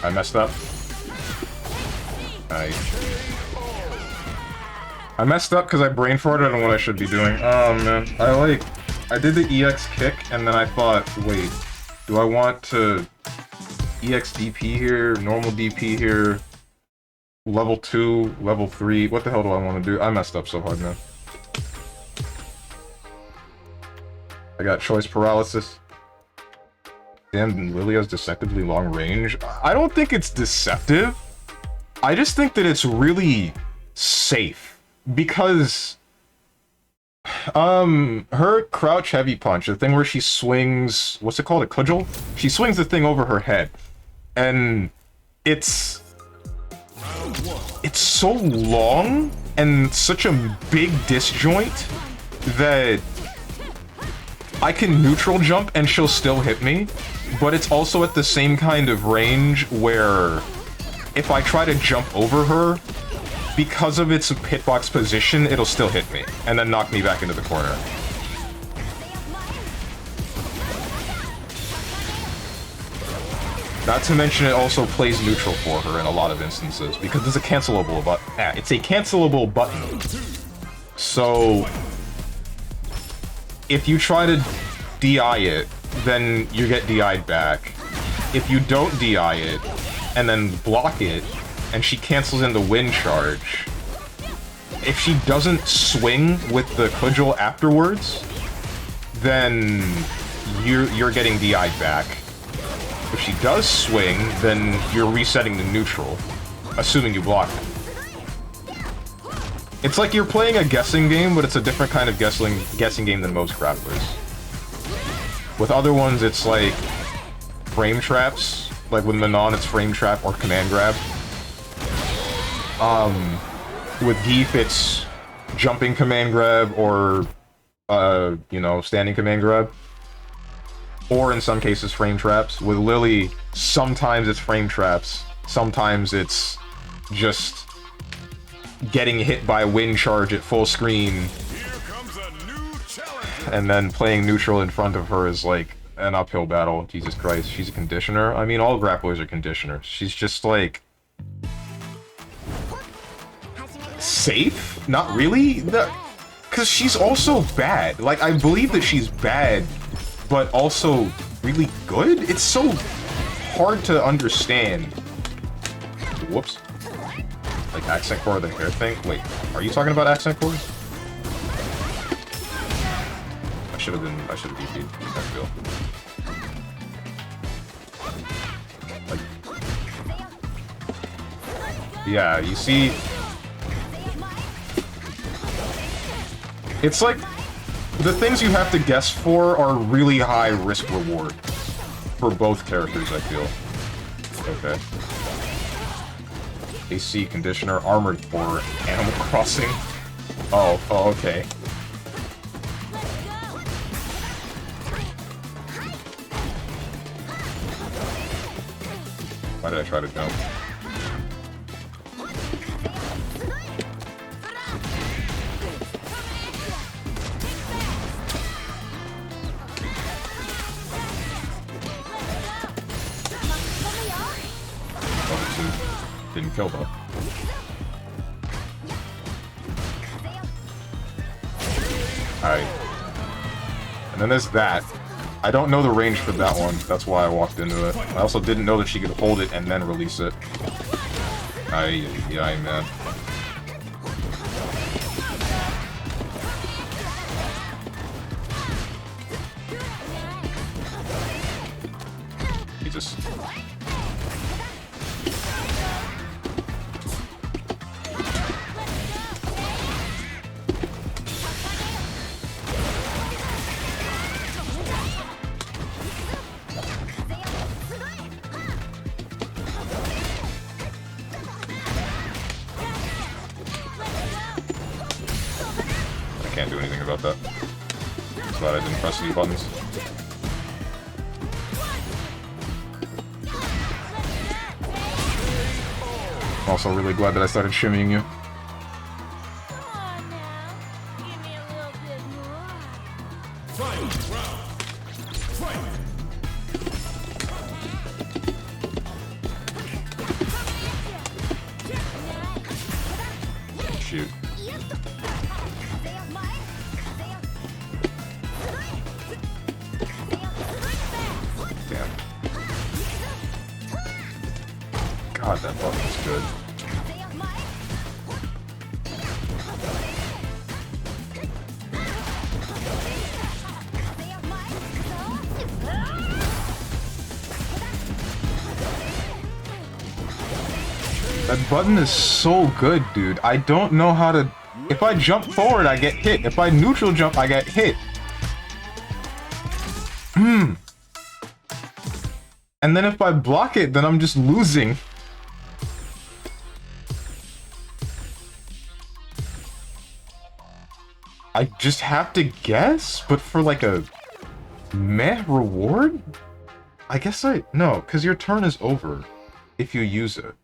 I messed up. I messed up because I brain farted on what I should be doing. Oh man, I did the EX kick and then I thought, wait, do I want to EX DP here, normal DP here, level 2, level 3, what the hell do I want to do? I messed up so hard, man. I got choice paralysis. Damn, Lilia's deceptively long range. I don't think it's deceptive. I just think that it's really safe. Because... her crouch heavy punch, the thing where she swings... What's it called? A cudgel? She swings the thing over her head. And... It's so long and such a big disjoint that... I can neutral jump and she'll still hit me. But it's also at the same kind of range where... If I try to jump over her... Because of its hitbox position, it'll still hit me, and then knock me back into the corner. Not to mention it also plays neutral for her in a lot of instances, because it's a cancelable button. It's a cancelable button. So, if you try to DI it, then you get DI'd back. If you don't DI it, and then block it, and she cancels in the wind charge, if she doesn't swing with the cudgel afterwards, then you're getting DI'd back. If she does swing, then you're resetting the neutral, assuming you block it. It's like you're playing a guessing game, but it's a different kind of guessing game than most grapplers. With other ones, it's like frame traps. Like with Manon, it's frame trap or command grab. With Geef, it's jumping command grab or, you know, standing command grab. Or in some cases, frame traps. With Lily, sometimes it's frame traps. Sometimes it's just getting hit by wind charge at full screen. Here comes a new challenge. And then playing neutral in front of her is like an uphill battle. Jesus Christ, she's a conditioner. I mean, all grapplers are conditioners. She's just like... safe? Not really? Because she's also bad. Like, I believe that she's bad, but also really good? It's so hard to understand. Whoops. Like accent core, the hair thing? Wait, are you talking about accent cores? I should have DP'd, I feel. Like, yeah, you see... It's like, the things you have to guess for are really high risk-reward. For both characters, I feel. Okay. AC Conditioner, Armored for Animal Crossing. Oh, okay. Why did I try to jump? Didn't kill though. Alright. And then there's that. I don't know the range for that one. That's why I walked into it. I also didn't know that she could hold it and then release it. Yeah, man. Jesus. Can't do anything about that. That's why I didn't press any buttons. I'm also really glad that I started shimmying you. Come on now. Give me a little bit more. Final round. Fight. Shoot. Damn. God, that button is good. That button is so good, dude. I don't know how to... If I jump forward, I get hit. If I neutral jump, I get hit. And then if I block it, then I'm just losing. I just have to guess? But for like a... meh reward? I guess no, because your turn is over if you use it.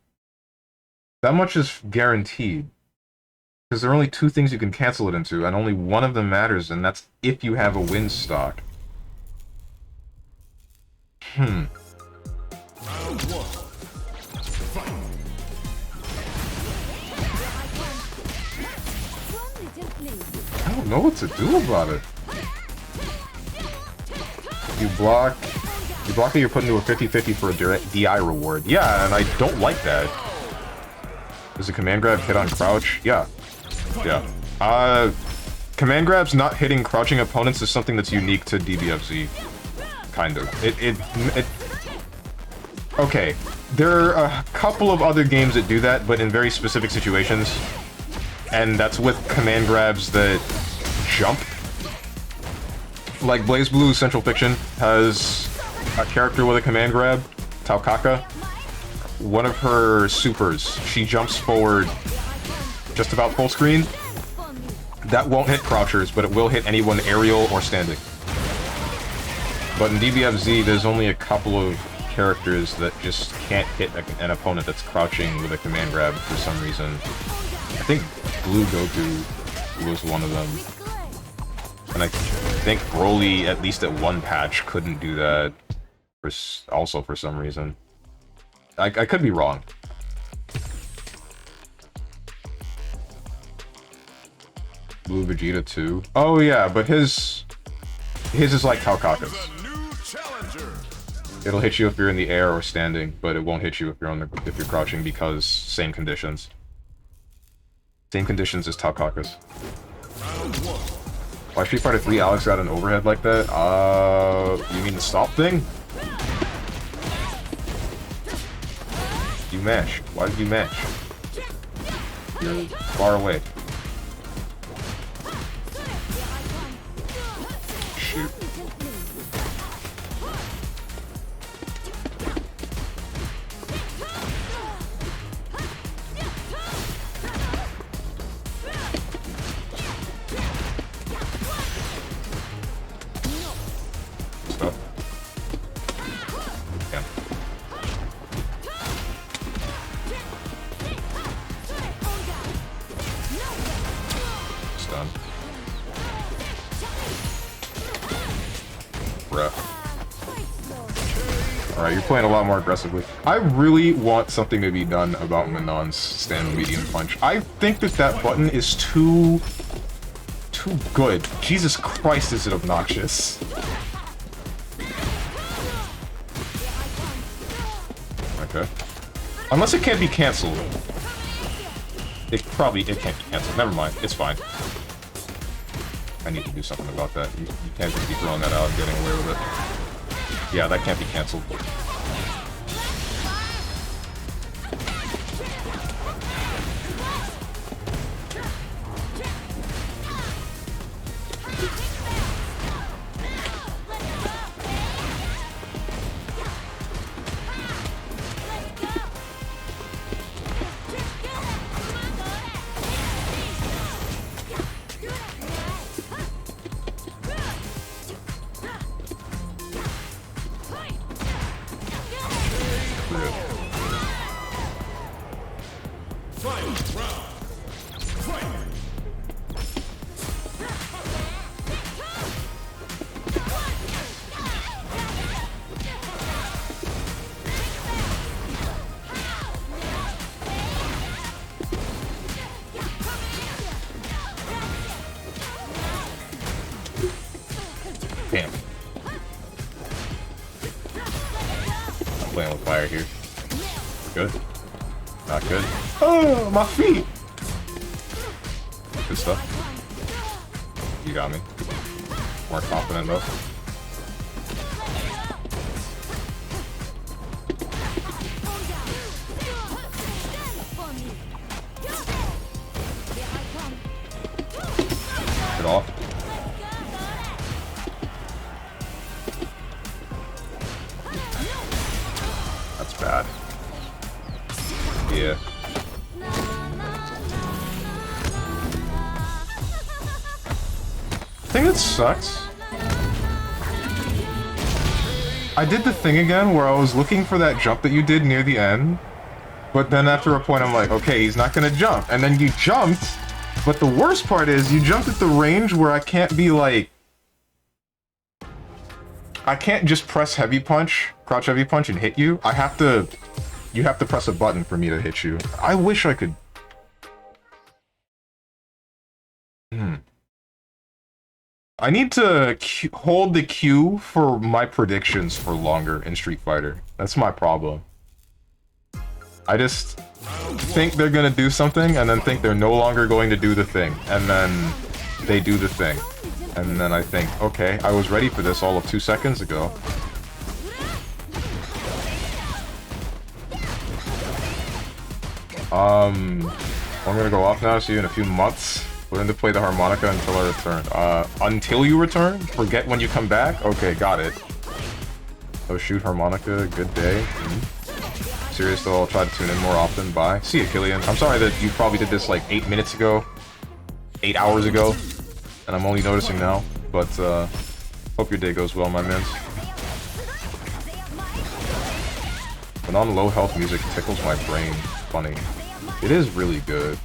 That much is guaranteed. Because there are only two things you can cancel it into, and only one of them matters, and that's if you have a win stock. Round one. Fight. I don't know what to do about it. You block and you're put into a 50-50 for a direct DI reward. Yeah, and I don't like that. Does a command grab hit on crouch? Yeah. Yeah. Command grabs not hitting crouching opponents is something that's unique to DBFZ. Kind of. Okay. There are a couple of other games that do that, but in very specific situations. And that's with command grabs that jump. Like BlazBlue Central Fiction has a character with a command grab, Taukaka. One of her supers, she jumps forward just about full screen. That won't hit crouchers, but it will hit anyone aerial or standing. But in DBFZ, there's only a couple of characters that just can't hit an opponent that's crouching with a command grab for some reason. I think Blue Goku was one of them. And I think Broly, at least at one patch, couldn't do that also for some reason. I could be wrong. Blue Vegeta too. Oh yeah, but his is like Taukaka's. It'll hit you if you're in the air or standing, but it won't hit you if you're crouching because same conditions. Same conditions as Taukaka's. Why Street Fighter 3 Alex got an overhead like that? You mean the stop thing? You mash. Why did you mash? You're far away. Shoot. Stuff. Yeah. Stun. Bruh. Alright, you're playing a lot more aggressively. I really want something to be done about Minon's stand medium punch. I think that button is too good. Jesus Christ, is it obnoxious. Okay. Unless it can't be cancelled. It can't be cancelled. Never mind. It's fine. I need to do something about that. You can't just be throwing that out and getting away with it. Yeah, that can't be cancelled. Damn. I'm playing with fire here. Good. Not good. Oh, my feet! Good stuff. You got me. More confident though. Get off. That's bad. Yeah. The thing that sucks, I did the thing again where I was looking for that jump that you did near the end, but then after a point I'm like, okay, he's not gonna jump, and then you jumped, but the worst part is you jumped at the range where I can't be like, I can't just press heavy punch, crouch heavy punch, and hit you. I have to... You have to press a button for me to hit you. I wish I could... I need to hold the Q for my predictions for longer in Street Fighter. That's my problem. I just think they're gonna do something, and then think they're no longer going to do the thing. And then they do the thing. And then I think, okay, I was ready for this all of 2 seconds ago. I'm gonna go off now, see you in a few months. Learn to play the harmonica until I return. Until you return? Forget when you come back? Okay, got it. Oh shoot, harmonica, good day. Serious though, I'll try to tune in more often. Bye. See you, Killian. I'm sorry that you probably did this like 8 minutes ago. 8 hours ago. And I'm only noticing now. But, hope your day goes well, my mans. But on low health music tickles my brain. Funny. It is really good.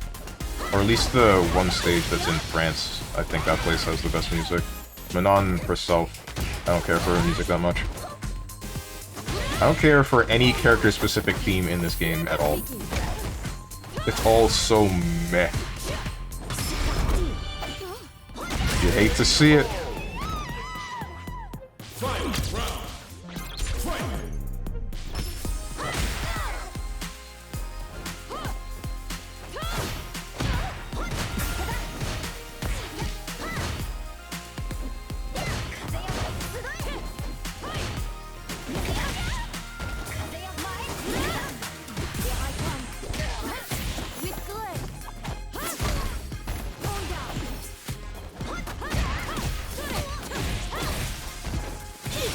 Or at least the one stage that's in France. I think that place has the best music. Manon herself. I don't care for her music that much. I don't care for any character-specific theme in this game at all. It's all so meh. You hate to see it.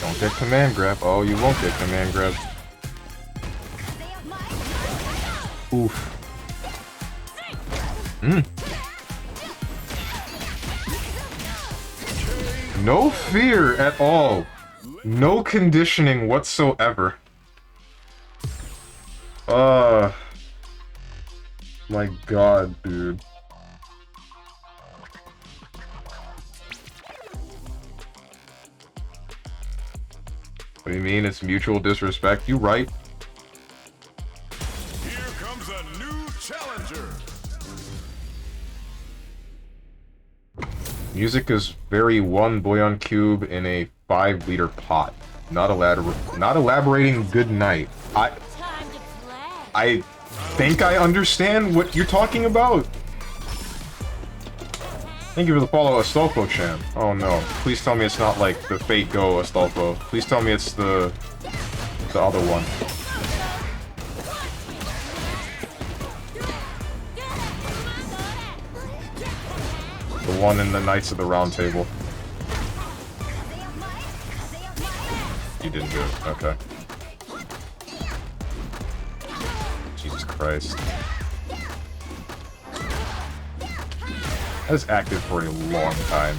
Don't get command grab. Oh, you won't get command grab. Oof. No fear at all. No conditioning whatsoever. My god, dude. What do you mean? It's mutual disrespect? You right. Here comes a new challenger. Music is very one bouillon cube in a 5-liter pot. Not elaborating good night. I think I understand what you're talking about. Thank you for the follow, Astolfo-chan. Oh no. Please tell me it's not like the Fate Go Astolfo. Please tell me it's the other one. The one in the Knights of the Round Table. You didn't do it. Okay. Jesus Christ. That is active for a long time.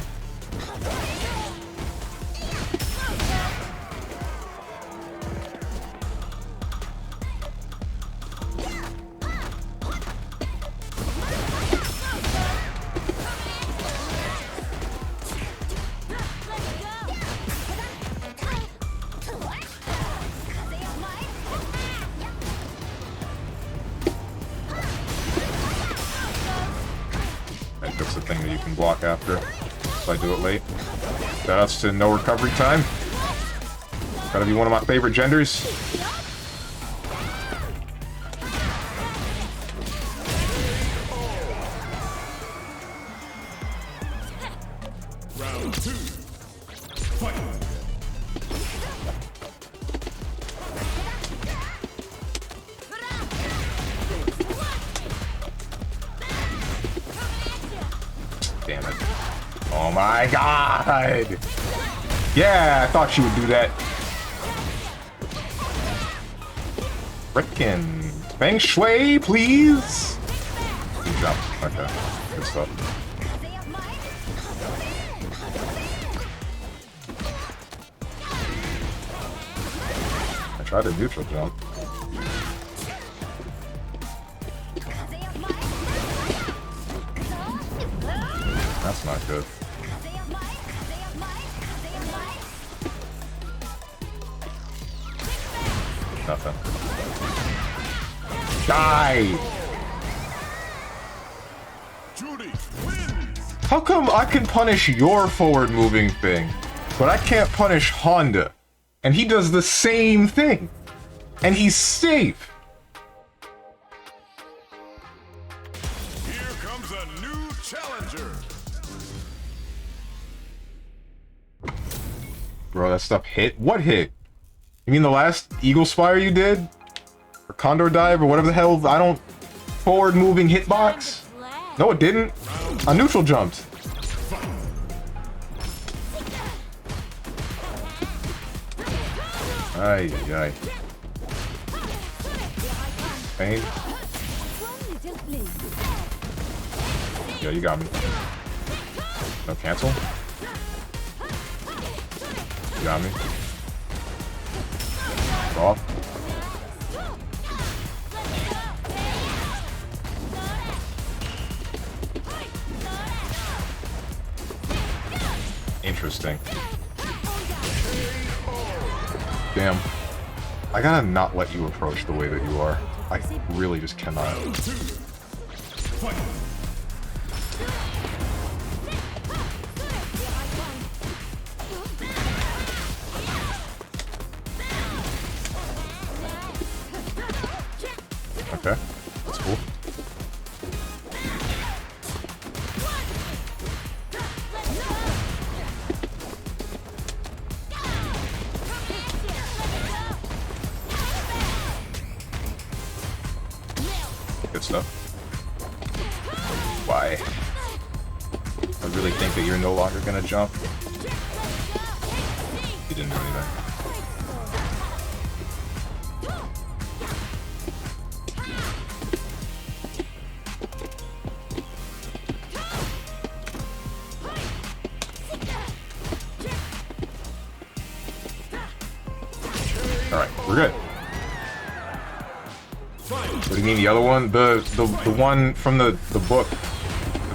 That's the thing that you can block after, so I do it late. Shoutouts to No Recovery Time. Gotta be one of my favorite genders. Round 2. Fight. Damn it. Oh my god! Yeah, I thought you would do that. Frickin' Feng Shui, please! Good job. Okay. Good stuff. I tried a neutral jump. That's not good. Nothing. Die! Judy wins. How come I can punish your forward moving thing, but I can't punish Honda? And he does the same thing. And he's safe. Here comes a new challenger. Bro, that stuff hit? What hit? You mean the last Eagle Spire you did? Or Condor Dive or whatever the hell? I don't... Forward moving hitbox? No, it didn't. I neutral jumped. Ay, ay. Pain. Yo, you got me. No cancel. You got me. Off. Interesting. Damn. I gotta not let you approach the way that you are. I really just cannot. Okay, that's cool. Good stuff. Why? I really think that you're no longer gonna jump. You didn't do anything. Alright, we're good. What do you mean the other one? The one from the book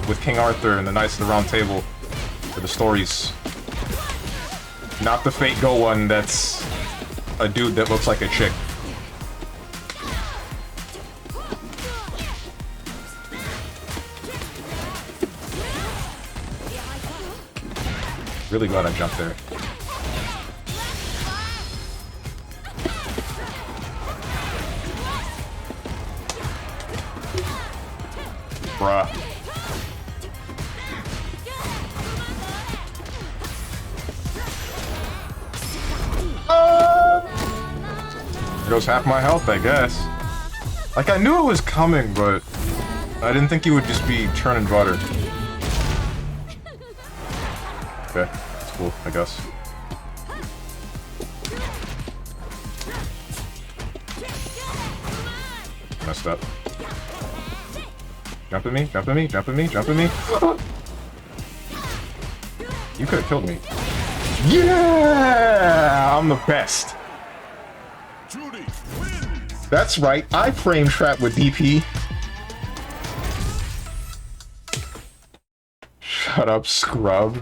with King Arthur and the Knights of the Round Table for the stories. Not the Fate Go one that's a dude that looks like a chick. Really glad I jumped there. Bruh. There goes half my health, I guess. Like, I knew it was coming, but I didn't think you would just be churning butter. Okay, that's cool, I guess. Messed up. Jump at me, jump at me, jump at me, jump at me. You could have killed me. Yeah! I'm the best. Judy wins. That's right, I frame trap with DP. Shut up, scrub.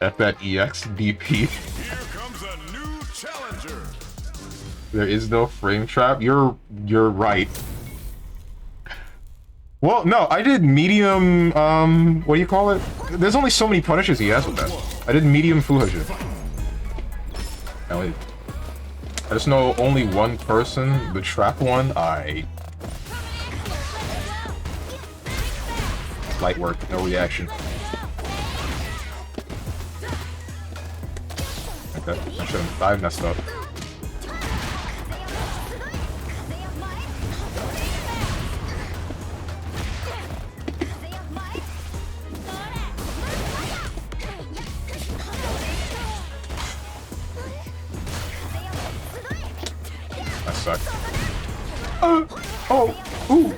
F that EX DP. Here comes a new challenger. There is no frame trap. You're right. Well, no, I did medium, what do you call it? There's only so many punishes he has with that. I did medium Fuhajin. I just know only one person, the trap one, light work, no reaction. Okay, I shouldn't. I messed up. That sucked. Oh, ooh.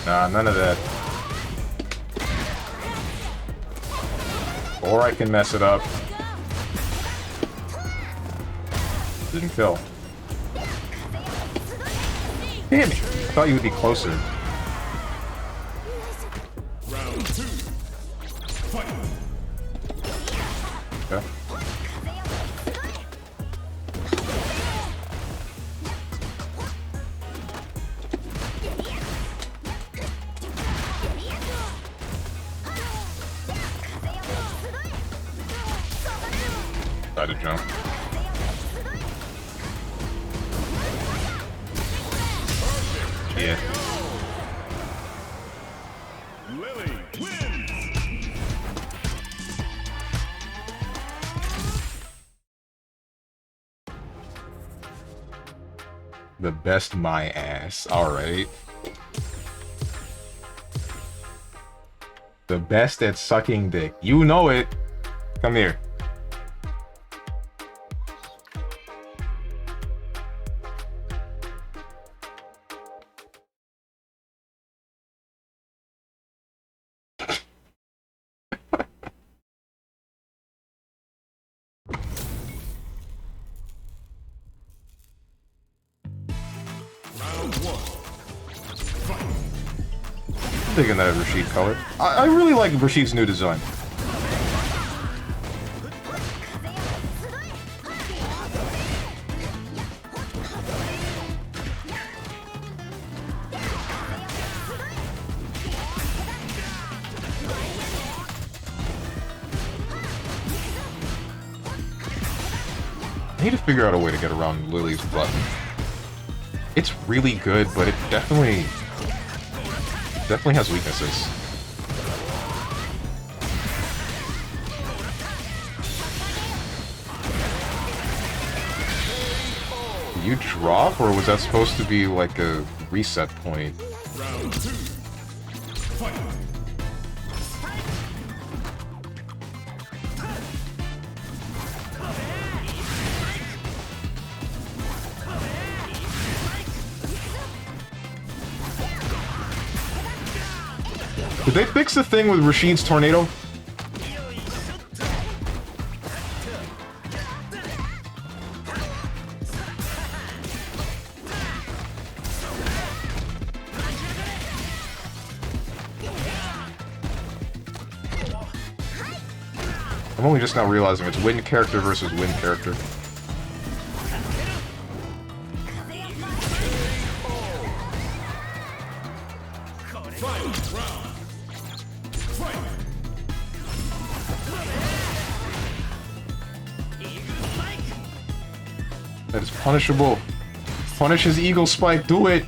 Nah, none of that. Or I can mess it up. Didn't kill. Damn it! I thought you would be closer. Round 2. Fight. Okay. Try to jump. Yeah. Lily wins. The best my ass. Alright. The best at sucking dick. You know it. Come here. Round 1. Fight. I'm digging that Rashid color. I really like Rashid's new design. I need to figure out a way to get around Lily's button. It's really good, but it definitely has weaknesses. Did you drop, or was that supposed to be like a reset point? Round 2. Fight. Did they fix the thing with Rashid's tornado? I'm only just now realizing it's wind character versus wind character. Fight. Round. Fight. That is punishable. Punish his eagle spike, do it!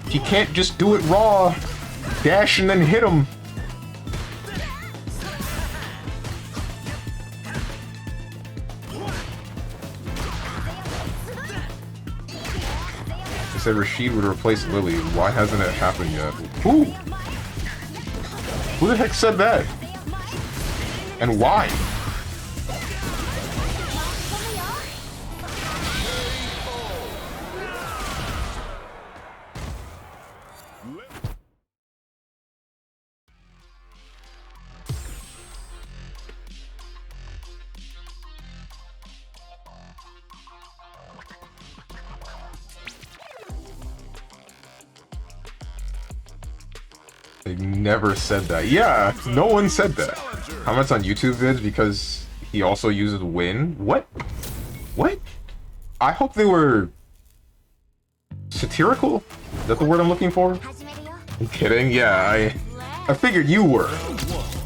He can't just do it raw! Dash and then hit him! I said Rashid would replace Lily. Why hasn't it happened yet? Who? Who the heck said that? And why? They never said that. Yeah, no one said that. Comments on YouTube vids because he also uses win? What? What? I hope they were satirical? Is that the word I'm looking for? I'm kidding. Yeah, I figured you were.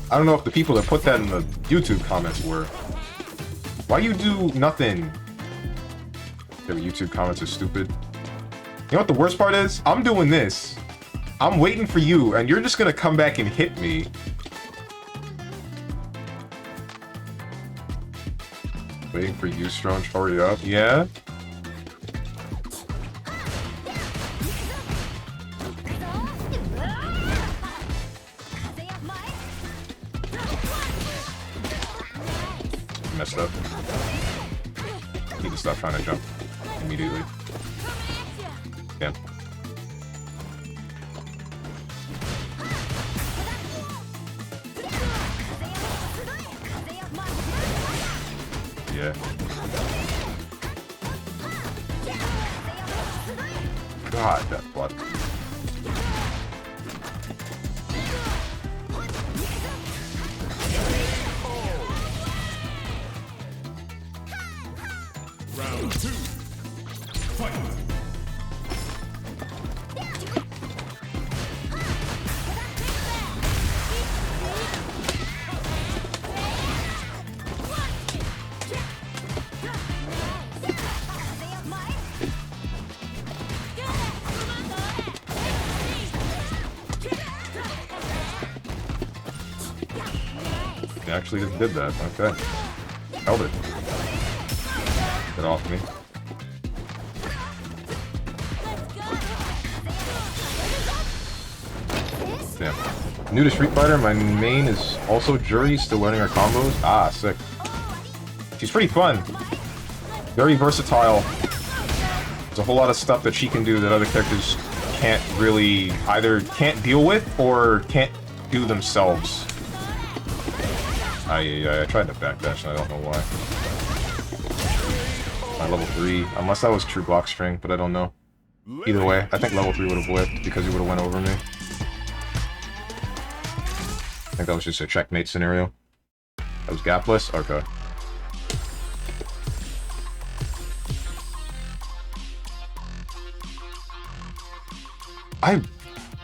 I don't know if the people that put that in the YouTube comments were. Why you do nothing? Their YouTube comments are stupid. You know what the worst part is? I'm doing this. I'm waiting for you, and you're just gonna come back and hit me. Waiting for you, Strong. Hurry up. Yeah? Messed up. Need to stop trying to jump immediately. Damn. Yeah. God, that button. Round 2. Fight. He actually just did that. Okay. Held it. Get off me. Damn. New to Street Fighter, my main is also Jury, still learning her combos. Ah, sick. She's pretty fun. Very versatile. There's a whole lot of stuff that she can do that other characters can't really either can't deal with or can't do themselves. I tried to backdash and I don't know why. My level 3, unless that was true block string, but I don't know. Either way, I think level 3 would have whipped because he would have went over me. I think that was just a checkmate scenario. That was gapless? Okay.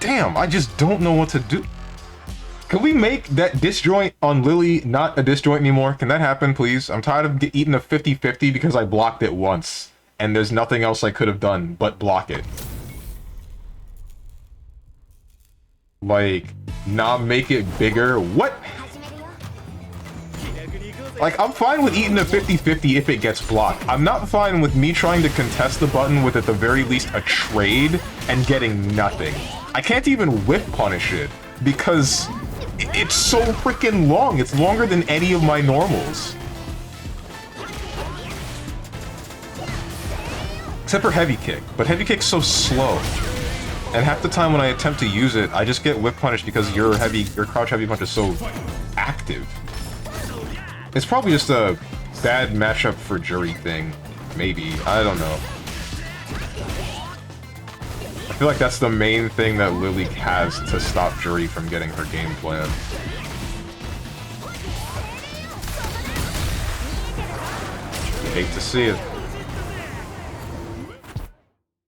Damn, I just don't know what to do. Can we make that disjoint on Lily not a disjoint anymore? Can that happen, please? I'm tired of eating a 50-50 because I blocked it once. And there's nothing else I could have done but block it. Like, not make it bigger? What? Like, I'm fine with eating a 50-50 if it gets blocked. I'm not fine with me trying to contest the button with, at the very least, a trade and getting nothing. I can't even whip punish it because it's so freaking long. It's longer than any of my normals. Except for heavy kick, but heavy kick's so slow. And half the time when I attempt to use it, I just get whip punished because your crouch heavy punch is so active. It's probably just a bad matchup for Jury thing. Maybe. I don't know. I feel like that's the main thing that Lily has to stop Jury from getting her game plan. Hate to see it.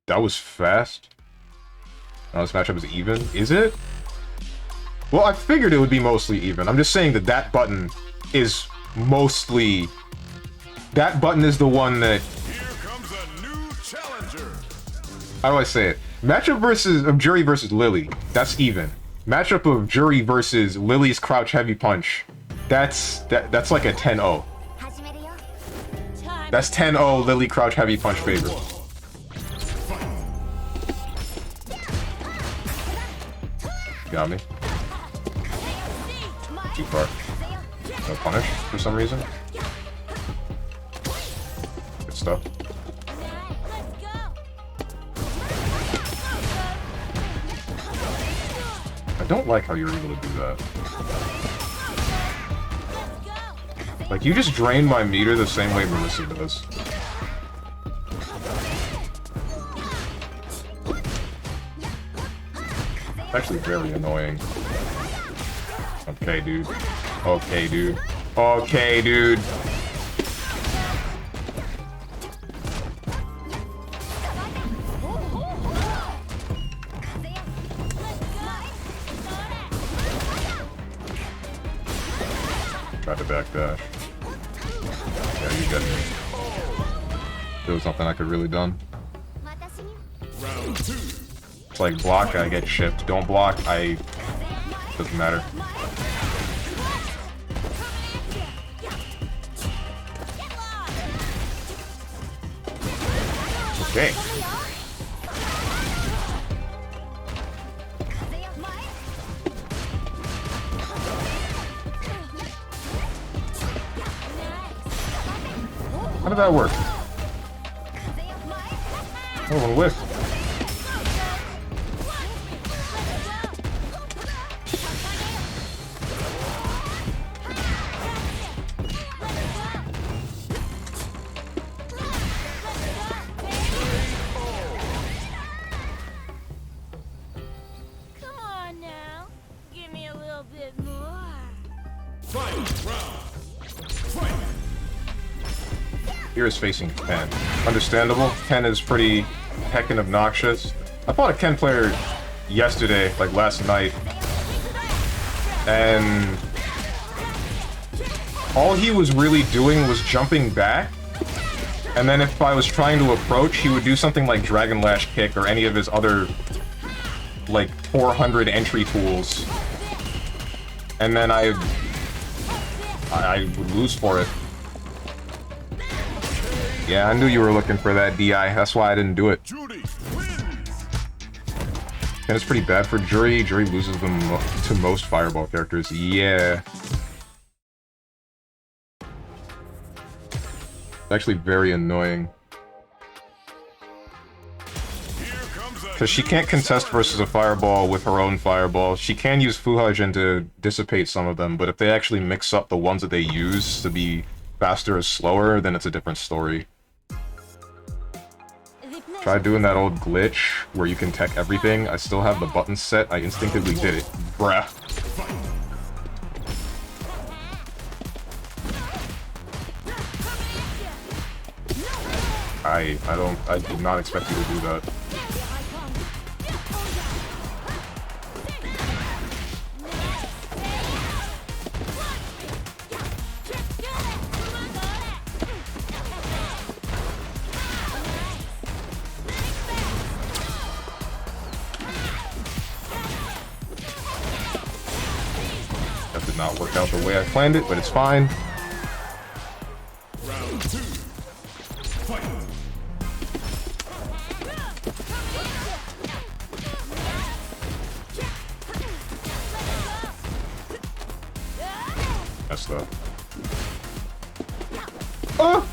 That was fast. Now this matchup is even. Is it? Well, I figured it would be mostly even. I'm just saying that that button is mostly... That button is the one that... Here comes a new challenger. How do I say it? Matchup of Jury versus Lily. That's even. Matchup of Jury versus Lily's crouch heavy punch. That's like a 10-0. That's 10-0 Lily crouch heavy punch favor. Got me. Too far. No punish for some reason. Good stuff. I don't like how you're able to do that. Like, you just drain my meter the same way Marissa does. It's actually very annoying. Okay, dude. Okay, dude. Okay, dude. Tried to backdash. Yeah, you got me. There was nothing I could really done. Round 2. It's like block, I get chipped. Don't block, I... Doesn't matter. Okay. How did that work? Oh, a whiff. Final round. Fight. Here is facing Ken. Understandable. Ken is pretty heckin' obnoxious. I fought a Ken player yesterday, like last night, and all he was really doing was jumping back, and then if I was trying to approach, he would do something like Dragon Lash Kick or any of his other, like, 400 entry tools, and then I would lose for it. Yeah, I knew you were looking for that DI, that's why I didn't do it. Judy wins. And it's pretty bad for Jury. Jury loses them to most Fireball characters. Yeah. It's actually very annoying. Because she can't contest versus a Fireball with her own Fireball. She can use Fuhajin to dissipate some of them, but if they actually mix up the ones that they use to be faster or slower, then it's a different story. Try doing that old glitch where you can tech everything. I still have the buttons set. I instinctively did it. Bruh. I did not expect you to do that. That did not work out the way I planned it, but it's fine. Round 2. Fight. Messed up. Oh!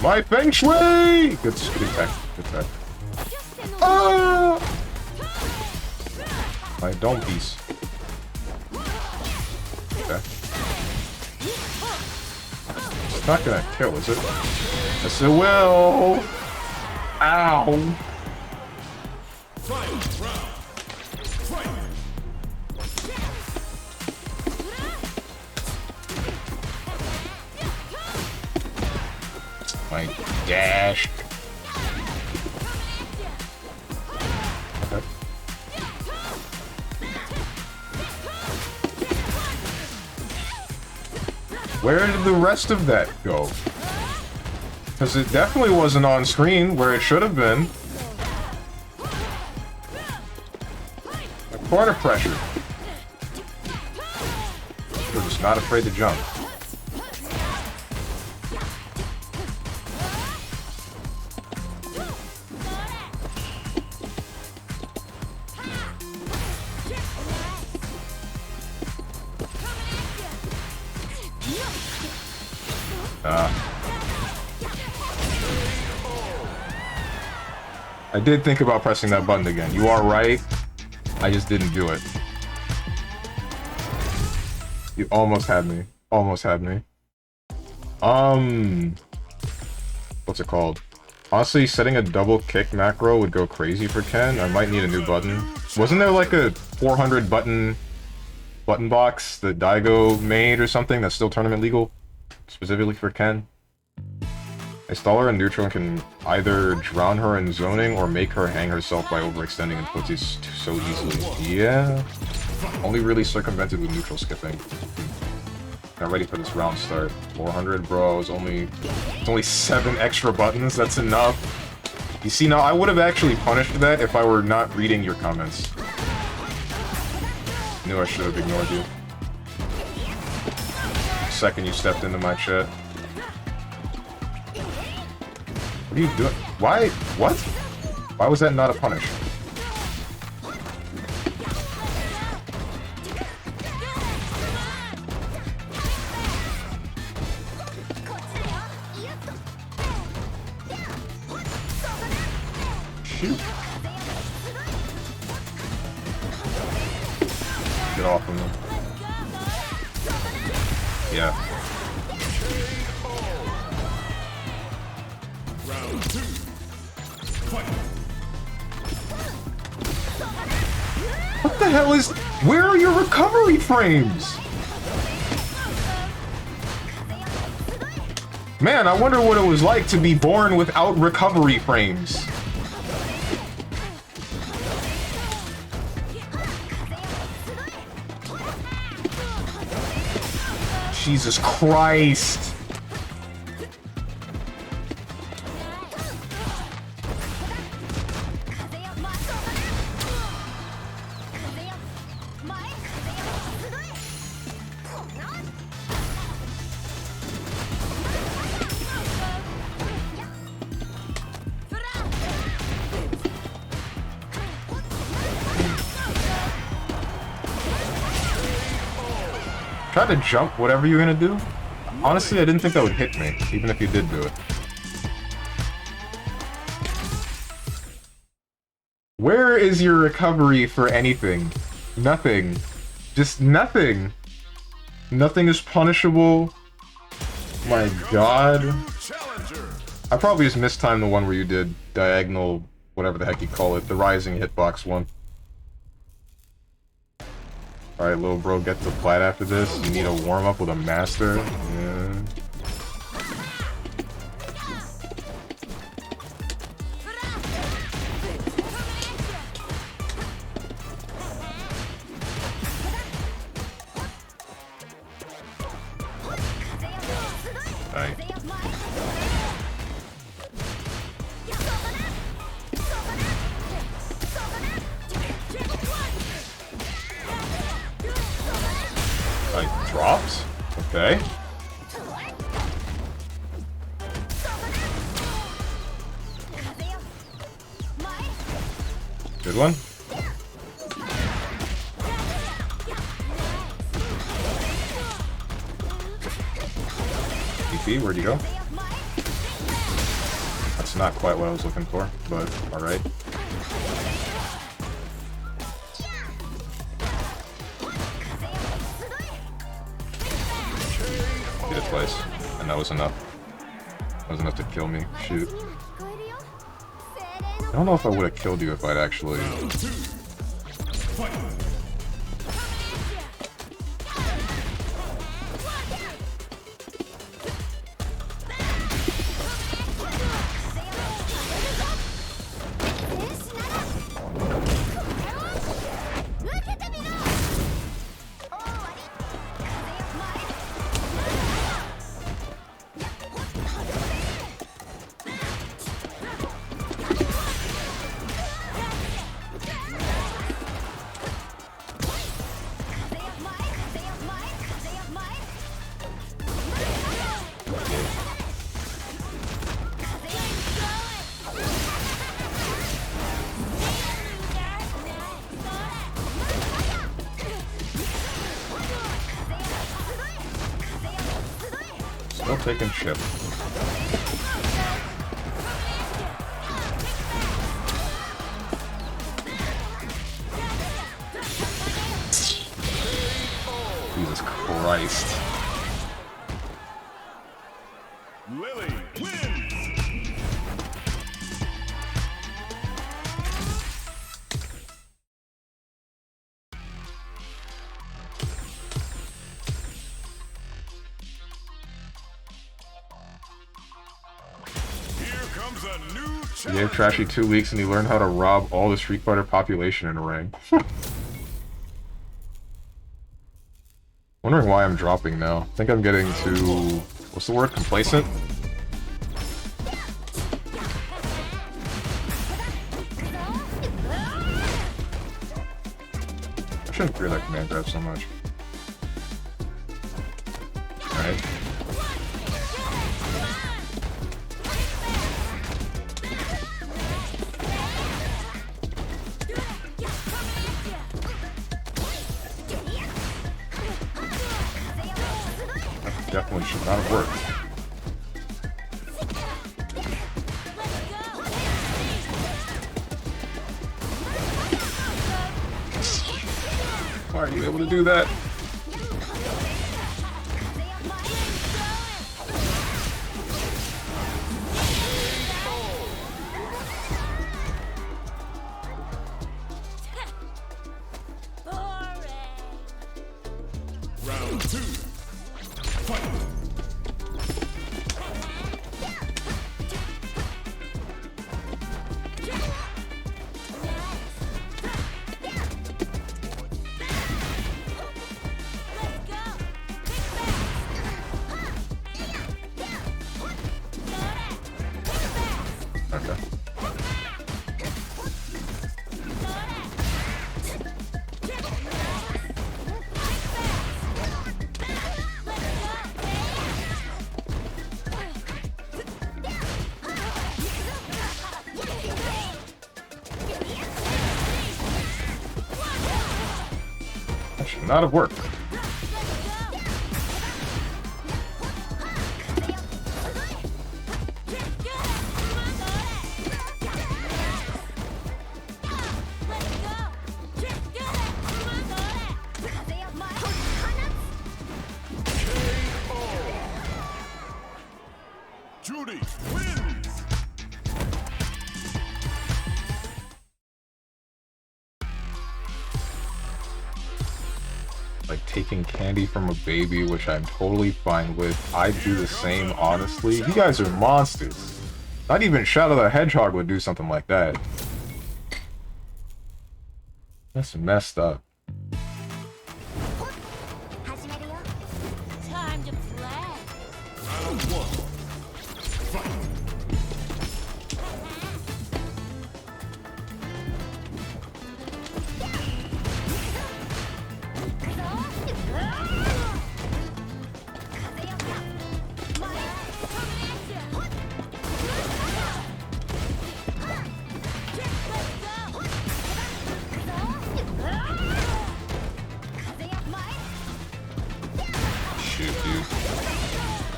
My feng shui! Good tech. Good tech. Ah! My dome piece. Okay. It's not gonna kill, is it? Yes, it will! Ow! Final round. Fight. My dash. Okay. Where did the rest of that go? Because it definitely wasn't on screen where it should have been. Corner pressure. We're just not afraid to jump. I did think about pressing that button again. You are right. I just didn't do it. You almost had me. Almost had me. What's it called? Honestly, setting a double kick macro would go crazy for Ken. I might need a new button. Wasn't there like a 400 button box that Daigo made or something that's still tournament legal? Specifically for Ken? I stall her in neutral and can either drown her in zoning or make her hang herself by overextending and puts it so easily. Yeah. Only really circumvented with neutral skipping. Not ready for this round start. 400, bro. It's only 7 extra buttons. That's enough. You see, now I would have actually punished that if I were not reading your comments. Knew I should have ignored you. The second you stepped into my chat. What are you doing? Why? What? Why was that not a punish? Shoot. Get off of them. Yeah. Round 2. Fight. What the hell is... Where are your recovery frames? Man, I wonder what it was like to be born without recovery frames. Jesus Christ. Try to jump whatever you're gonna do. Honestly, I didn't think that would hit me, even if you did do it. Where is your recovery for anything? Nothing. Just nothing. Nothing is punishable. My god. I probably just mistimed the one where you did diagonal, whatever the heck you call it, the rising hitbox one. Alright, little bro, get to plat after this. You need a warm-up with a master. Yeah. Alright. Like, drops? Okay. Good one. DP, where'd you go? That's not quite what I was looking for, but alright. Did it twice, and that was enough. That was enough to kill me. Shoot. I don't know if I would have killed you if I'd actually... Still taking ship. Jesus Christ. Lily wins. Here comes a new You challenge. gave Trashy 2 weeks and he learned how to rob all the Street Fighter population in a ring. Wondering why I'm dropping now. I think I'm getting to... what's the word? Complacent? I shouldn't fear that command grab so much. Alright. That definitely should not have worked. Why are you able to do that? I'm out of work. Judy wins. Like taking candy from a baby, which I'm totally fine with. I do the same, honestly. You guys are monsters. Not even Shadow the Hedgehog would do something like that. That's messed up. Time to play. Round one. Fight. Shoot, dude.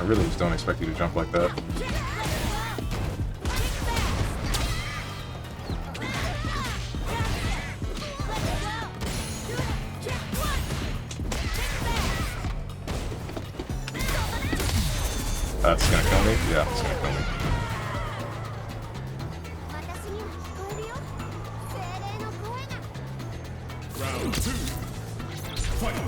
I really just don't expect you to jump like that. That's gonna kill me? Yeah, it's gonna kill me. Round two. Fight.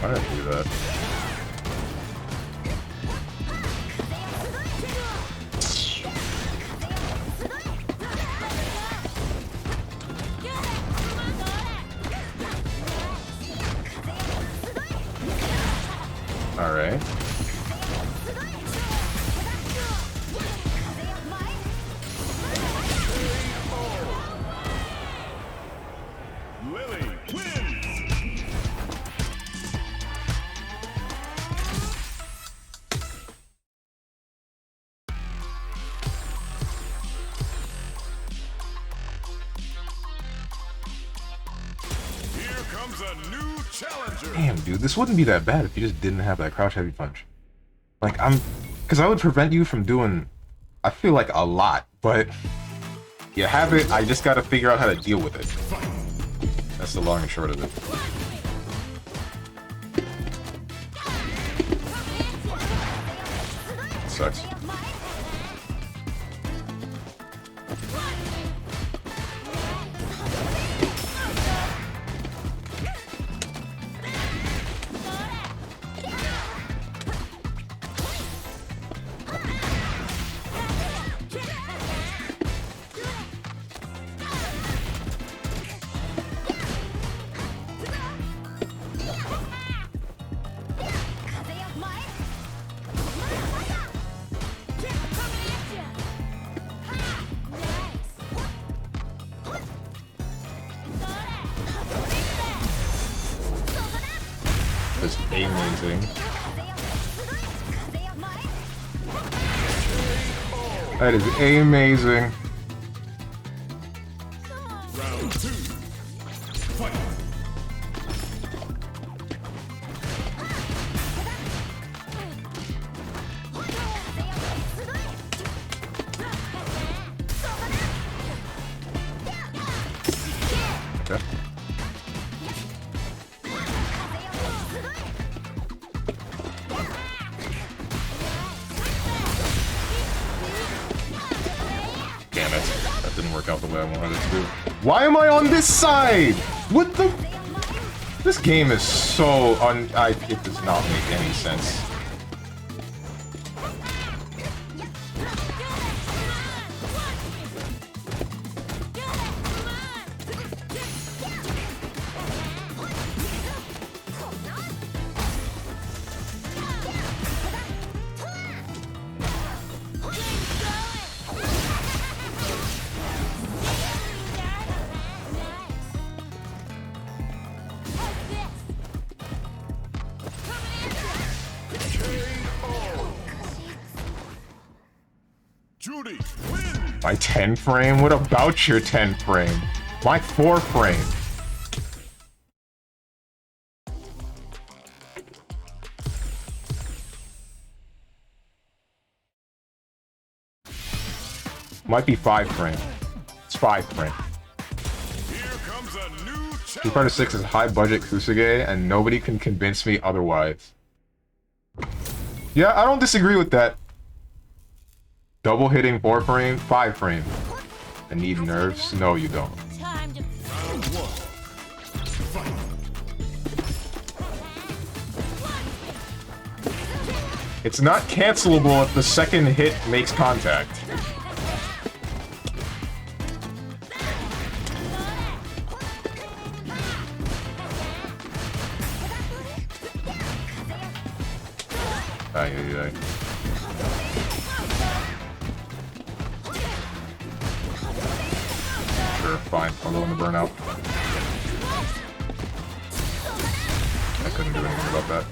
Why did I do that? Alright. Lily wins. Here comes a new challenger. Damn, dude, this wouldn't be that bad if you just didn't have that crouch heavy punch. Like, because I would prevent you from doing, I feel like, a lot, but you have it, I just gotta figure out how to deal with it. That's the long and short of it. Sucks. That's amazing. That is amazing. Round two. Fight. Okay. Damn it. That didn't work out the way I wanted it to. Why am I on this side? What the? This game is so it does not make any sense. Beauty wins. My 10 frame? What about your 10 frame? My 4 frame. Might be 5 frame. It's 5 frame. Here comes a new Street Fighter 6 is high budget Kusuge, and nobody can convince me otherwise. Yeah, I don't disagree with that. Double hitting 4 frame, 5 frame. I need nerves? No, you don't. Time to Round 1. Fight. It's not cancelable if the second hit makes contact. Ay, ay, ay. Sure, fine. I'll go in the burnout. I couldn't do anything about that.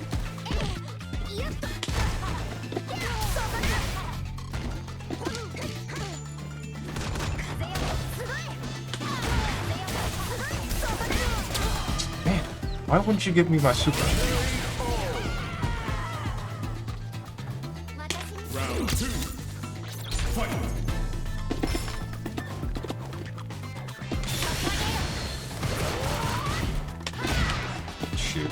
Man, why wouldn't you give me my super? Round 2. Fight. Shoot.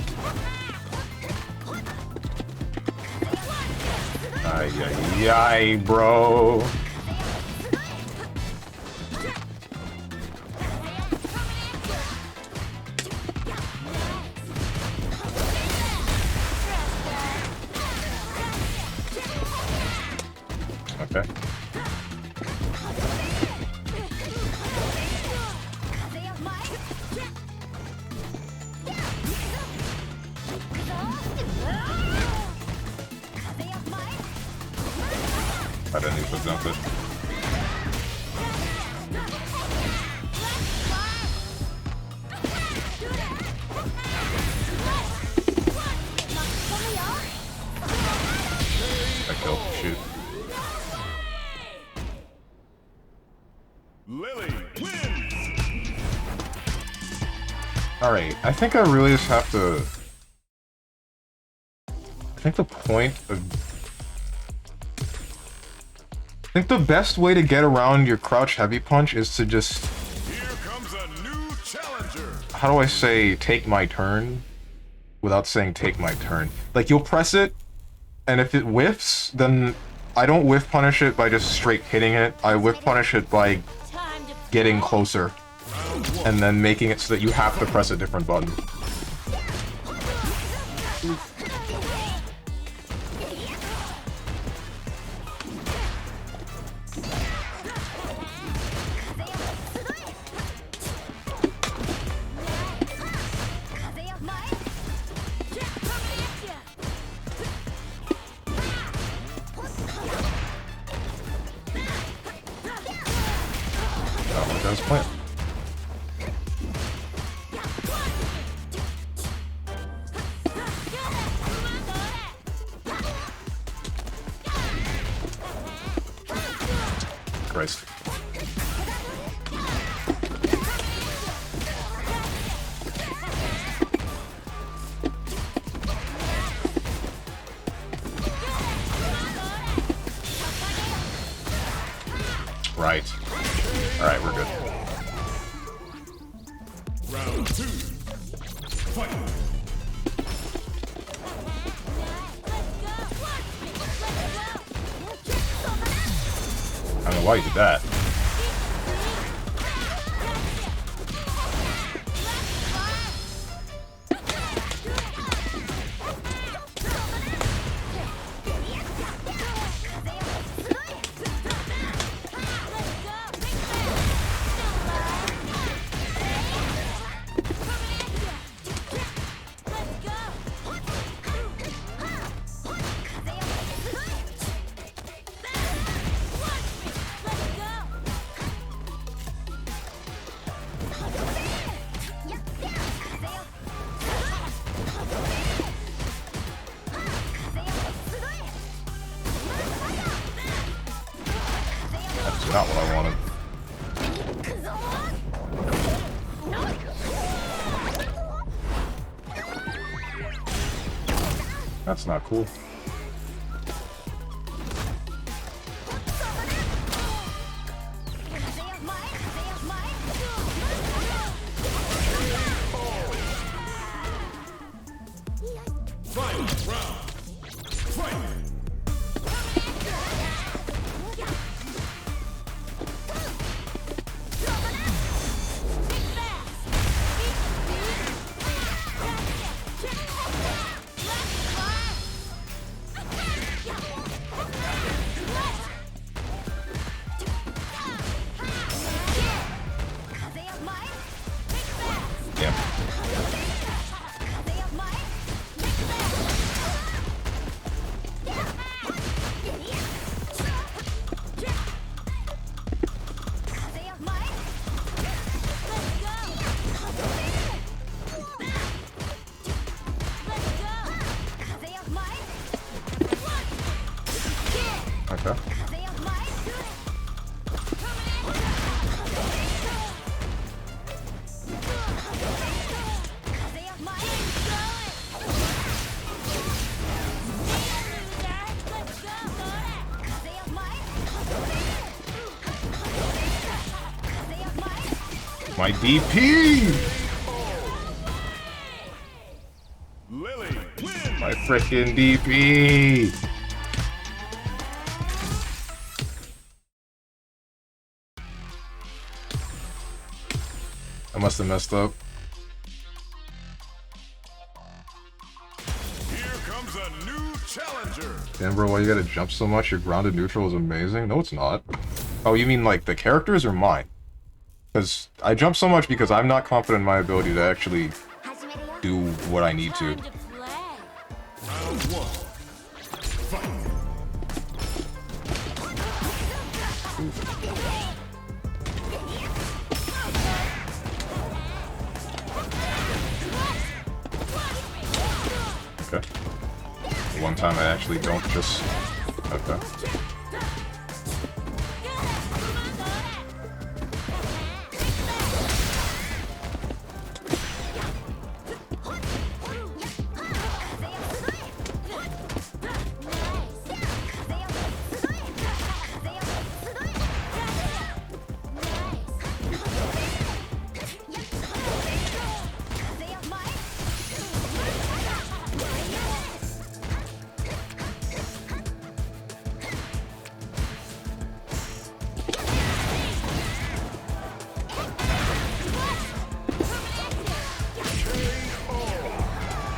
Ay, ay, ay, bro. Okay. I didn't even jump it. I killed. Shoot. Lily wins. Alright, I think I really just have to... I think the point of... I think the best way to get around your crouch heavy punch is to just... Here comes a new challenger. How do I say take my turn? Without saying take my turn. Like, you'll press it, and if it whiffs, then I don't whiff punish it by just straight hitting it. I whiff punish it by time to getting closer. And then making it so that you have to press a different button. That was plan. Christ. Right. Alright, we're good. Round 2. Fight. I don't know why you did that. Not what I wanted. That's not cool. Final round. Fight! Yeah. Okay. My DP! Lily wins! My frickin' DP! I must have messed up. Here comes a new challenger! Damn, bro, why you gotta jump so much? Your grounded neutral is amazing. No, it's not. Oh, you mean like the characters or mine? Because I jump so much because I'm not confident in my ability to actually do what I need to. Time to play. Round one. Fight! Okay. One time I actually don't just... Okay.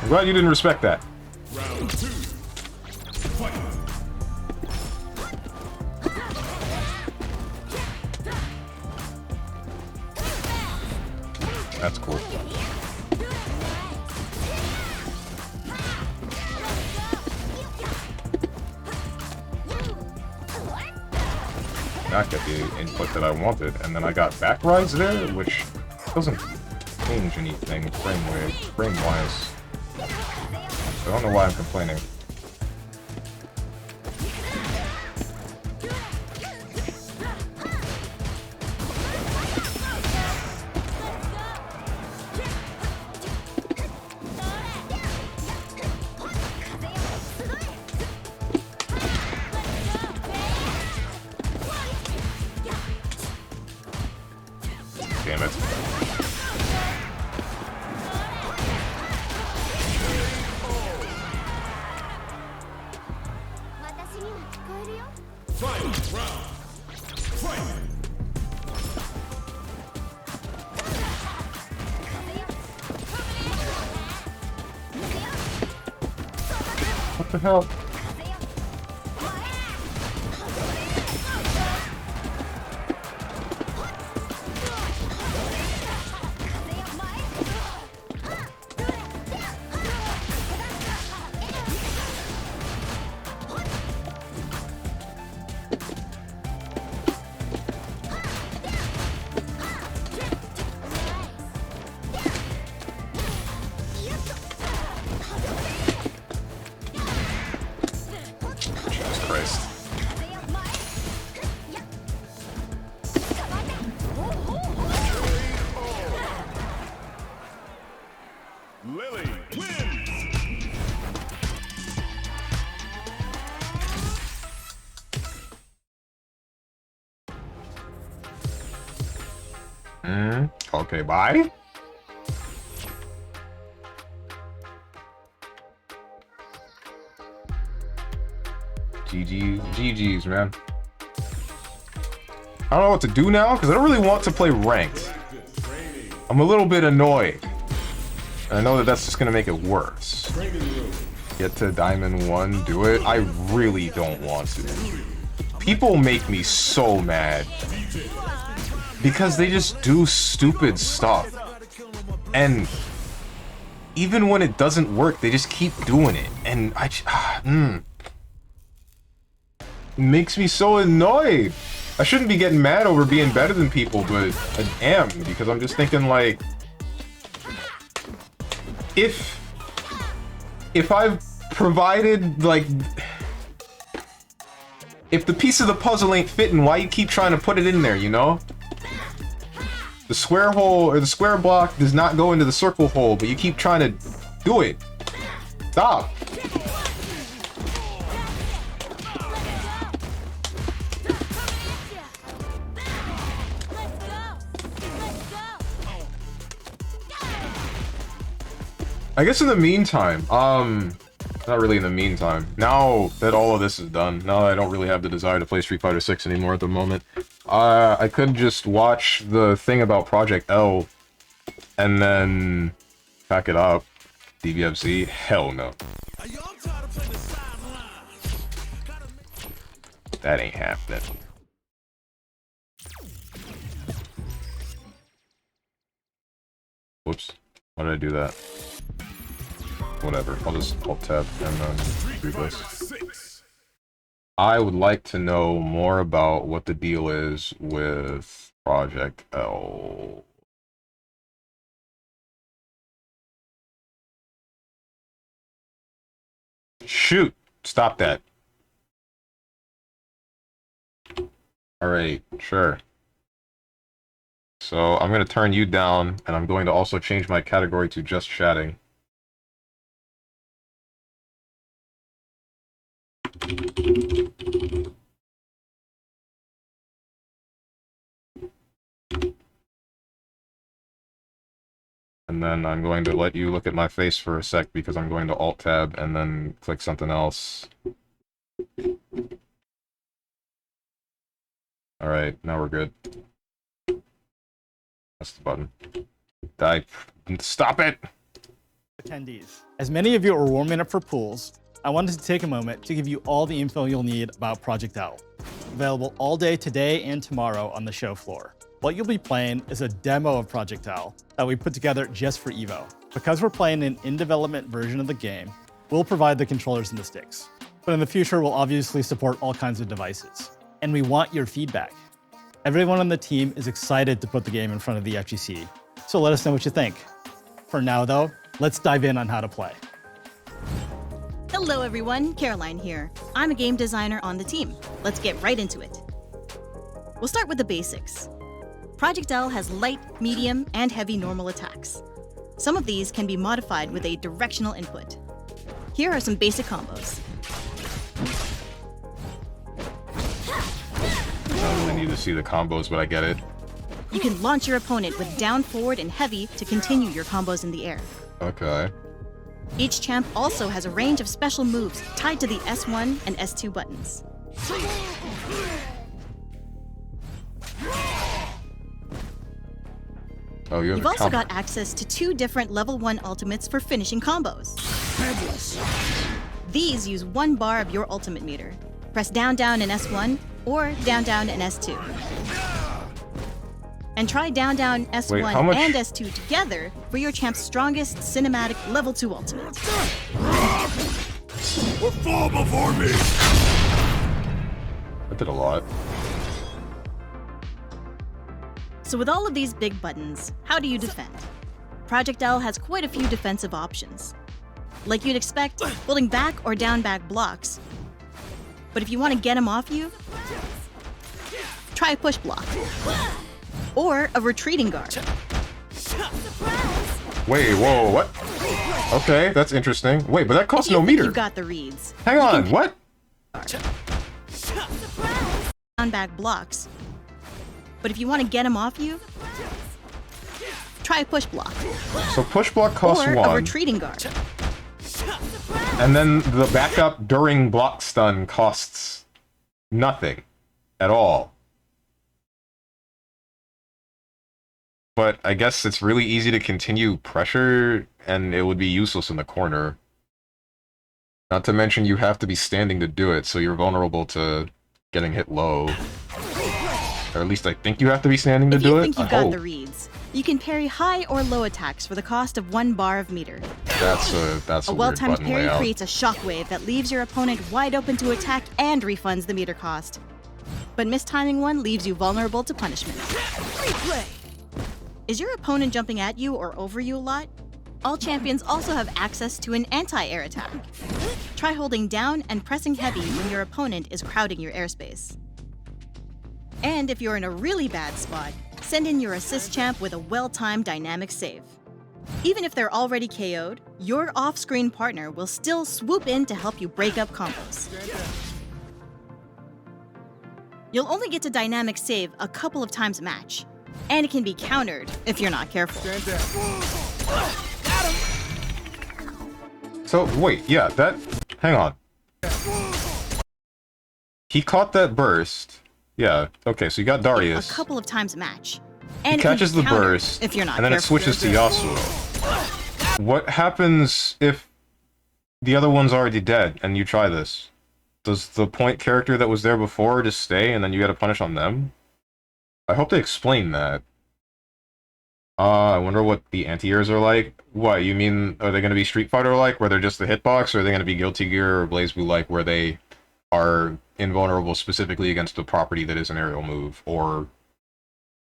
I'm glad you didn't respect that. Round two. Fight! That's cool. Not get the input that I wanted, and then I got back rise there, which doesn't change anything frame-wise. I don't know why I'm complaining. Damn it. Final round. Fight! What the hell? Okay, bye. GG's, man. I don't know what to do now, because I don't really want to play ranked. I'm a little bit annoyed. And I know that that's just going to make it worse. Get to Diamond 1, do it. I really don't want to. People make me so mad. Because they just do stupid stuff. And even when it doesn't work, they just keep doing it. And makes me so annoyed. I shouldn't be getting mad over being better than people, but I am, because I'm just thinking, like, if I've provided, like, if the piece of the puzzle ain't fitting, why you keep trying to put it in there, you know? The square hole, or the square block does not go into the circle hole, but you keep trying to do it. Stop. I guess in the meantime, not really in the meantime, now that all of this is done, now that I don't really have the desire to play Street Fighter 6 anymore at the moment, I could just watch the thing about Project L and then pack it up. DBFZ? Hell no. That ain't happening. Whoops. Why did I do that? Whatever. I'll just Alt-Tab and then do this. I would like to know more about what the deal is with Project L. Shoot! Stop that. Alright, sure. So I'm going to turn you down, and I'm going to also change my category to just chatting. And then I'm going to let you look at my face for a sec because I'm going to Alt-Tab and then click something else. Alright, now we're good. That's the button. Die. Stop it! Attendees. As many of you are warming up for pools, I wanted to take a moment to give you all the info you'll need about Project L. Available all day today and tomorrow on the show floor. What you'll be playing is a demo of Project L that we put together just for Evo. Because we're playing an in-development version of the game, we'll provide the controllers and the sticks. But in the future, we'll obviously support all kinds of devices. And we want your feedback. Everyone on the team is excited to put the game in front of the FGC, so let us know what you think. For now, though, let's dive in on how to play. Hello everyone, Caroline here. I'm a game designer on the team. Let's get right into it. We'll start with the basics. Project L has light, medium, and heavy normal attacks. Some of these can be modified with a directional input. Here are some basic combos. I don't really need to see the combos, but I get it. You can launch your opponent with down, forward, and heavy to continue your combos in the air. Okay. Each champ also has a range of special moves tied to the S1 and S2 buttons. Oh, you have You've a also combo. got access to 2 different level 1 ultimates for finishing combos. These use 1 bar of your ultimate meter. Press down down in S1 or down down in S2. And try down down S1 Wait, how much- and S2 together for your champ's strongest cinematic level 2 ultimate. Or fall before me! That did a lot. So with all of these big buttons, how do you defend? Project L has quite a few defensive options. Like you'd expect, holding back or down back blocks. But if you want to get him off you, try a push block. Or a retreating guard. Wait, whoa, what? Okay, that's interesting. Wait, but that costs If you no think meter. you've got the reads. Hang on, what? Down back blocks. But if you want to get him off you, Try push block. So push block costs Or a 1, retreating guard. and then the backup during block stun costs nothing at all. But I guess it's really easy to continue pressure, and it would be useless in the corner. Not to mention you have to be standing to do it, so you're vulnerable to getting hit low. Or at least I think you have to be standing to If do you it. think I you've got hope. the reads, you can parry high or low attacks for the cost of 1 bar of meter. That's a A weird well-timed button parry layout. creates a shockwave that leaves your opponent wide open to attack and refunds the meter cost. But mistiming one leaves you vulnerable to punishment. Is your opponent jumping at you or over you a lot? All champions also have access to an anti-air attack. Try holding down and pressing heavy when your opponent is crowding your airspace. And if you're in a really bad spot, send in your assist champ with a well-timed dynamic save. Even if they're already KO'd, your off-screen partner will still swoop in to help you break up combos. You'll only get to dynamic save a couple of times a match, and it can be countered if you're not careful. So, wait, yeah, that... Hang on. He caught that burst. Yeah, okay, so you got Darius. A couple of times a match, He and it can catches be the countered burst, if you're not and then it careful. switches to Yasuo. What happens if the other one's already dead, and you try this? Does the point character that was there before just stay, and then you gotta punish on them? I hope they explain that. I wonder what the anti-airs are like. What, you mean, are they gonna be Street Fighter-like, where they're just the hitbox, or are they gonna be Guilty Gear or BlazBlue-like, where they are invulnerable specifically against a property that is an aerial move, or...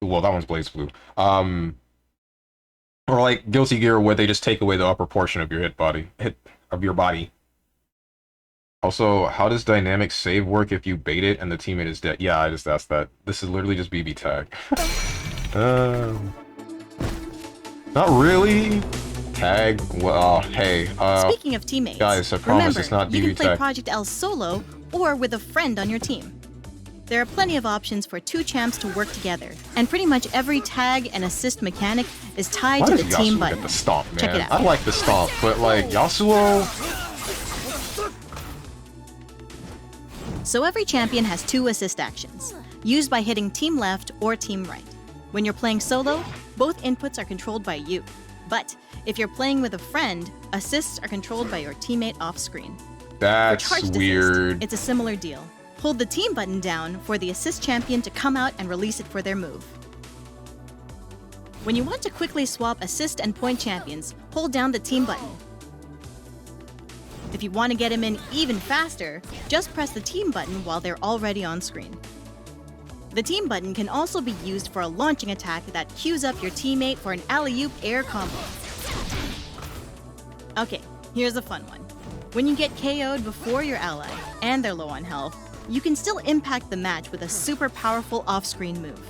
Well, that one's BlazBlue. Or like Guilty Gear, where they just take away the upper portion of your your body. Also, how does dynamic save work if you bait it and the teammate is dead? Yeah, I just asked that. This is literally just BB tag. Not really. Tag. Well, hey. Speaking of teammates, guys, I promise remember, it's not you can BB play tag. Project L solo or with a friend on your team. There are plenty of options for 2 champs to work together, and pretty much every tag and assist mechanic is tied Why to does the team Yasuo button. get the stomp, man? Check it out. I like the stomp, but like Yasuo. So every champion has 2 assist actions, used by hitting team left or team right. When you're playing solo, both inputs are controlled by you. But if you're playing with a friend, assists are controlled by your teammate off-screen. For That's charged weird. assist, it's a similar deal. Hold the team button down for the assist champion to come out and release it for their move. When you want to quickly swap assist and point champions, hold down the team button. If you want to get him in even faster, just press the team button while they're already on screen. The team button can also be used for a launching attack that queues up your teammate for an alley-oop air combo. Okay, here's a fun one. When you get KO'd before your ally, and they're low on health, you can still impact the match with a super powerful off-screen move.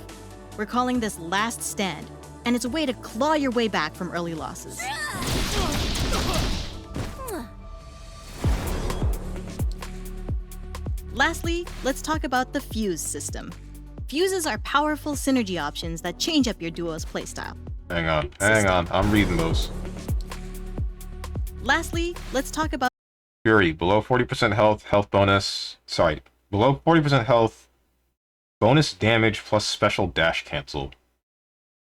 We're calling this Last Stand, and it's a way to claw your way back from early losses. Lastly, let's talk about the Fuse system. Fuses are powerful synergy options that change up your duo's playstyle. Hang on. I'm reading those. Lastly, let's talk about Fury, below 40% health, below 40% health, bonus damage plus special dash cancel.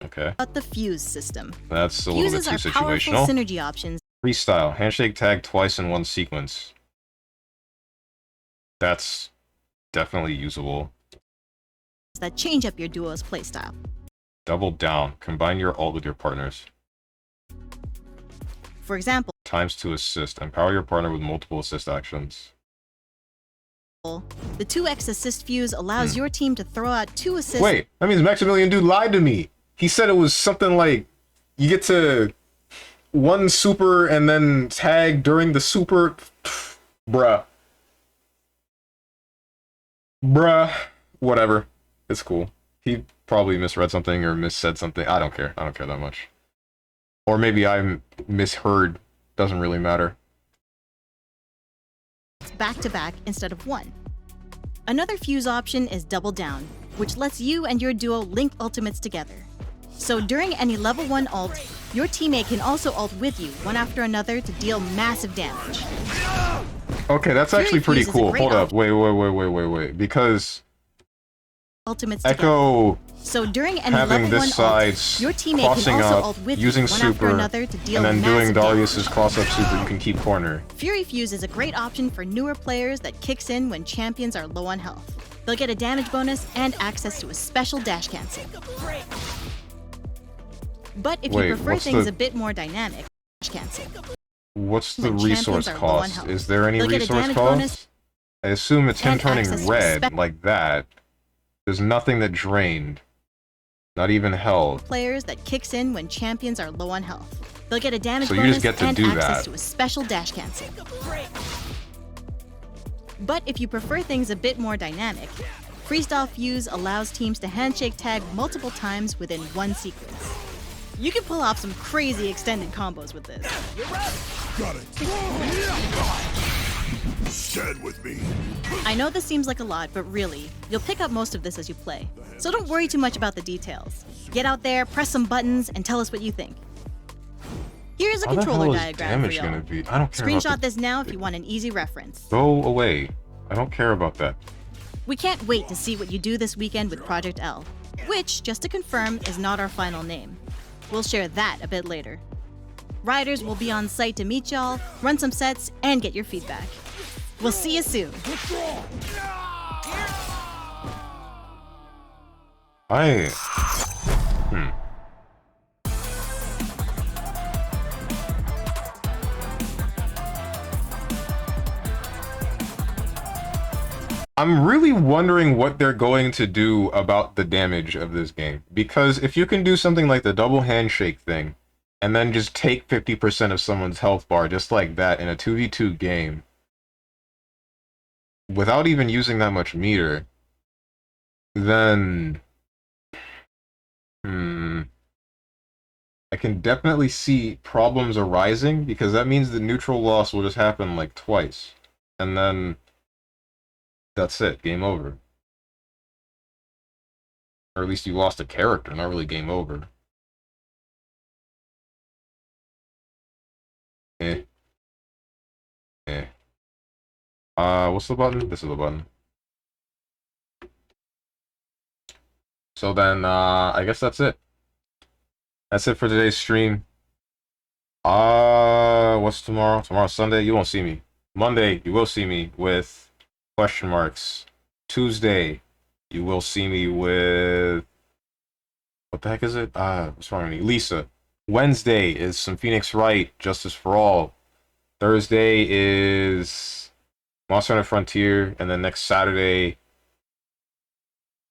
Okay, the Fuse system. that's a little bit Fuses too are powerful situational. synergy options Freestyle, handshake tag twice in one sequence. That's definitely usable. that change up your duo's playstyle. Double down, combine your ult with your partners. For example, Times to assist, empower your partner with multiple assist actions. the 2x assist fuse allows your team to throw out 2 assists. Wait, that means Maximilian Dude lied to me. He said it was something like you get to one super and then tag during the super. Bruh. Whatever. It's cool. He probably misread something or missaid something. I don't care. I don't care that much. Or maybe I misheard. Doesn't really matter. back-to-back instead of 1. Another fuse option is Double Down, which lets you and your duo link ultimates together. So during any level 1 ult, your teammate can also ult with you, one after another, to deal massive damage. Okay, that's Fury actually pretty Fuse is a cool. great Hold up. option. Wait. Because Ultimates together. Echo So during any having level 1 this side ult, your teammate crossing can also up, ult with using you, one after super, another, to deal and then doing massive Darius's damage. cross-up super, you can keep corner. Fury Fuse is a great option for newer players that kicks in when champions are low on health. They'll get a damage bonus and access to a special dash cancel. But if Wait, you prefer what's things the- a bit more dynamic, dash cancel. What's the When resource champions are low on cost? health. Is there any They'll get a resource damage cost? bonus I assume it's him and turning access to a red like that. There's nothing that drained. Not even held. Players that kicks in when champions are low on health. They'll get a damage So you bonus just get to and do access that. to a special dash cancel. But if you prefer things a bit more dynamic, Freestyle Fuse allows teams to handshake tag multiple times within one sequence. You can pull off some crazy extended combos with this. Got it. Stand with me. I know this seems like a lot, but really, you'll pick up most of this as you play. So don't worry too much about the details. Get out there, press some buttons, and tell us what you think. Here's a How the controller hell is diagram for damage y'all. gonna be? I don't care Screenshot about this now if you want an easy reference. Go away. I don't care about that. We can't wait to see what you do this weekend with Project L, which, just to confirm, is not our final name. We'll share that a bit later. Riders will be on site to meet y'all, run some sets, and get your feedback. We'll see you soon. Hmm. I'm really wondering what they're going to do about the damage of this game. Because if you can do something like the double handshake thing, and then just take 50% of someone's health bar just like that in a 2v2 game, without even using that much meter, then... I can definitely see problems arising, because that means the neutral loss will just happen like twice. And then... that's it. Game over. Or at least you lost a character, not really game over. What's the button? This is the button. So then, I guess that's it. That's it for today's stream. What's tomorrow? Tomorrow's Sunday. You won't see me. Monday, you will see me with question marks. Tuesday, you will see me with... what the heck is it? What's wrong with me? Lisa. Wednesday is some Phoenix Wright, Justice for All. Thursday is Monster Hunter Frontier, and then next Saturday...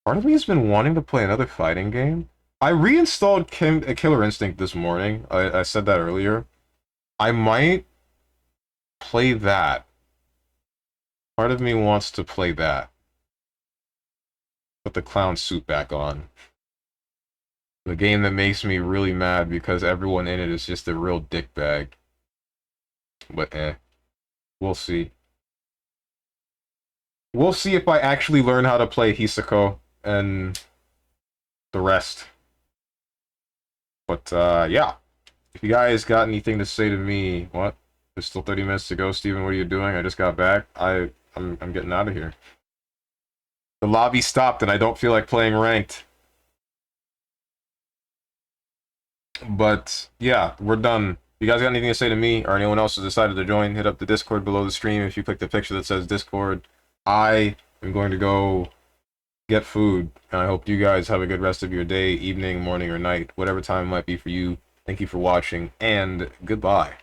part of me has been wanting to play another fighting game. I reinstalled Killer Instinct this morning. I said that earlier. I might play that. Part of me wants to play that. Put the clown suit back on. The game that makes me really mad because everyone in it is just a real dickbag. But we'll see. We'll see if I actually learn how to play Hisako and the rest. But yeah. If you guys got anything to say to me, what? There's still 30 minutes to go, Steven. What are you doing? I just got back. I'm getting out of here. The lobby stopped and I don't feel like playing ranked. But yeah, we're done. If you guys got anything to say to me or anyone else who decided to join, hit up the Discord below the stream. If you click the picture that says Discord, I am going to go get food. And I hope you guys have a good rest of your day, evening, morning, or night, whatever time it might be for you. Thank you for watching, and goodbye.